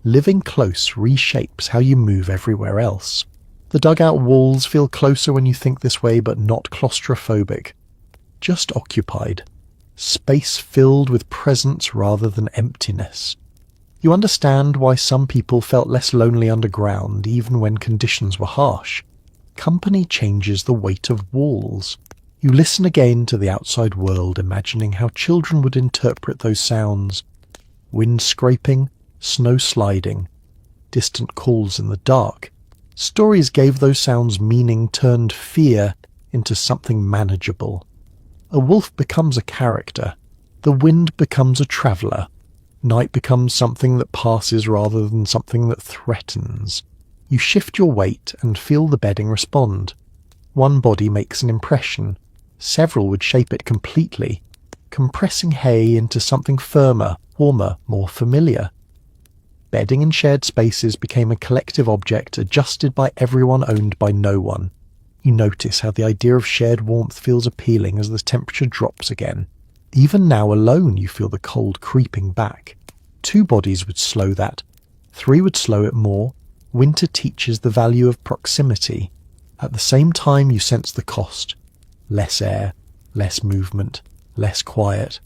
Living close reshapes how you move everywhere else. The dugout walls feel closer when you think this way, but not claustrophobic. Just occupied. Space filled with presence rather than emptiness. You understand why some people felt less lonely underground even when conditions were harsh. Company changes the weight of walls. You listen again to the outside world, imagining how children would interpret those sounds. Wind scraping, snow sliding, distant calls in the dark. Stories gave those sounds meaning, turned fear into something manageable. A wolf becomes a character. The wind becomes a traveller. Night becomes something that passes rather than something that threatens. You shift your weight and feel the bedding respond. One body makes an impression. Several would shape it completely, compressing hay into something firmer, warmer, more familiar. Bedding in shared spaces became a collective object adjusted by everyone, owned by no one. You notice how the idea of shared warmth feels appealing as the temperature drops again. Even now alone you feel the cold creeping back. 2 bodies would slow that. 3 would slow it more. Winter teaches the value of proximity. At the same time you sense the cost. Less air, less movement, less quiet.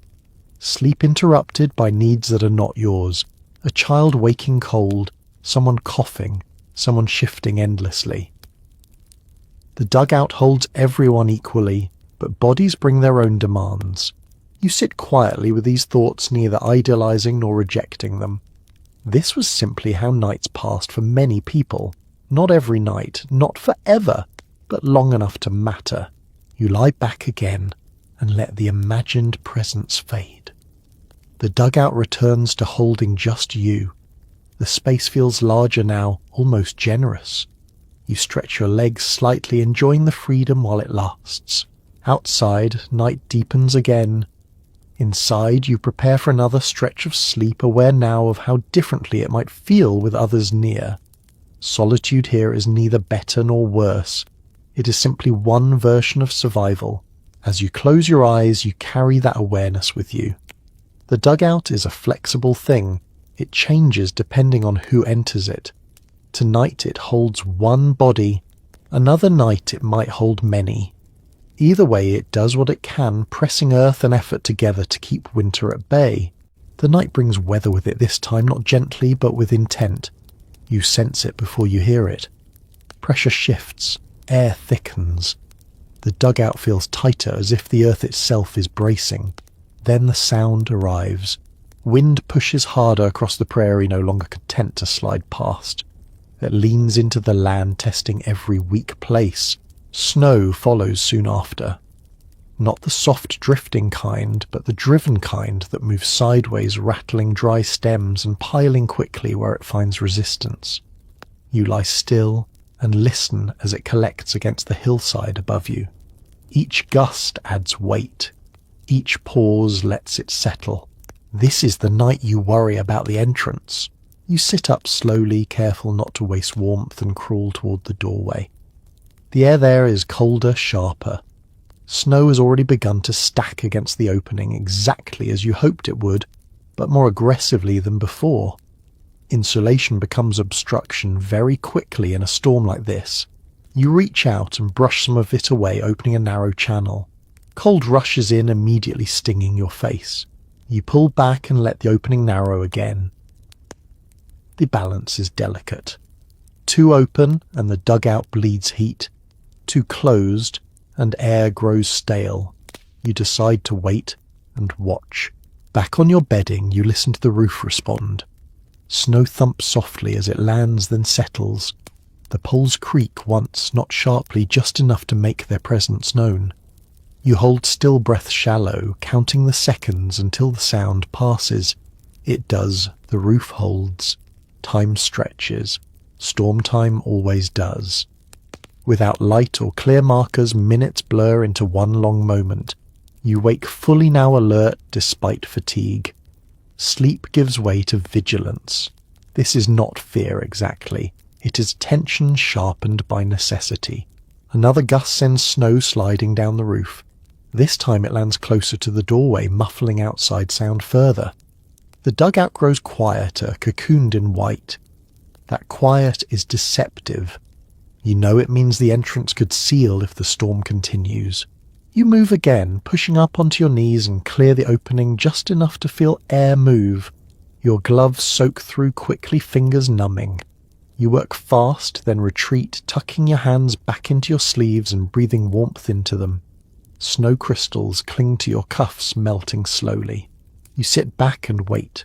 Sleep interrupted by needs that are not yours. A child waking cold, someone coughing, someone shifting endlessly. The dugout holds everyone equally, but bodies bring their own demands. You sit quietly with these thoughts, neither idealizing nor rejecting them. This was simply how nights passed for many people. Not every night, not forever, but long enough to matter. You lie back again and let the imagined presence fade. The dugout returns to holding just you. The space feels larger now, almost generous. You stretch your legs slightly, enjoying the freedom while it lasts. Outside, night deepens again. Inside, you prepare for another stretch of sleep, aware now of how differently it might feel with others near. Solitude here is neither better nor worse. It is simply one version of survival. As you close your eyes, you carry that awareness with you. The dugout is a flexible thing. It changes depending on who enters it. Tonight it holds one body. Another night it might hold many. Either way, it does what it can, pressing earth and effort together to keep winter at bay. The night brings weather with it this time, not gently but with intent. You sense it before you hear it. Pressure shifts. Air thickens. The dugout feels tighter, as if the earth itself is bracing. Then the sound arrives. Wind pushes harder across the prairie, no longer content to slide past. It leans into the land, testing every weak place. Snow follows soon after. Not the soft drifting kind, but the driven kind that moves sideways, rattling dry stems and piling quickly where it finds resistance. You lie still and listen as it collects against the hillside above you. Each gust adds weight. Each pause lets it settle. This is the night you worry about the entrance. You sit up slowly, careful not to waste warmth, and crawl toward the doorway. The air there is colder, sharper. Snow has already begun to stack against the opening, exactly as you hoped it would, but more aggressively than before. Insulation becomes obstruction very quickly in a storm like this. You reach out and brush some of it away, opening a narrow channel. Cold rushes in, immediately stinging your face. You pull back and let the opening narrow again. The balance is delicate. Too open and the dugout bleeds heat. Too closed and air grows stale. You decide to wait and watch. Back on your bedding, you listen to the roof respond. Snow thumps softly as it lands, then settles. The poles creak once, not sharply, just enough to make their presence known. You hold still, breath shallow, counting the seconds until the sound passes. It does. The roof holds. Time stretches. Storm time always does. Without light or clear markers, minutes blur into one long moment. You wake fully now, alert despite fatigue. Sleep gives way to vigilance. This is not fear exactly. It is tension sharpened by necessity. Another gust sends snow sliding down the roof. This time it lands closer to the doorway, muffling outside sound further. The dugout grows quieter, cocooned in white. That quiet is deceptive. You know it means the entrance could seal if the storm continues. You move again, pushing up onto your knees and clear the opening just enough to feel air move. Your gloves soak through quickly, fingers numbing. You work fast, then retreat, tucking your hands back into your sleeves and breathing warmth into them. Snow crystals cling to your cuffs, melting slowly. You sit back and wait.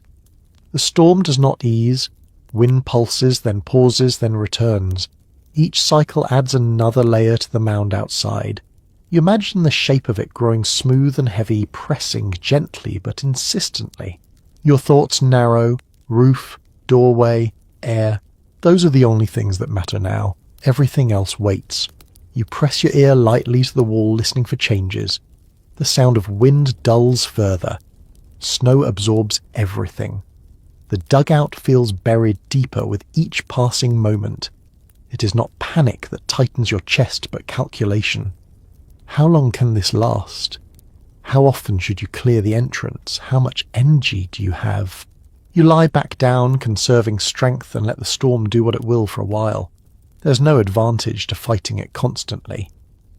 The storm does not ease. Wind pulses, then pauses, then returns. Each cycle adds another layer to the mound outside. You imagine the shape of it growing smooth and heavy, pressing gently but insistently. Your thoughts narrow. Roof, doorway, air. Those are the only things that matter now. Everything else waits. You press your ear lightly to the wall, listening for changes. The sound of wind dulls further. Snow absorbs everything. The dugout feels buried deeper with each passing moment. It is not panic that tightens your chest, but calculation. How long can this last? How often should you clear the entrance? How much energy do you have? You lie back down, conserving strength, and let the storm do what it will for a while. There's no advantage to fighting it constantly.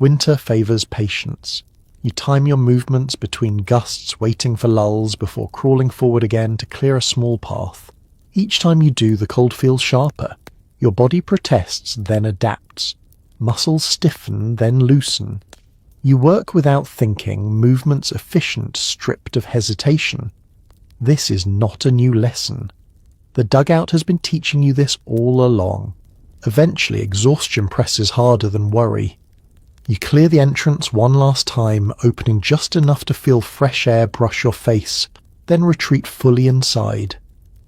Winter favours patience. You time your movements between gusts, waiting for lulls before crawling forward again to clear a small path. Each time you do, the cold feels sharper. Your body protests, then adapts. Muscles stiffen, then loosen. You work without thinking, movements efficient, stripped of hesitation. This is not a new lesson. The dugout has been teaching you this all along. Eventually, exhaustion presses harder than worry. You clear the entrance one last time, opening just enough to feel fresh air brush your face, then retreat fully inside.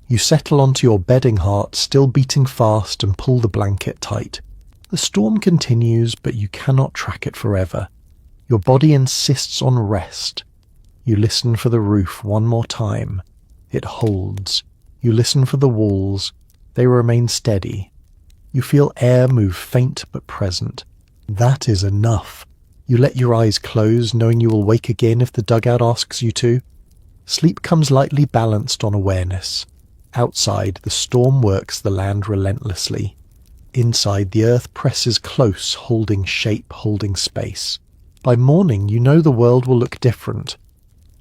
You settle onto your bedding heart, still beating fast, and pull the blanket tight. The storm continues, but you cannot track it forever. Your body insists on rest. You listen for the roof one more time. It holds. You listen for the walls. They remain steady. You feel air move faint but present. That is enough. You let your eyes close, knowing you will wake again if the dugout asks you to. Sleep comes lightly balanced on awareness. Outside, the storm works the land relentlessly. Inside, the earth presses close, holding shape, holding space. By morning, you know the world will look different.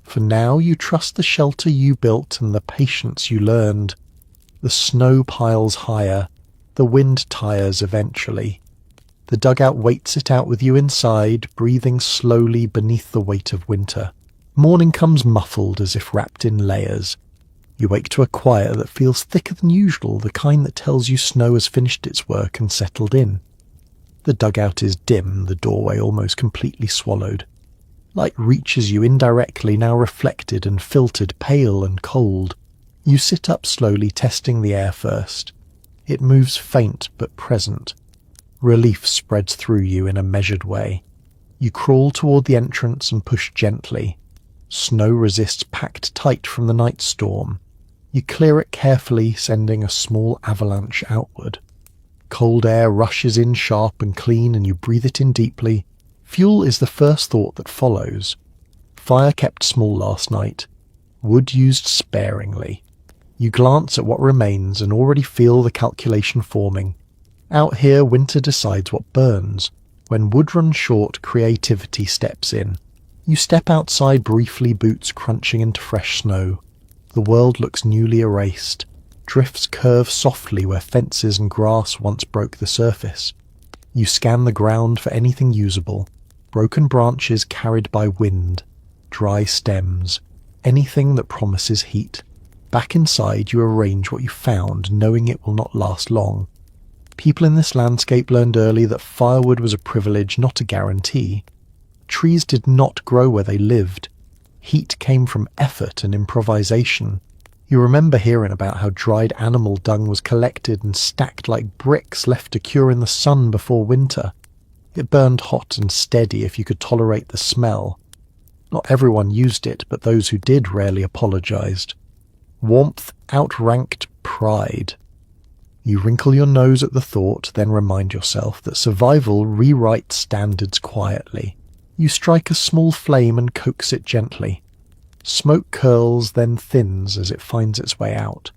For now, you trust the shelter you built and the patience you learned. The snow piles higher. The wind tires eventually. The dugout waits it out with you inside, breathing slowly beneath the weight of winter. Morning comes muffled, as if wrapped in layers. You wake to a quiet that feels thicker than usual, the kind that tells you snow has finished its work and settled in. The dugout is dim, the doorway almost completely swallowed. Light reaches you indirectly, now reflected and filtered, pale and cold. You sit up slowly, testing the air first. It moves faint but present. Relief spreads through you in a measured way. You crawl toward the entrance and push gently. Snow resists packed tight from the night storm. You clear it carefully, sending a small avalanche outward. Cold air rushes in sharp and clean, and you breathe it in deeply. Fuel is the first thought that follows. Fire kept small last night. Wood used sparingly. You glance at what remains and already feel the calculation forming. Out here, winter decides what burns. When wood runs short, creativity steps in. You step outside briefly, boots crunching into fresh snow. The world looks newly erased. Drifts curve softly where fences and grass once broke the surface. You scan the ground for anything usable. Broken branches carried by wind. Dry stems. Anything that promises heat. Back inside, you arrange what you found, knowing it will not last long. People in this landscape learned early that firewood was a privilege, not a guarantee. Trees did not grow where they lived. Heat came from effort and improvisation. You remember hearing about how dried animal dung was collected and stacked like bricks left to cure in the sun before winter. It burned hot and steady if you could tolerate the smell. Not everyone used it, but those who did rarely apologized. Warmth outranked pride. You wrinkle your nose at the thought, then remind yourself that survival rewrites standards quietly. You strike a small flame and coax it gently. Smoke curls, then thins as it finds its way out.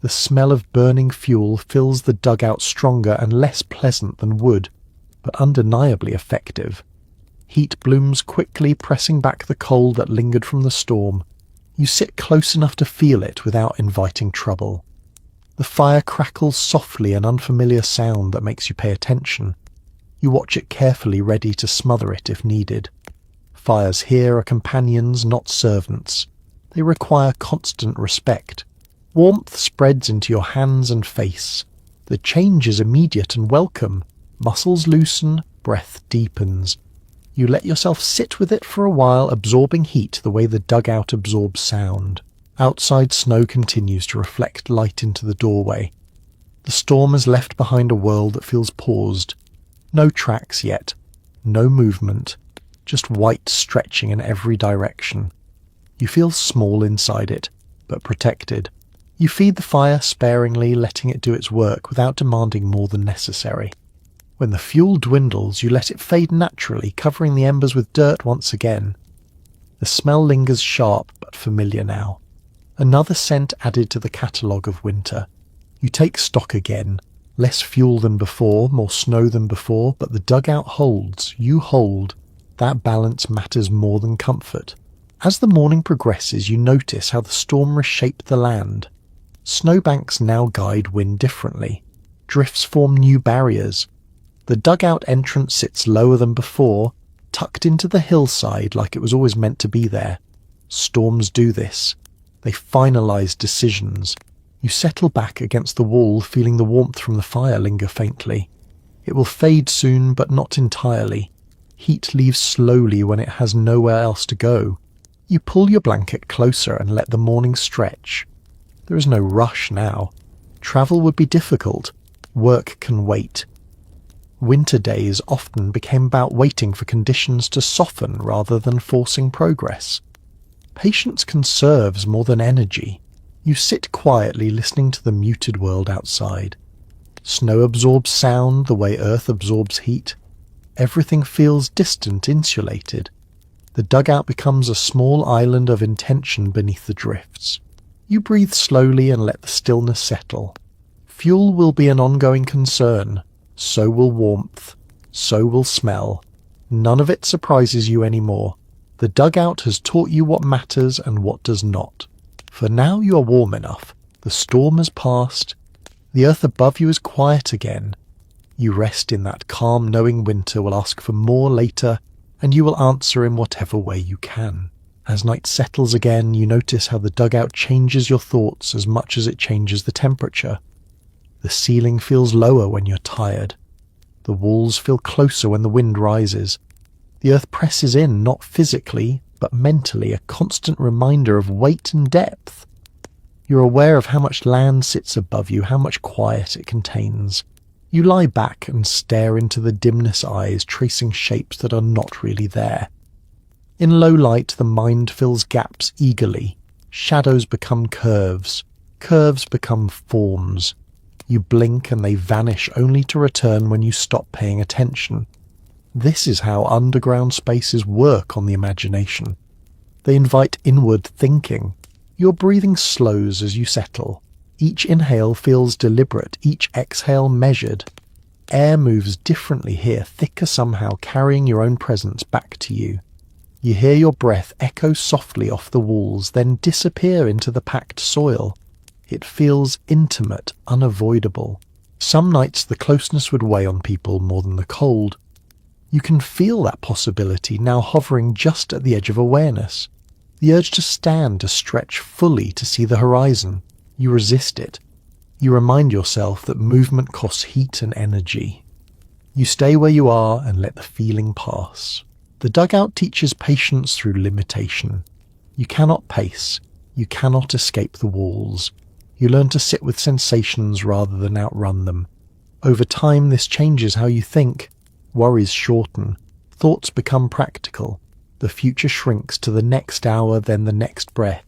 The smell of burning fuel fills the dugout stronger and less pleasant than wood, but undeniably effective. Heat blooms quickly, pressing back the cold that lingered from the storm. You sit close enough to feel it without inviting trouble. The fire crackles softly, an unfamiliar sound that makes you pay attention. You watch it carefully, ready to smother it if needed. Fires here are companions, not servants. They require constant respect. Warmth spreads into your hands and face. The change is immediate and welcome. Muscles loosen, breath deepens. You let yourself sit with it for a while, absorbing heat the way the dugout absorbs sound. Outside, snow continues to reflect light into the doorway. The storm has left behind a world that feels paused. No tracks yet, no movement, just white stretching in every direction. You feel small inside it, but protected. You feed the fire sparingly, letting it do its work without demanding more than necessary. When the fuel dwindles, you let it fade naturally, covering the embers with dirt once again. The smell lingers sharp but familiar now. Another scent added to the catalogue of winter. You take stock again. Less fuel than before, more snow than before, but the dugout holds. You hold. That balance matters more than comfort. As the morning progresses, you notice how the storm reshaped the land. Snowbanks now guide wind differently. Drifts form new barriers. The dugout entrance sits lower than before, tucked into the hillside like it was always meant to be there. Storms do this. They finalise decisions. You settle back against the wall, feeling the warmth from the fire linger faintly. It will fade soon, but not entirely. Heat leaves slowly when it has nowhere else to go. You pull your blanket closer and let the morning stretch. There is no rush now. Travel would be difficult. Work can wait. Winter days often became about waiting for conditions to soften rather than forcing progress. Patience conserves more than energy. You sit quietly listening to the muted world outside. Snow absorbs sound the way earth absorbs heat. Everything feels distant, insulated. The dugout becomes a small island of intention beneath the drifts. You breathe slowly and let the stillness settle. Fuel will be an ongoing concern. So will warmth. So will smell. None of it surprises you anymore. The dugout has taught you what matters and what does not. For now you are warm enough. The storm has passed. The earth above you is quiet again. You rest in that calm, knowing winter will ask for more later, and you will answer in whatever way you can. As night settles again, you notice how the dugout changes your thoughts as much as it changes the temperature. The ceiling feels lower when you're tired. The walls feel closer when the wind rises. The earth presses in, not physically, but mentally, a constant reminder of weight and depth. You're aware of how much land sits above you, how much quiet it contains. You lie back and stare into the dimness eyes, tracing shapes that are not really there. In low light, the mind fills gaps eagerly. Shadows become curves. Curves become forms. You blink and they vanish only to return when you stop paying attention. This is how underground spaces work on the imagination. They invite inward thinking. Your breathing slows as you settle. Each inhale feels deliberate, each exhale measured. Air moves differently here, thicker somehow, carrying your own presence back to you. You hear your breath echo softly off the walls, then disappear into the packed soil. It feels intimate, unavoidable. Some nights the closeness would weigh on people more than the cold. You can feel that possibility now hovering just at the edge of awareness. The urge to stand, to stretch fully, to see the horizon. You resist it. You remind yourself that movement costs heat and energy. You stay where you are and let the feeling pass. The dugout teaches patience through limitation. You cannot pace. You cannot escape the walls. You learn to sit with sensations rather than outrun them. Over time, this changes how you think. Worries shorten. Thoughts become practical. The future shrinks to the next hour, then the next breath.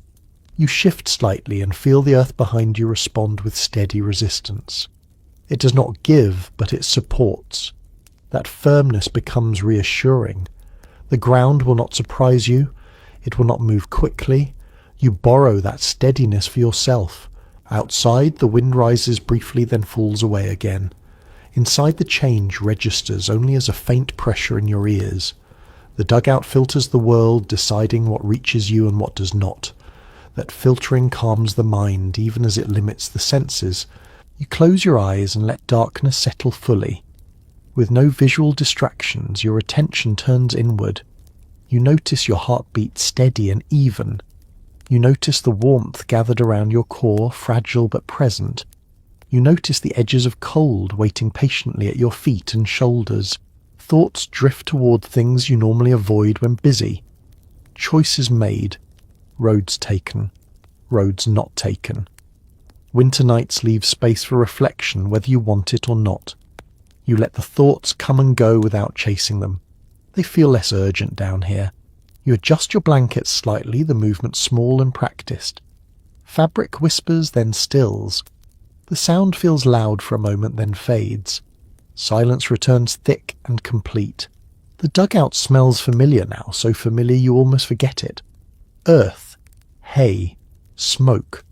You shift slightly and feel the earth behind you respond with steady resistance. It does not give, but it supports. That firmness becomes reassuring. The ground will not surprise you. It will not move quickly. You borrow that steadiness for yourself. Outside, the wind rises briefly, then falls away again. Inside, the change registers only as a faint pressure in your ears. The dugout filters the world, deciding what reaches you and what does not. That filtering calms the mind, even as it limits the senses. You close your eyes and let darkness settle fully. With no visual distractions, your attention turns inward. You notice your heartbeat steady and even. You notice the warmth gathered around your core, fragile but present. You notice the edges of cold waiting patiently at your feet and shoulders. Thoughts drift toward things you normally avoid when busy. Choices made. Roads taken. Roads not taken. Winter nights leave space for reflection whether you want it or not. You let the thoughts come and go without chasing them. They feel less urgent down here. You adjust your blankets slightly, the movement small and practiced. Fabric whispers, then stills. The sound feels loud for a moment, then fades. Silence returns thick and complete. The dugout smells familiar now, so familiar you almost forget it. Earth, hay, smoke.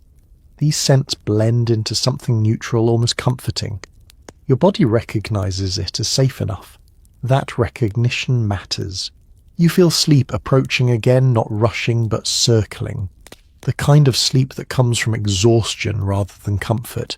These scents blend into something neutral, almost comforting. Your body recognizes it as safe enough. That recognition matters. You feel sleep approaching again, not rushing but circling. The kind of sleep that comes from exhaustion rather than comfort.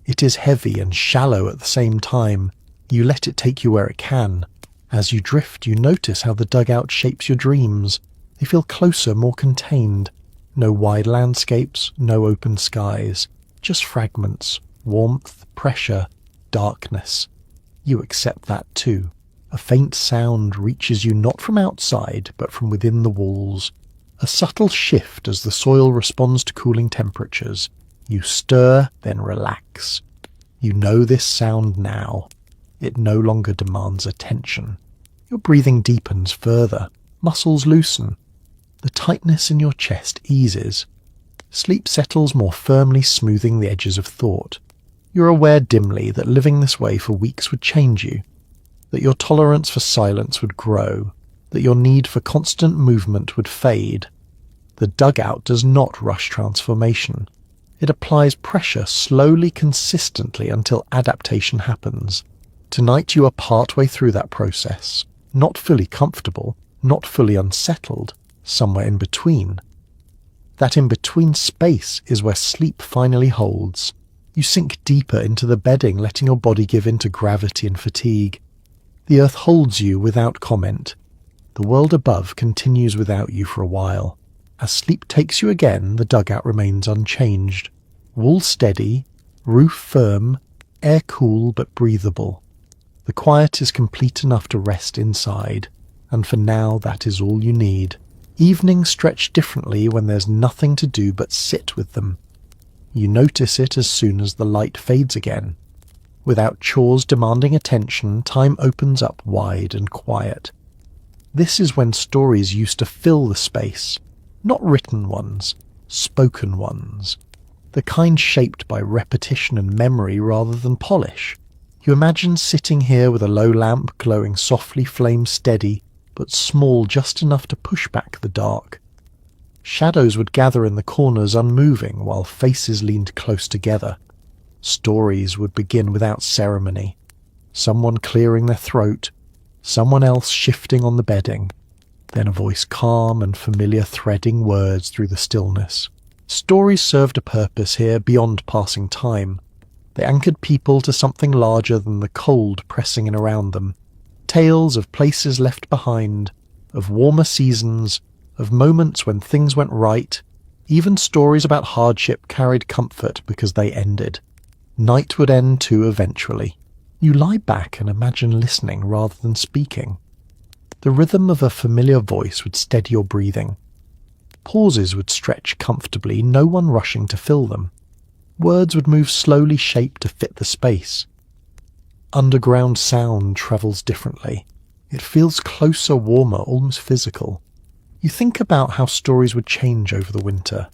It is heavy and shallow at the same time. You let it take you where it can. As you drift, you notice how the dugout shapes your dreams. They feel closer, more contained. No wide landscapes, no open skies. Just fragments, warmth, pressure, darkness. You accept that too. A faint sound reaches you not from outside, but from within the walls. A subtle shift as the soil responds to cooling temperatures. You stir, then relax. You know this sound now. It no longer demands attention. Your breathing deepens further. Muscles loosen. The tightness in your chest eases. Sleep settles more firmly, smoothing the edges of thought. You're aware dimly that living this way for weeks would change you, that your tolerance for silence would grow, that your need for constant movement would fade. The dugout does not rush transformation. It applies pressure slowly, consistently, until adaptation happens. Tonight you are partway through that process, not fully comfortable, not fully unsettled, somewhere in between. That in-between space is where sleep finally holds. You sink deeper into the bedding, letting your body give in to gravity and fatigue. The earth holds you without comment. The world above continues without you for a while. As sleep takes you again, the dugout remains unchanged. Wall steady, roof firm, air cool but breathable. The quiet is complete enough to rest inside, and for now that is all you need. Evenings stretch differently when there's nothing to do but sit with them. You notice it as soon as the light fades again. Without chores demanding attention, time opens up wide and quiet. This is when stories used to fill the space. Not written ones, spoken ones. The kind shaped by repetition and memory rather than polish. You imagine sitting here with a low lamp glowing softly, flame steady, but small just enough to push back the dark. Shadows would gather in the corners unmoving while faces leaned close together. Stories would begin without ceremony. Someone clearing their throat, someone else shifting on the bedding. Then a voice calm and familiar threading words through the stillness. Stories served a purpose here beyond passing time. They anchored people to something larger than the cold pressing in around them. Tales of places left behind, of warmer seasons, of moments when things went right. Even stories about hardship carried comfort because they ended. Night would end too eventually. You lie back and imagine listening rather than speaking. The rhythm of a familiar voice would steady your breathing. Pauses would stretch comfortably, no one rushing to fill them. Words would move slowly, shaped to fit the space. Underground sound travels differently. It feels closer, warmer, almost physical. You think about how stories would change over the winter.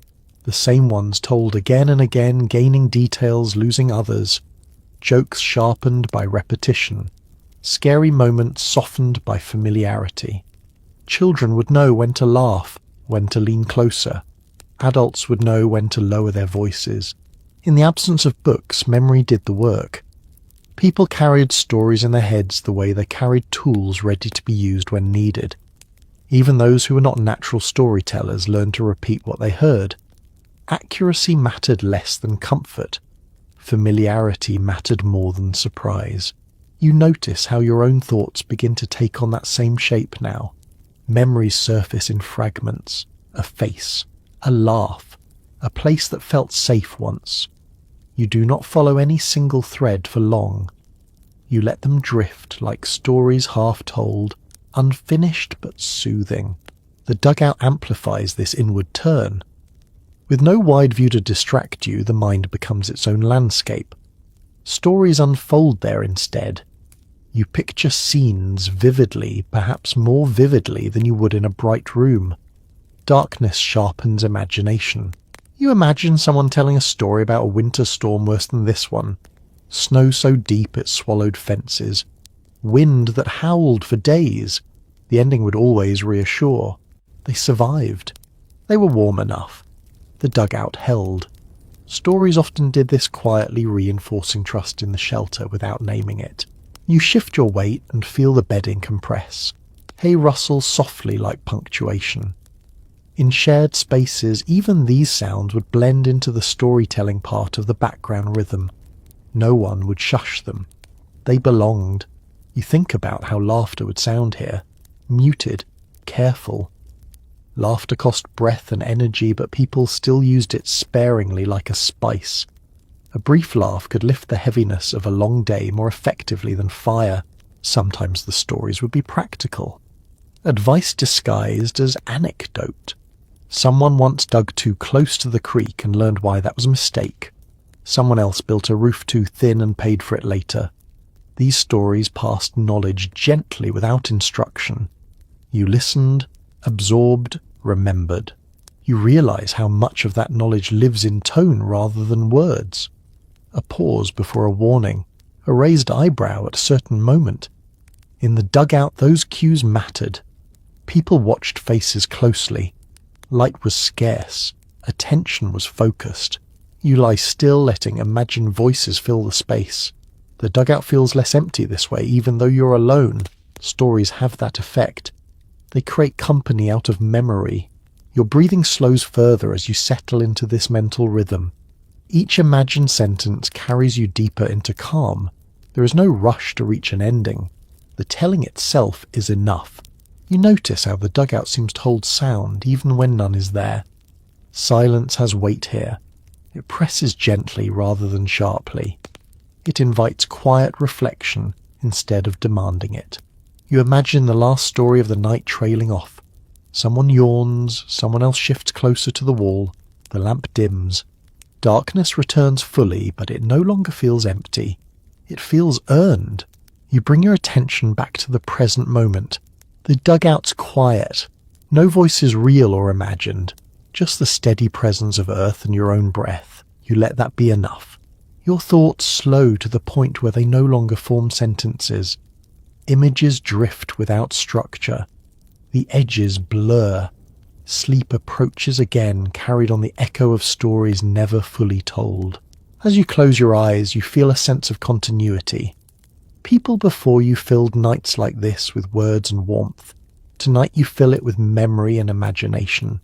The same ones told again and again, gaining details, losing others. Jokes sharpened by repetition. Scary moments softened by familiarity. Children would know when to laugh, when to lean closer. Adults would know when to lower their voices. In the absence of books, memory did the work. People carried stories in their heads the way they carried tools ready to be used when needed. Even those who were not natural storytellers learned to repeat what they heard. Accuracy mattered less than comfort. Familiarity mattered more than surprise. You notice how your own thoughts begin to take on that same shape now. Memories surface in fragments. A face, a laugh, a place that felt safe once. You do not follow any single thread for long. You let them drift like stories half told, unfinished but soothing. The dugout amplifies this inward turn. With no wide view to distract you, the mind becomes its own landscape. Stories unfold there instead, You picture scenes vividly, perhaps more vividly than you would in a bright room. Darkness sharpens imagination. You imagine someone telling a story about a winter storm worse than this one. Snow so deep it swallowed fences. Wind that howled for days. The ending would always reassure. They survived. They were warm enough. The dugout held. Stories often did this quietly, reinforcing trust in the shelter without naming it. You shift your weight and feel the bedding compress. Hay rustles softly like punctuation. In shared spaces, even these sounds would blend into the storytelling part of the background rhythm. No one would shush them. They belonged. You think about how laughter would sound here. Muted, careful. Laughter cost breath and energy, but people still used it sparingly like a spice. A brief laugh could lift the heaviness of a long day more effectively than fire. Sometimes the stories would be practical. Advice disguised as anecdote. Someone once dug too close to the creek and learned why that was a mistake. Someone else built a roof too thin and paid for it later. These stories passed knowledge gently without instruction. You listened, absorbed, remembered. You realize how much of that knowledge lives in tone rather than words. A pause before a warning, a raised eyebrow at a certain moment. In the dugout, those cues mattered. People watched faces closely. Light was scarce. Attention was focused. You lie still, letting imagined voices fill the space. The dugout feels less empty this way, even though you're alone. Stories have that effect. They create company out of memory. Your breathing slows further as you settle into this mental rhythm. Each imagined sentence carries you deeper into calm. There is no rush to reach an ending. The telling itself is enough. You notice how the dugout seems to hold sound even when none is there. Silence has weight here. It presses gently rather than sharply. It invites quiet reflection instead of demanding it. You imagine the last story of the night trailing off. Someone yawns, someone else shifts closer to the wall, the lamp dims. Darkness returns fully, but it no longer feels empty. It feels earned. You bring your attention back to the present moment. The dugout's quiet. No voice is real or imagined. Just the steady presence of earth and your own breath. You let that be enough. Your thoughts slow to the point where they no longer form sentences. Images drift without structure. The edges blur. Sleep approaches again, carried on the echo of stories never fully told. As you close your eyes, you feel a sense of continuity. People before you filled nights like this with words and warmth. Tonight you fill it with memory and imagination.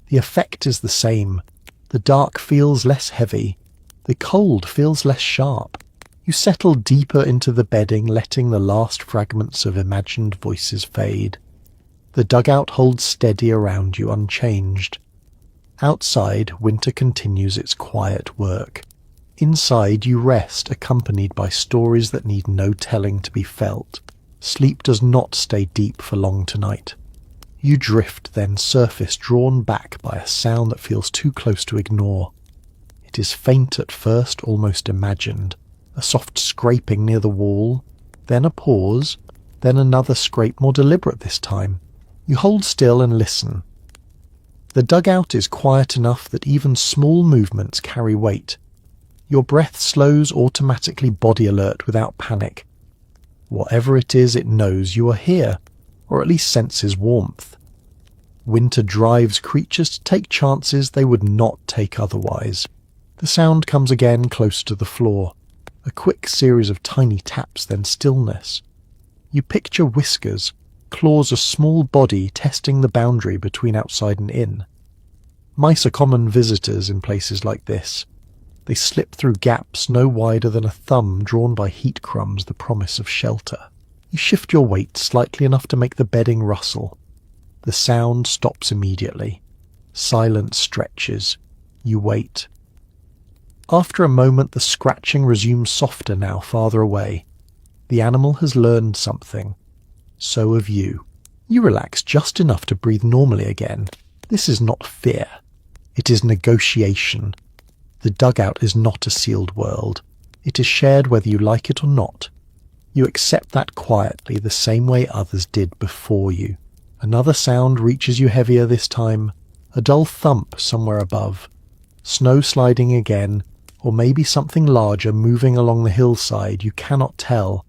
The effect is the same. The dark feels less heavy. The cold feels less sharp. You settle deeper into the bedding, letting the last fragments of imagined voices fade. The dugout holds steady around you, unchanged. Outside, winter continues its quiet work. Inside, you rest, accompanied by stories that need no telling to be felt. Sleep does not stay deep for long tonight. You drift, then surface, drawn back by a sound that feels too close to ignore. It is faint at first, almost imagined. A soft scraping near the wall, then a pause, then another scrape, more deliberate this time. You hold still and listen. The dugout is quiet enough that even small movements carry weight. Your breath slows, automatically body alert without panic. Whatever it is, it knows you are here, or at least senses warmth. Winter drives creatures to take chances they would not take otherwise. The sound comes again close to the floor. A quick series of tiny taps, then stillness. You picture whiskers, claws a small body testing the boundary between outside and in. Mice are common visitors in places like this. They slip through gaps no wider than a thumb drawn by heat crumbs, the promise of shelter. You shift your weight slightly enough to make the bedding rustle. The sound stops immediately. Silence stretches. You wait. After a moment, the scratching resumes softer now, farther away. The animal has learned something. So have you. You relax just enough to breathe normally again. This is not fear. It is negotiation. The dugout is not a sealed world. It is shared whether you like it or not. You accept that quietly, the same way others did before you. Another sound reaches you heavier this time, a dull thump somewhere above. Snow sliding again, or maybe something larger moving along the hillside, you cannot tell.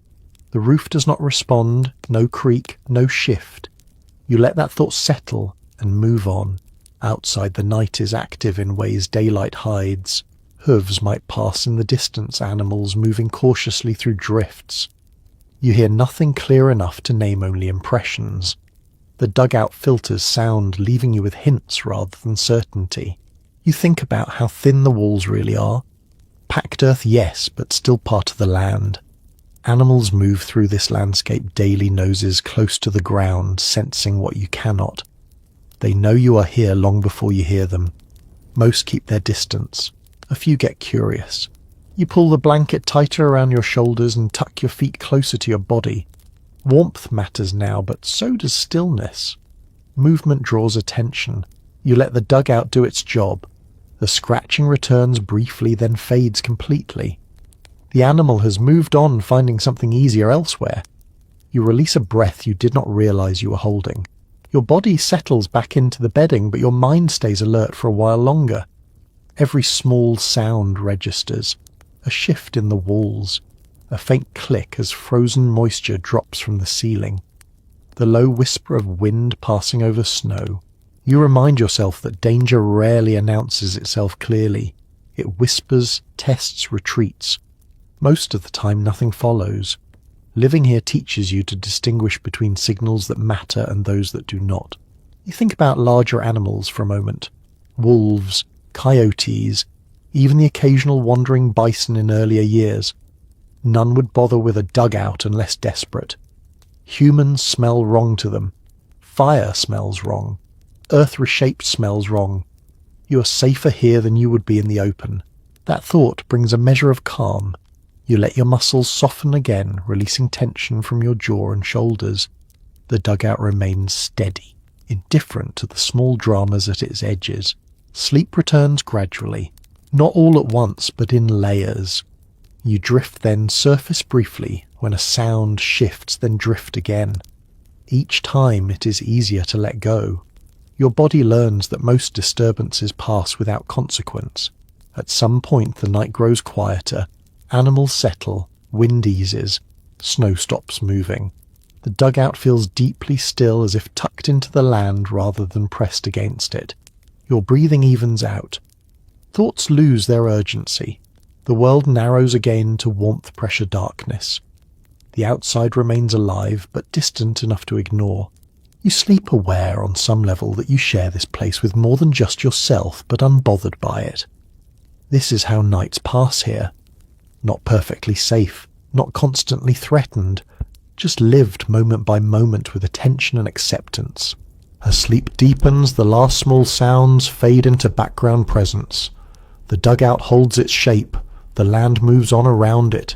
The roof does not respond, no creak, no shift. You let that thought settle and move on. Outside the night is active in ways daylight hides. Hooves might pass in the distance, animals moving cautiously through drifts. You hear nothing clear enough to name only impressions. The dugout filters sound, leaving you with hints rather than certainty. You think about how thin the walls really are. Packed earth, yes, but still part of the land. Animals move through this landscape daily, noses close to the ground, sensing what you cannot. They know you are here long before you hear them. Most keep their distance. A few get curious. You pull the blanket tighter around your shoulders and tuck your feet closer to your body. Warmth matters now, but so does stillness. Movement draws attention. You let the dugout do its job. The scratching returns briefly, then fades completely. The animal has moved on, finding something easier elsewhere. You release a breath you did not realize you were holding. Your body settles back into the bedding, but your mind stays alert for a while longer. Every small sound registers. A shift in the walls. A faint click as frozen moisture drops from the ceiling. The low whisper of wind passing over snow. You remind yourself that danger rarely announces itself clearly. It whispers, tests, retreats. Most of the time nothing follows. Living here teaches you to distinguish between signals that matter and those that do not. You think about larger animals for a moment. Wolves, coyotes, even the occasional wandering bison in earlier years. None would bother with a dugout unless desperate. Humans smell wrong to them. Fire smells wrong. Earth reshaped smells wrong. You are safer here than you would be in the open. That thought brings a measure of calm. You let your muscles soften again, releasing tension from your jaw and shoulders. The dugout remains steady, indifferent to the small dramas at its edges. Sleep returns gradually, not all at once, but in layers. You drift, then surface briefly. When a sound shifts, then drift again. Each time it is easier to let go. Your body learns that most disturbances pass without consequence. At some point the night grows quieter. Animals settle, wind eases, snow stops moving. The dugout feels deeply still, as if tucked into the land rather than pressed against it. Your breathing evens out. Thoughts lose their urgency. The world narrows again to warmth, pressure, darkness. The outside remains alive, but distant enough to ignore. You sleep aware on some level that you share this place with more than just yourself, but unbothered by it. This is how nights pass here. Not perfectly safe, not constantly threatened, just lived moment by moment with attention and acceptance. As sleep deepens, the last small sounds fade into background presence. The dugout holds its shape, the land moves on around it.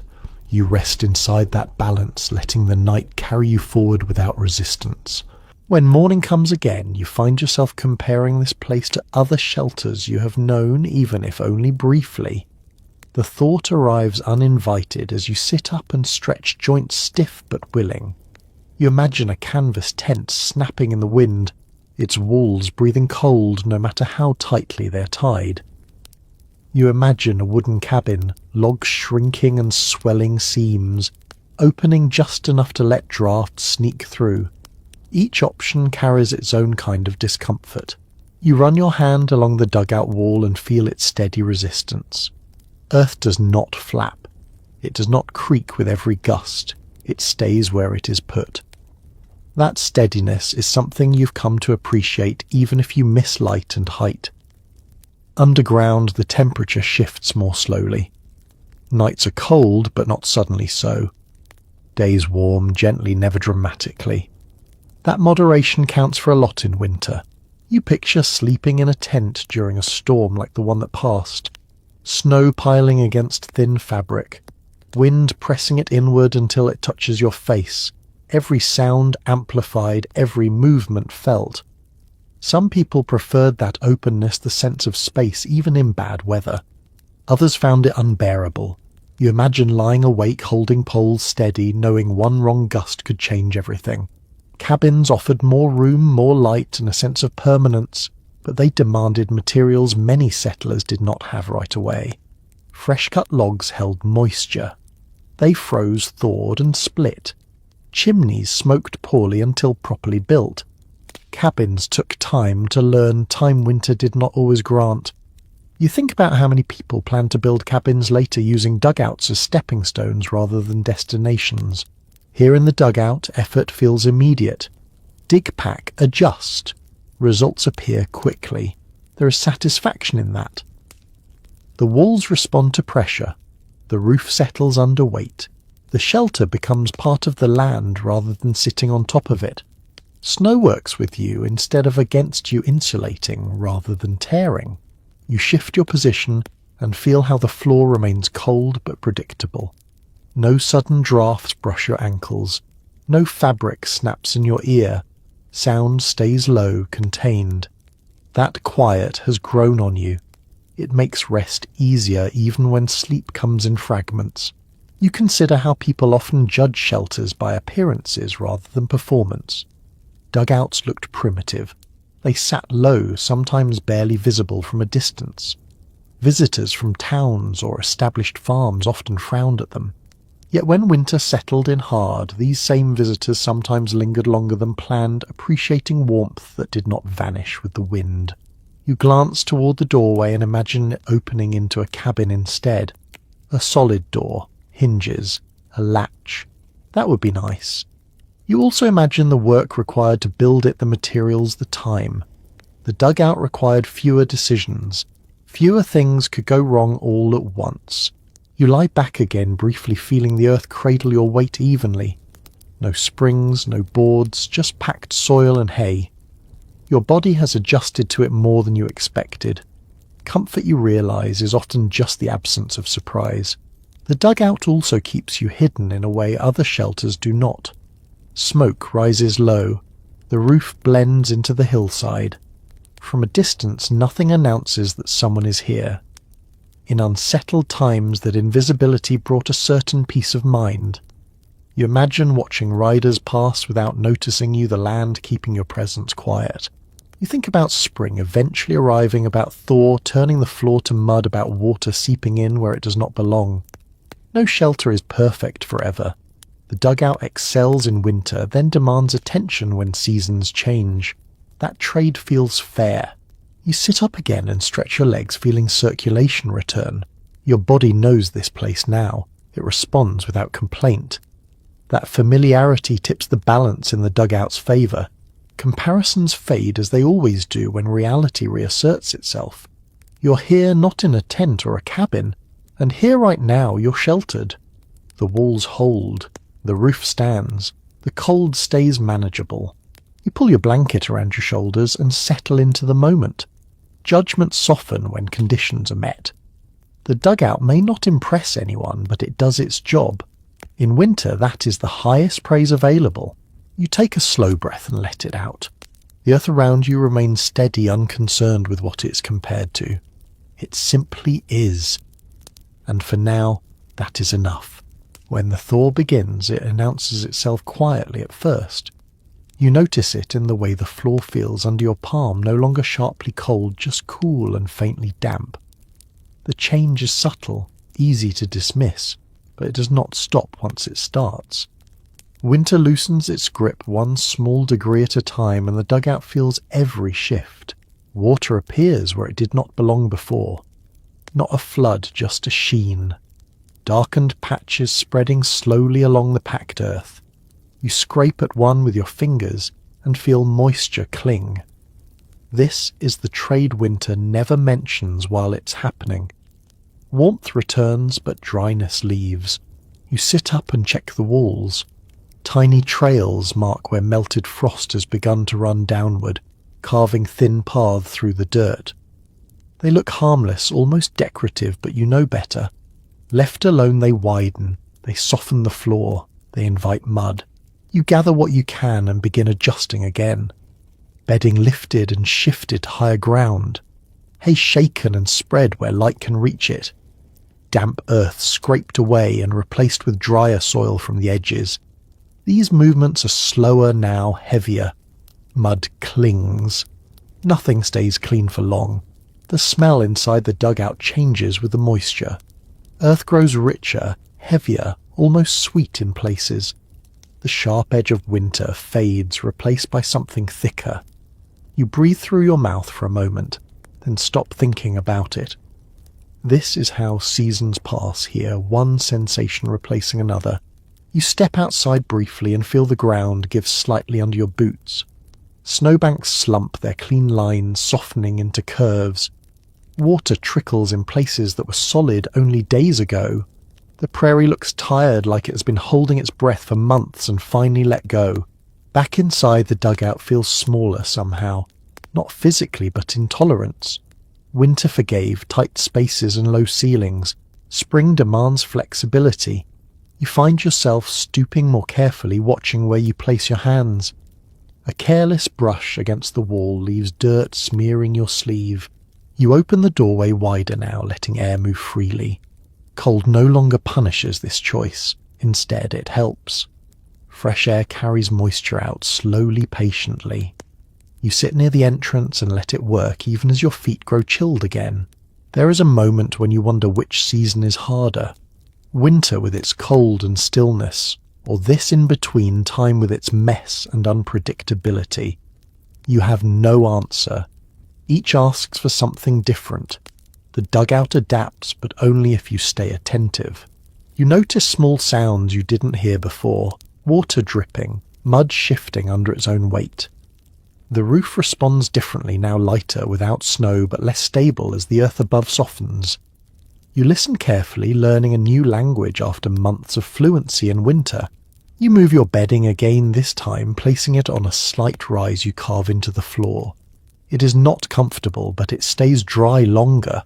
You rest inside that balance, letting the night carry you forward without resistance. When morning comes again, you find yourself comparing this place to other shelters you have known, even if only briefly. The thought arrives uninvited as you sit up and stretch joints stiff but willing. You imagine a canvas tent snapping in the wind, its walls breathing cold no matter how tightly they're tied. You imagine a wooden cabin, logs shrinking and swelling seams, opening just enough to let drafts sneak through. Each option carries its own kind of discomfort. You run your hand along the dugout wall and feel its steady resistance. Earth does not flap. It does not creak with every gust. It stays where it is put. That steadiness is something you've come to appreciate even if you miss light and height. Underground, the temperature shifts more slowly. Nights are cold, but not suddenly so. Days warm, gently, never dramatically. That moderation counts for a lot in winter. You picture sleeping in a tent during a storm like the one that passed. Snow piling against thin fabric, wind pressing it inward until it touches your face, every sound amplified, every movement felt. Some people preferred that openness, the sense of space, even in bad weather. Others found it unbearable. You imagine lying awake holding poles steady, knowing one wrong gust could change everything. Cabins offered more room, more light, and a sense of permanence, but they demanded materials many settlers did not have right away. Fresh-cut logs held moisture. They froze, thawed, and split. Chimneys smoked poorly until properly built. Cabins took time to learn, time winter did not always grant. You think about how many people plan to build cabins later using dugouts as stepping stones rather than destinations. Here in the dugout, effort feels immediate. Dig, pack, adjust. Results appear quickly. There is satisfaction in that. The walls respond to pressure. The roof settles under weight. The shelter becomes part of the land rather than sitting on top of it. Snow works with you instead of against you, insulating rather than tearing. You shift your position and feel how the floor remains cold but predictable. No sudden drafts brush your ankles. No fabric snaps in your ear. Sound stays low, contained. That quiet has grown on you. It makes rest easier even when sleep comes in fragments. You consider how people often judge shelters by appearances rather than performance. Dugouts looked primitive. They sat low, sometimes barely visible from a distance. Visitors from towns or established farms often frowned at them. Yet when winter settled in hard, these same visitors sometimes lingered longer than planned, appreciating warmth that did not vanish with the wind. You glance toward the doorway and imagine it opening into a cabin instead. A solid door, hinges, a latch. That would be nice. You also imagine the work required to build it, the materials, the time. The dugout required fewer decisions. Fewer things could go wrong all at once. You lie back again, briefly feeling the earth cradle your weight evenly. No springs, no boards, just packed soil and hay. Your body has adjusted to it more than you expected. Comfort, you realize, is often just the absence of surprise. The dugout also keeps you hidden in a way other shelters do not. Smoke rises low. The roof blends into the hillside. From a distance, nothing announces that someone is here. In unsettled times, that invisibility brought a certain peace of mind. You imagine watching riders pass without noticing you, the land keeping your presence quiet. You think about spring eventually arriving, about thaw turning the floor to mud, about water seeping in where it does not belong. No shelter is perfect forever. The dugout excels in winter, then demands attention when seasons change. That trade feels fair. You sit up again and stretch your legs, feeling circulation return. Your body knows this place now. It responds without complaint. That familiarity tips the balance in the dugout's favour. Comparisons fade as they always do when reality reasserts itself. You're here not in a tent or a cabin, and here right now you're sheltered. The walls hold. The roof stands. The cold stays manageable. You pull your blanket around your shoulders and settle into the moment. Judgments soften when conditions are met. The dugout may not impress anyone, but it does its job. In winter, that is the highest praise available. You take a slow breath and let it out. The earth around you remains steady, unconcerned with what it's compared to. It simply is. And for now, that is enough. When the thaw begins, it announces itself quietly at first. You notice it in the way the floor feels under your palm, no longer sharply cold, just cool and faintly damp. The change is subtle, easy to dismiss, but it does not stop once it starts. Winter loosens its grip one small degree at a time, and the dugout feels every shift. Water appears where it did not belong before. Not a flood, just a sheen. Darkened patches spreading slowly along the packed earth. You scrape at one with your fingers and feel moisture cling. This is the trade winter never mentions while it's happening. Warmth returns, but dryness leaves. You sit up and check the walls. Tiny trails mark where melted frost has begun to run downward, carving thin paths through the dirt. They look harmless, almost decorative, but you know better. Left alone they widen, they soften the floor, they invite mud. You gather what you can and begin adjusting again. Bedding lifted and shifted to higher ground. Hay shaken and spread where light can reach it. damp earth scraped away and replaced with drier soil from the edges. These movements are slower now, heavier. Mud clings. Nothing stays clean for long. The smell inside the dugout changes with the moisture. Earth grows richer, heavier, almost sweet in places. The sharp edge of winter fades, replaced by something thicker. You breathe through your mouth for a moment, then stop thinking about it. This is how seasons pass here, one sensation replacing another. You step outside briefly and feel the ground give slightly under your boots. Snowbanks slump, their clean lines softening into curves. Water trickles in places that were solid only days ago. The prairie looks tired, like it has been holding its breath for months and finally let go. Back inside, the dugout feels smaller somehow. Not physically, but in tolerance. Winter forgave tight spaces and low ceilings. Spring demands flexibility. You find yourself stooping more carefully, watching where you place your hands. A careless brush against the wall leaves dirt smearing your sleeve. You open the doorway wider now, letting air move freely. Cold no longer punishes this choice. Instead, it helps. Fresh air carries moisture out slowly, patiently. You sit near the entrance and let it work even as your feet grow chilled again. There is a moment when you wonder which season is harder. Winter with its cold and stillness, or this in-between time with its mess and unpredictability. You have no answer. Each asks for something different. The dugout adapts, but only if you stay attentive. You notice small sounds you didn't hear before. Water dripping, mud shifting under its own weight. The roof responds differently, now lighter, without snow, but less stable as the earth above softens. You listen carefully, learning a new language after months of fluency in winter. You move your bedding again, this time placing it on a slight rise you carve into the floor. It is not comfortable, but it stays dry longer.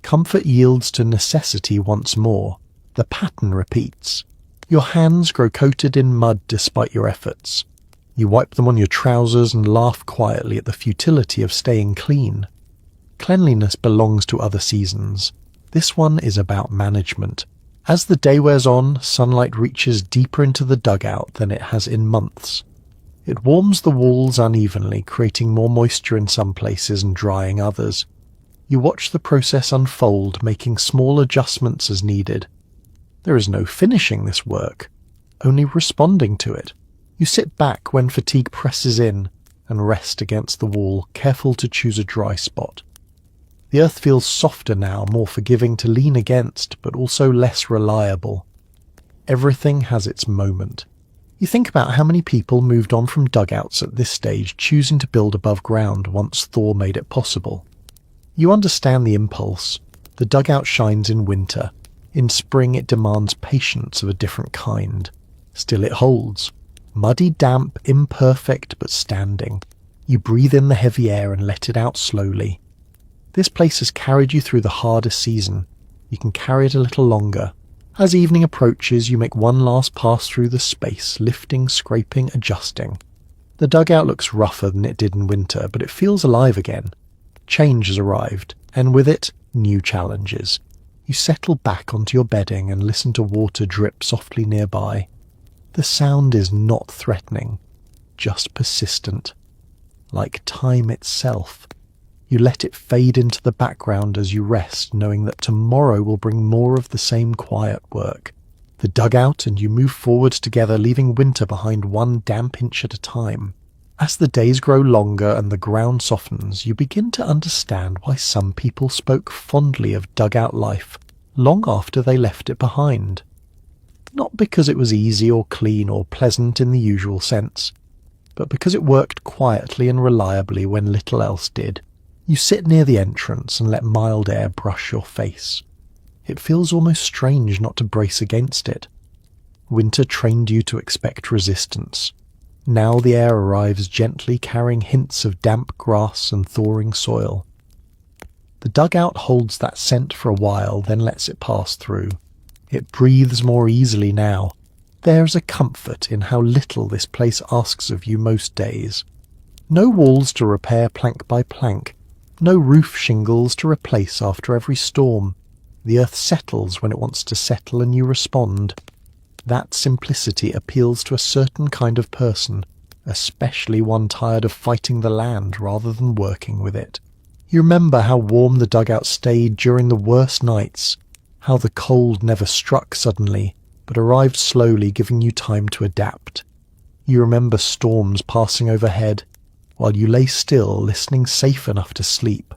Comfort yields to necessity once more. The pattern repeats. Your hands grow coated in mud despite your efforts. You wipe them on your trousers and laugh quietly at the futility of staying clean. Cleanliness belongs to other seasons. This one is about management. As the day wears on, sunlight reaches deeper into the dugout than it has in months. It warms the walls unevenly, creating more moisture in some places and drying others. You watch the process unfold, making small adjustments as needed. There is no finishing this work, only responding to it. You sit back when fatigue presses in and rest against the wall, careful to choose a dry spot. The earth feels softer now, more forgiving to lean against, but also less reliable. Everything has its moment. You think about how many people moved on from dugouts at this stage, choosing to build above ground once thaw made it possible. You understand the impulse. The dugout shines in winter. In spring it demands patience of a different kind. Still it holds. Muddy, damp, imperfect, but standing. You breathe in the heavy air and let it out slowly. This place has carried you through the hardest season. You can carry it a little longer. As evening approaches, you make one last pass through the space, lifting, scraping, adjusting. The dugout looks rougher than it did in winter, but it feels alive again. Change has arrived, and with it, new challenges. You settle back onto your bedding and listen to water drip softly nearby. The sound is not threatening, just persistent. Like time itself. You let it fade into the background as you rest, knowing that tomorrow will bring more of the same quiet work. The dugout and you move forward together, leaving winter behind one damp inch at a time. As the days grow longer and the ground softens, you begin to understand why some people spoke fondly of dugout life long after they left it behind. Not because it was easy or clean or pleasant in the usual sense, but because it worked quietly and reliably when little else did. You sit near the entrance and let mild air brush your face. It feels almost strange not to brace against it. Winter trained you to expect resistance. Now the air arrives gently, carrying hints of damp grass and thawing soil. The dugout holds that scent for a while, then lets it pass through. It breathes more easily now. There is a comfort in how little this place asks of you most days. No walls to repair plank by plank. No roof shingles to replace after every storm. The earth settles when it wants to settle and you respond. That simplicity appeals to a certain kind of person, especially one tired of fighting the land rather than working with it. You remember how warm the dugout stayed during the worst nights, how the cold never struck suddenly, but arrived slowly, giving you time to adapt. You remember storms passing overhead, while you lay still, listening safe enough to sleep.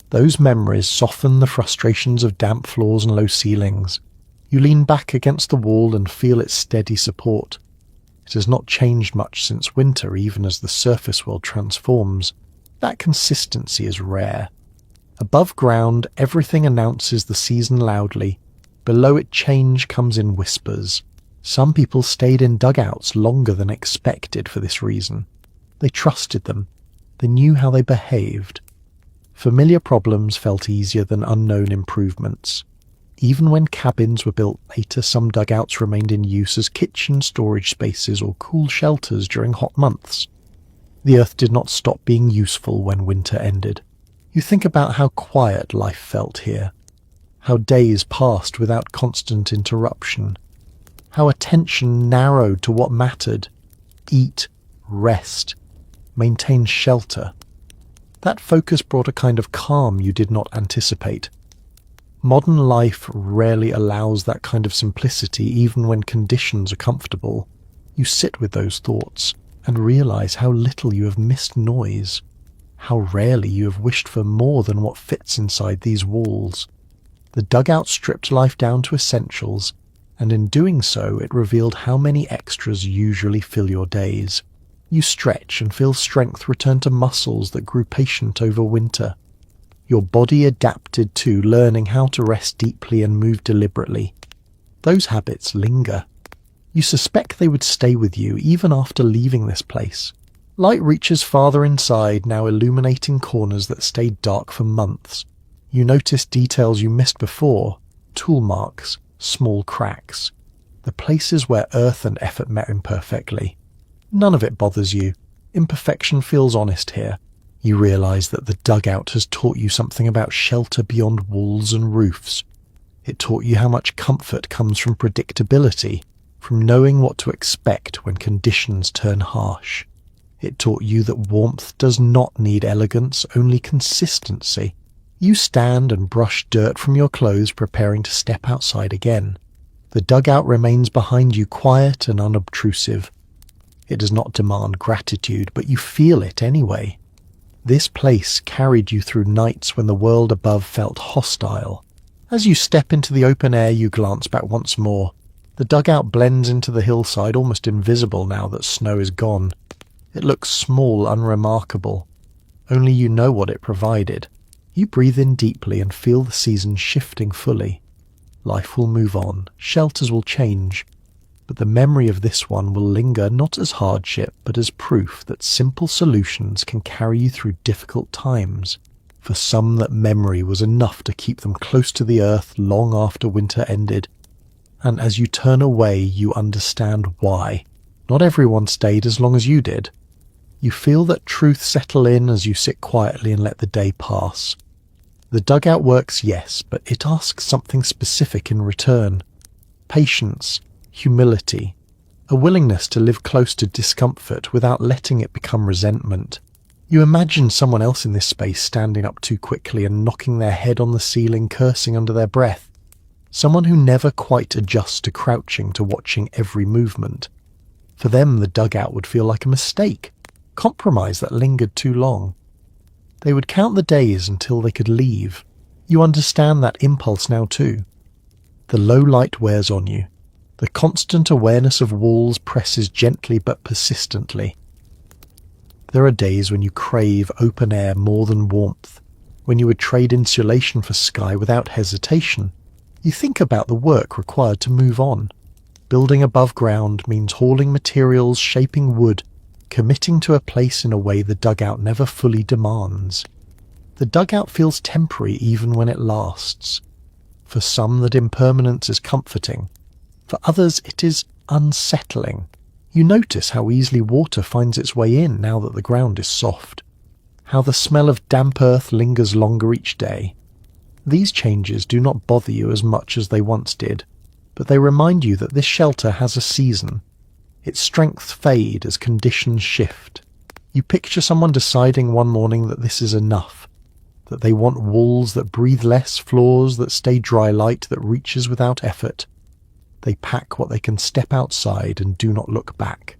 Those memories soften the frustrations of damp floors and low ceilings. You lean back against the wall and feel its steady support. It has not changed much since winter, even as the surface world transforms. That consistency is rare. Above ground, everything announces the season loudly. Below it, change comes in whispers. Some people stayed in dugouts longer than expected for this reason. They trusted them. They knew how they behaved. Familiar problems felt easier than unknown improvements. Even when cabins were built later, some dugouts remained in use as kitchen storage spaces or cool shelters during hot months. The earth did not stop being useful when winter ended. You think about how quiet life felt here, how days passed without constant interruption, how attention narrowed to what mattered: eat, rest, maintain shelter. That focus brought a kind of calm you did not anticipate. Modern life rarely allows that kind of simplicity, even when conditions are comfortable. You sit with those thoughts and realize how little you have missed noise, how rarely you have wished for more than what fits inside these walls. The dugout stripped life down to essentials, and in doing so it revealed how many extras usually fill your days. You stretch and feel strength return to muscles that grew patient over winter. Your body adapted to learning how to rest deeply and move deliberately. Those habits linger. You suspect they would stay with you even after leaving this place. Light reaches farther inside, now illuminating corners that stayed dark for months. You notice details you missed before: tool marks, small cracks, the places where earth and effort met imperfectly. None of it bothers you. Imperfection feels honest here. You realize that the dugout has taught you something about shelter beyond walls and roofs. It taught you how much comfort comes from predictability, from knowing what to expect when conditions turn harsh. It taught you that warmth does not need elegance, only consistency. You stand and brush dirt from your clothes, preparing to step outside again. The dugout remains behind you, quiet and unobtrusive. It does not demand gratitude, but you feel it anyway. This place carried you through nights when the world above felt hostile. As you step into the open air, you glance back once more. The dugout blends into the hillside, almost invisible now that snow is gone. It looks small, unremarkable. Only you know what it provided. You breathe in deeply and feel the season shifting fully. Life will move on, shelters will change, but the memory of this one will linger, not as hardship, but as proof that simple solutions can carry you through difficult times. For some, that memory was enough to keep them close to the earth long after winter ended. And as you turn away, you understand why. Not everyone stayed as long as you did. You feel that truth settle in as you sit quietly and let the day pass. The dugout works, yes, but it asks something specific in return. Patience, humility, a willingness to live close to discomfort without letting it become resentment. You imagine someone else in this space standing up too quickly and knocking their head on the ceiling, cursing under their breath. Someone who never quite adjusts to crouching, to watching every movement. For them, the dugout would feel like a mistake, compromise that lingered too long. They would count the days until they could leave. You understand that impulse now too. The low light wears on you. The constant awareness of walls presses gently but persistently. There are days when you crave open air more than warmth, when you would trade insulation for sky without hesitation. You think about the work required to move on. Building above ground means hauling materials, shaping wood, committing to a place in a way the dugout never fully demands. The dugout feels temporary even when it lasts. For some, that impermanence is comforting. For others, it is unsettling. You notice how easily water finds its way in now that the ground is soft, how the smell of damp earth lingers longer each day. These changes do not bother you as much as they once did, but they remind you that this shelter has a season. Its strengths fade as conditions shift. You picture someone deciding one morning that this is enough, that they want walls that breathe less, floors that stay dry, light that reaches without effort. They pack what they can step outside and do not look back.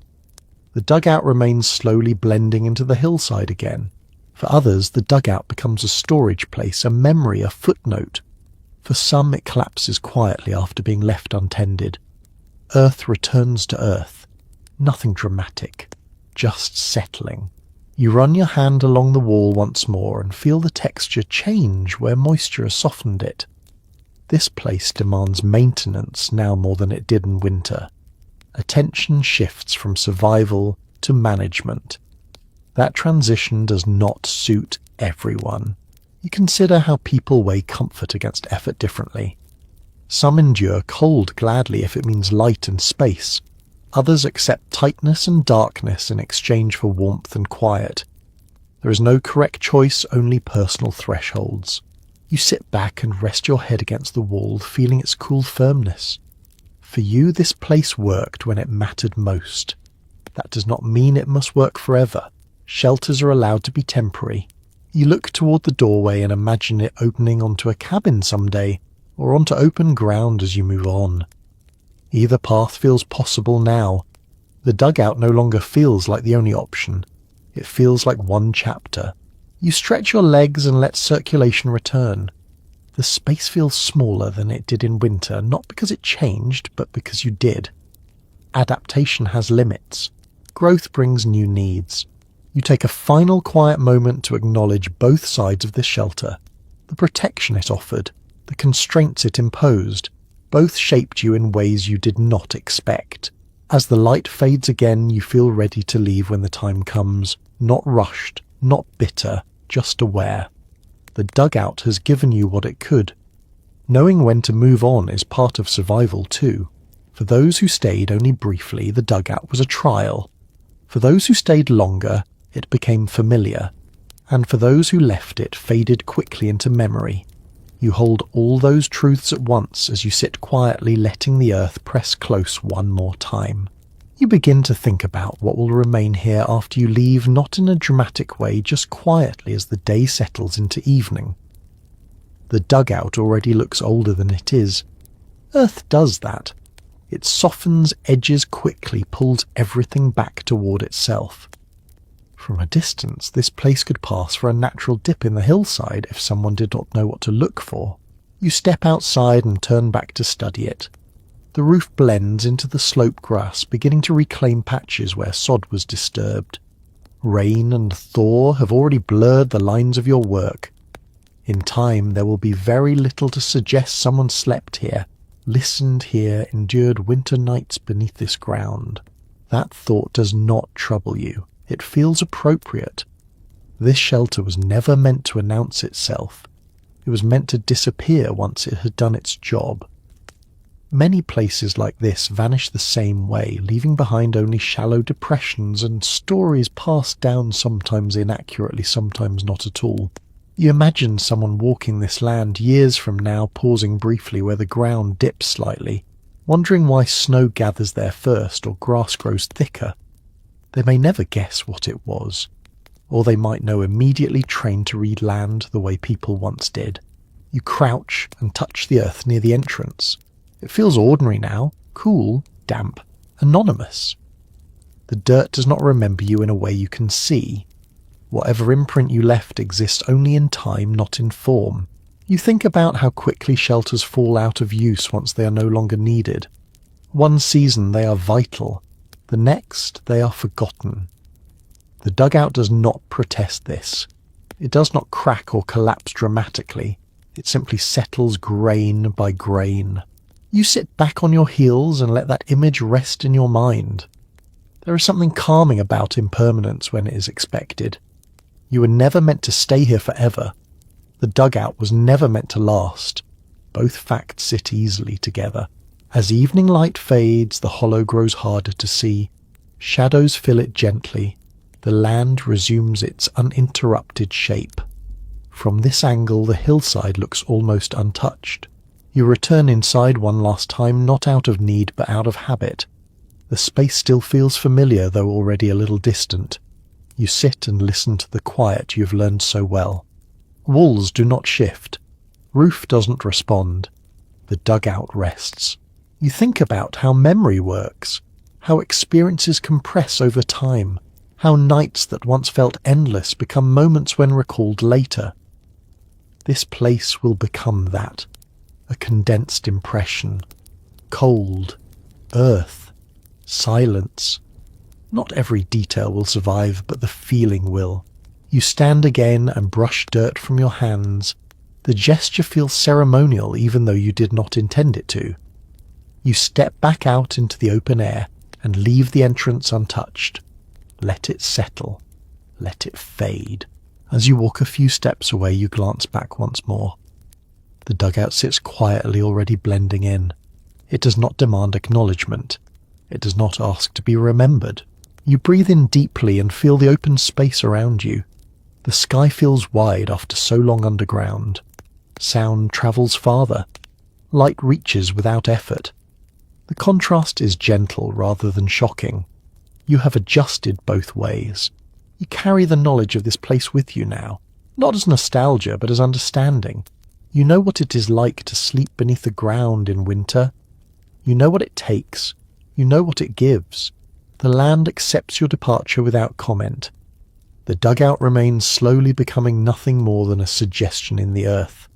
The dugout remains slowly blending into the hillside again. For others, the dugout becomes a storage place, a memory, a footnote. For some, it collapses quietly after being left untended. Earth returns to earth. Nothing dramatic, just settling. You run your hand along the wall once more and feel the texture change where moisture has softened it. This place demands maintenance now more than it did in winter. Attention shifts from survival to management. That transition does not suit everyone. You consider how people weigh comfort against effort differently. Some endure cold gladly if it means light and space. Others accept tightness and darkness in exchange for warmth and quiet. There is no correct choice, only personal thresholds. You sit back and rest your head against the wall, feeling its cool firmness. For you, this place worked when it mattered most. That does not mean it must work forever. Shelters are allowed to be temporary. You look toward the doorway and imagine it opening onto a cabin someday, or onto open ground as you move on. Either path feels possible now. The dugout no longer feels like the only option. It feels like one chapter. You stretch your legs and let circulation return. The space feels smaller than it did in winter, not because it changed, but because you did. Adaptation has limits. Growth brings new needs. You take a final quiet moment to acknowledge both sides of this shelter. The protection it offered, the constraints it imposed, both shaped you in ways you did not expect. As the light fades again, you feel ready to leave when the time comes, not rushed, not bitter, just aware. The dugout has given you what it could. Knowing when to move on is part of survival too. For those who stayed only briefly, the dugout was a trial. For those who stayed longer, it became familiar. And for those who left, it faded quickly into memory. You hold all those truths at once as you sit quietly, letting the earth press close one more time. You begin to think about what will remain here after you leave, not in a dramatic way, just quietly as the day settles into evening. The dugout already looks older than it is. Earth does that. It softens edges quickly, pulls everything back toward itself. From a distance, this place could pass for a natural dip in the hillside if someone did not know what to look for. You step outside and turn back to study it. The roof blends into the slope grass, beginning to reclaim patches where sod was disturbed. Rain and thaw have already blurred the lines of your work. In time, there will be very little to suggest someone slept here, listened here, endured winter nights beneath this ground. That thought does not trouble you. It feels appropriate. This shelter was never meant to announce itself. It was meant to disappear once it had done its job. Many places like this vanish the same way, leaving behind only shallow depressions and stories passed down sometimes inaccurately, sometimes not at all. You imagine someone walking this land years from now, pausing briefly where the ground dips slightly, wondering why snow gathers there first or grass grows thicker. They may never guess what it was, or they might know immediately, trained to read land the way people once did. You crouch and touch the earth near the entrance. It feels ordinary now, cool, damp, anonymous. The dirt does not remember you in a way you can see. Whatever imprint you left exists only in time, not in form. You think about how quickly shelters fall out of use once they are no longer needed. One season they are vital, the next they are forgotten. The dugout does not protest this. It does not crack or collapse dramatically. It simply settles grain by grain. You sit back on your heels and let that image rest in your mind. There is something calming about impermanence when it is expected. You were never meant to stay here forever. The dugout was never meant to last. Both facts sit easily together. As evening light fades, the hollow grows harder to see. Shadows fill it gently. The land resumes its uninterrupted shape. From this angle, the hillside looks almost untouched. You return inside one last time, not out of need but out of habit. The space still feels familiar, though already a little distant. You sit and listen to the quiet you've learned so well. Walls do not shift. Roof doesn't respond. The dugout rests. You think about how memory works, how experiences compress over time, how nights that once felt endless become moments when recalled later. This place will become that, a condensed impression. Cold, earth, silence. Not every detail will survive, but the feeling will. You stand again and brush dirt from your hands. The gesture feels ceremonial even though you did not intend it to. You step back out into the open air and leave the entrance untouched. Let it settle. Let it fade. As you walk a few steps away, you glance back once more. The dugout sits quietly, already blending in. It does not demand acknowledgement. It does not ask to be remembered. You breathe in deeply and feel the open space around you. The sky feels wide after so long underground. Sound travels farther. Light reaches without effort. The contrast is gentle rather than shocking. You have adjusted both ways. You carry the knowledge of this place with you now, not as nostalgia but as understanding. You know what it is like to sleep beneath the ground in winter. You know what it takes. You know what it gives. The land accepts your departure without comment. The dugout remains, slowly becoming nothing more than a suggestion in the earth.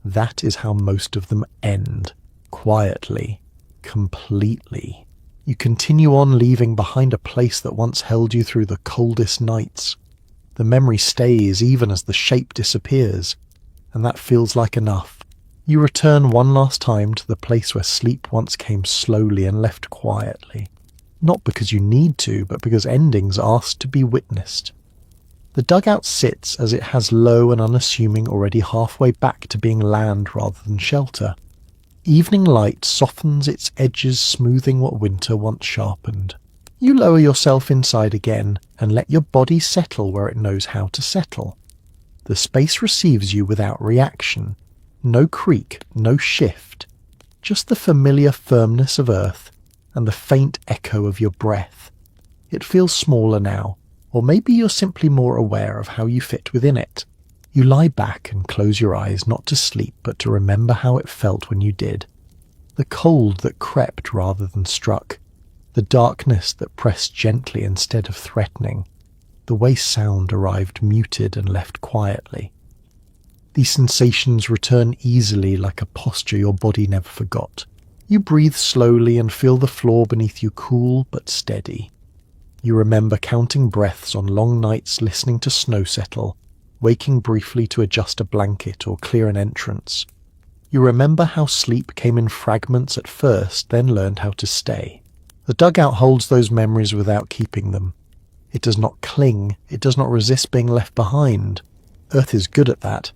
That is how most of them end. Quietly. Completely. You continue on, leaving behind a place that once held you through the coldest nights. The memory stays even as the shape disappears, and that feels like enough. You return one last time to the place where sleep once came slowly and left quietly. Not because you need to, but because endings ask to be witnessed. The dugout sits as it has, low and unassuming, already halfway back to being land rather than shelter. Evening light softens its edges, smoothing what winter once sharpened. You lower yourself inside again and let your body settle where it knows how to settle. The space receives you without reaction. No creak, no shift. Just the familiar firmness of earth and the faint echo of your breath. It feels smaller now, or maybe you're simply more aware of how you fit within it. You lie back and close your eyes, not to sleep, but to remember how it felt when you did. The cold that crept rather than struck. The darkness that pressed gently instead of threatening. The way sound arrived muted and left quietly. These sensations return easily, like a posture your body never forgot. You breathe slowly and feel the floor beneath you cool but steady. You remember counting breaths on long nights, listening to snow settle, waking briefly to adjust a blanket or clear an entrance. You remember how sleep came in fragments at first, then learned how to stay. The dugout holds those memories without keeping them. It does not cling, it does not resist being left behind. Earth is good at that.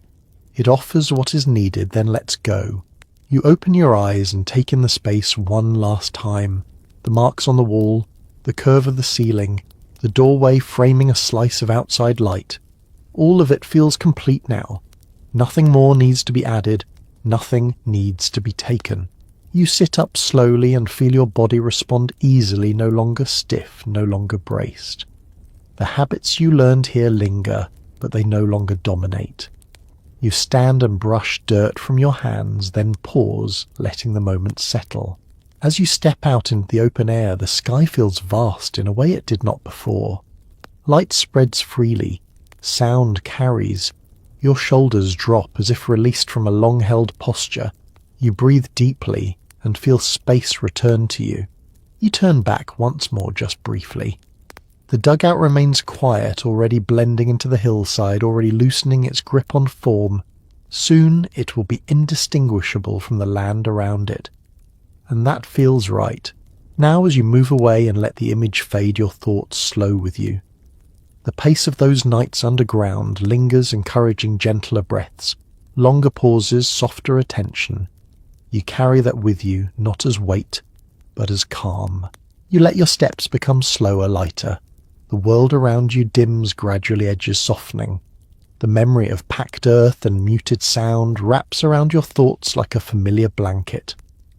It offers what is needed, then lets go. You open your eyes and take in the space one last time. The marks on the wall, the curve of the ceiling, the doorway framing a slice of outside light. All of it feels complete now. Nothing more needs to be added. Nothing needs to be taken. You sit up slowly and feel your body respond easily, no longer stiff, no longer braced. The habits you learned here linger, but they no longer dominate. You stand and brush dirt from your hands, then pause, letting the moment settle. As you step out into the open air, the sky feels vast in a way it did not before. Light spreads freely. Sound carries. Your shoulders drop as if released from a long-held posture. You breathe deeply and feel space return to you. You turn back once more, just briefly. The dugout remains quiet, already blending into the hillside, already loosening its grip on form. Soon it will be indistinguishable from the land around it. And that feels right. Now as you move away and let the image fade, your thoughts slow with you. The pace of those nights underground lingers, encouraging gentler breaths, longer pauses, softer attention. You carry that with you, not as weight, but as calm. You let your steps become slower, lighter. The world around you dims, gradually, edges softening. The memory of packed earth and muted sound wraps around your thoughts like a familiar blanket.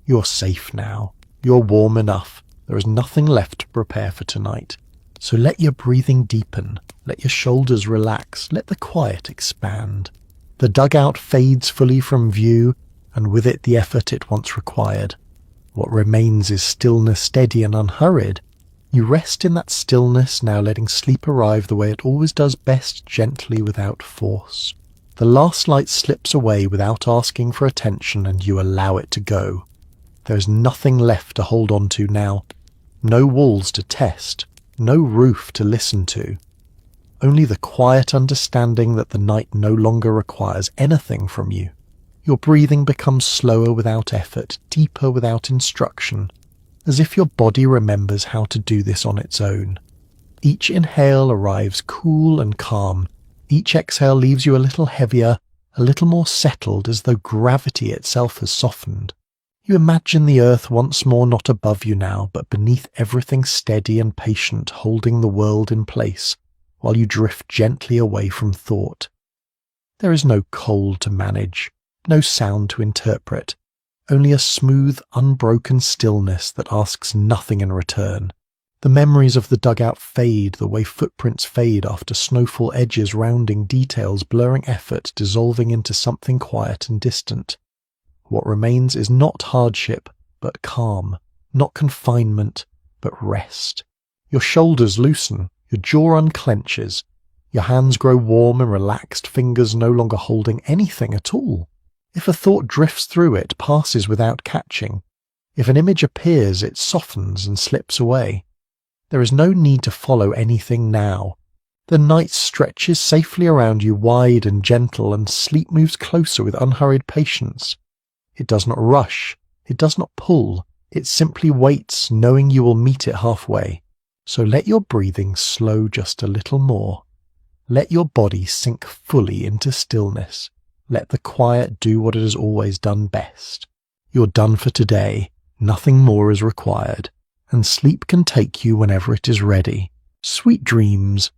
You're safe now. You're warm enough. There is nothing left to prepare for tonight. So let your breathing deepen. Let your shoulders relax. Let the quiet expand. The dugout fades fully from view, and with it the effort it once required. What remains is stillness, steady and unhurried. You rest in that stillness, now letting sleep arrive the way it always does best, gently without force. The last light slips away without asking for attention, and you allow it to go. There is nothing left to hold on to now. No walls to test. No roof to listen to. Only the quiet understanding that the night no longer requires anything from you. Your breathing becomes slower without effort, deeper without instruction, as if your body remembers how to do this on its own. Each inhale arrives cool and calm. Each exhale leaves you a little heavier, a little more settled, as though gravity itself has softened. You imagine the earth once more not above you now, but beneath everything steady and patient, holding the world in place, while you drift gently away from thought. There is no cold to manage, no sound to interpret, only a smooth, unbroken stillness that asks nothing in return. The memories of the dugout fade the way footprints fade after snowfall edges, rounding details, blurring effort, dissolving into something quiet and distant. What remains is not hardship, but calm, not confinement, but rest. Your shoulders loosen, your jaw unclenches, your hands grow warm and relaxed, fingers no longer holding anything at all. If a thought drifts through, it passes without catching. If an image appears, it softens and slips away. There is no need to follow anything now. The night stretches safely around you, wide and gentle, and sleep moves closer with unhurried patience. It does not rush, it does not pull, it simply waits, knowing you will meet it halfway. So let your breathing slow just a little more. Let your body sink fully into stillness. Let the quiet do what it has always done best. You're done for today, nothing more is required, and sleep can take you whenever it is ready. Sweet dreams.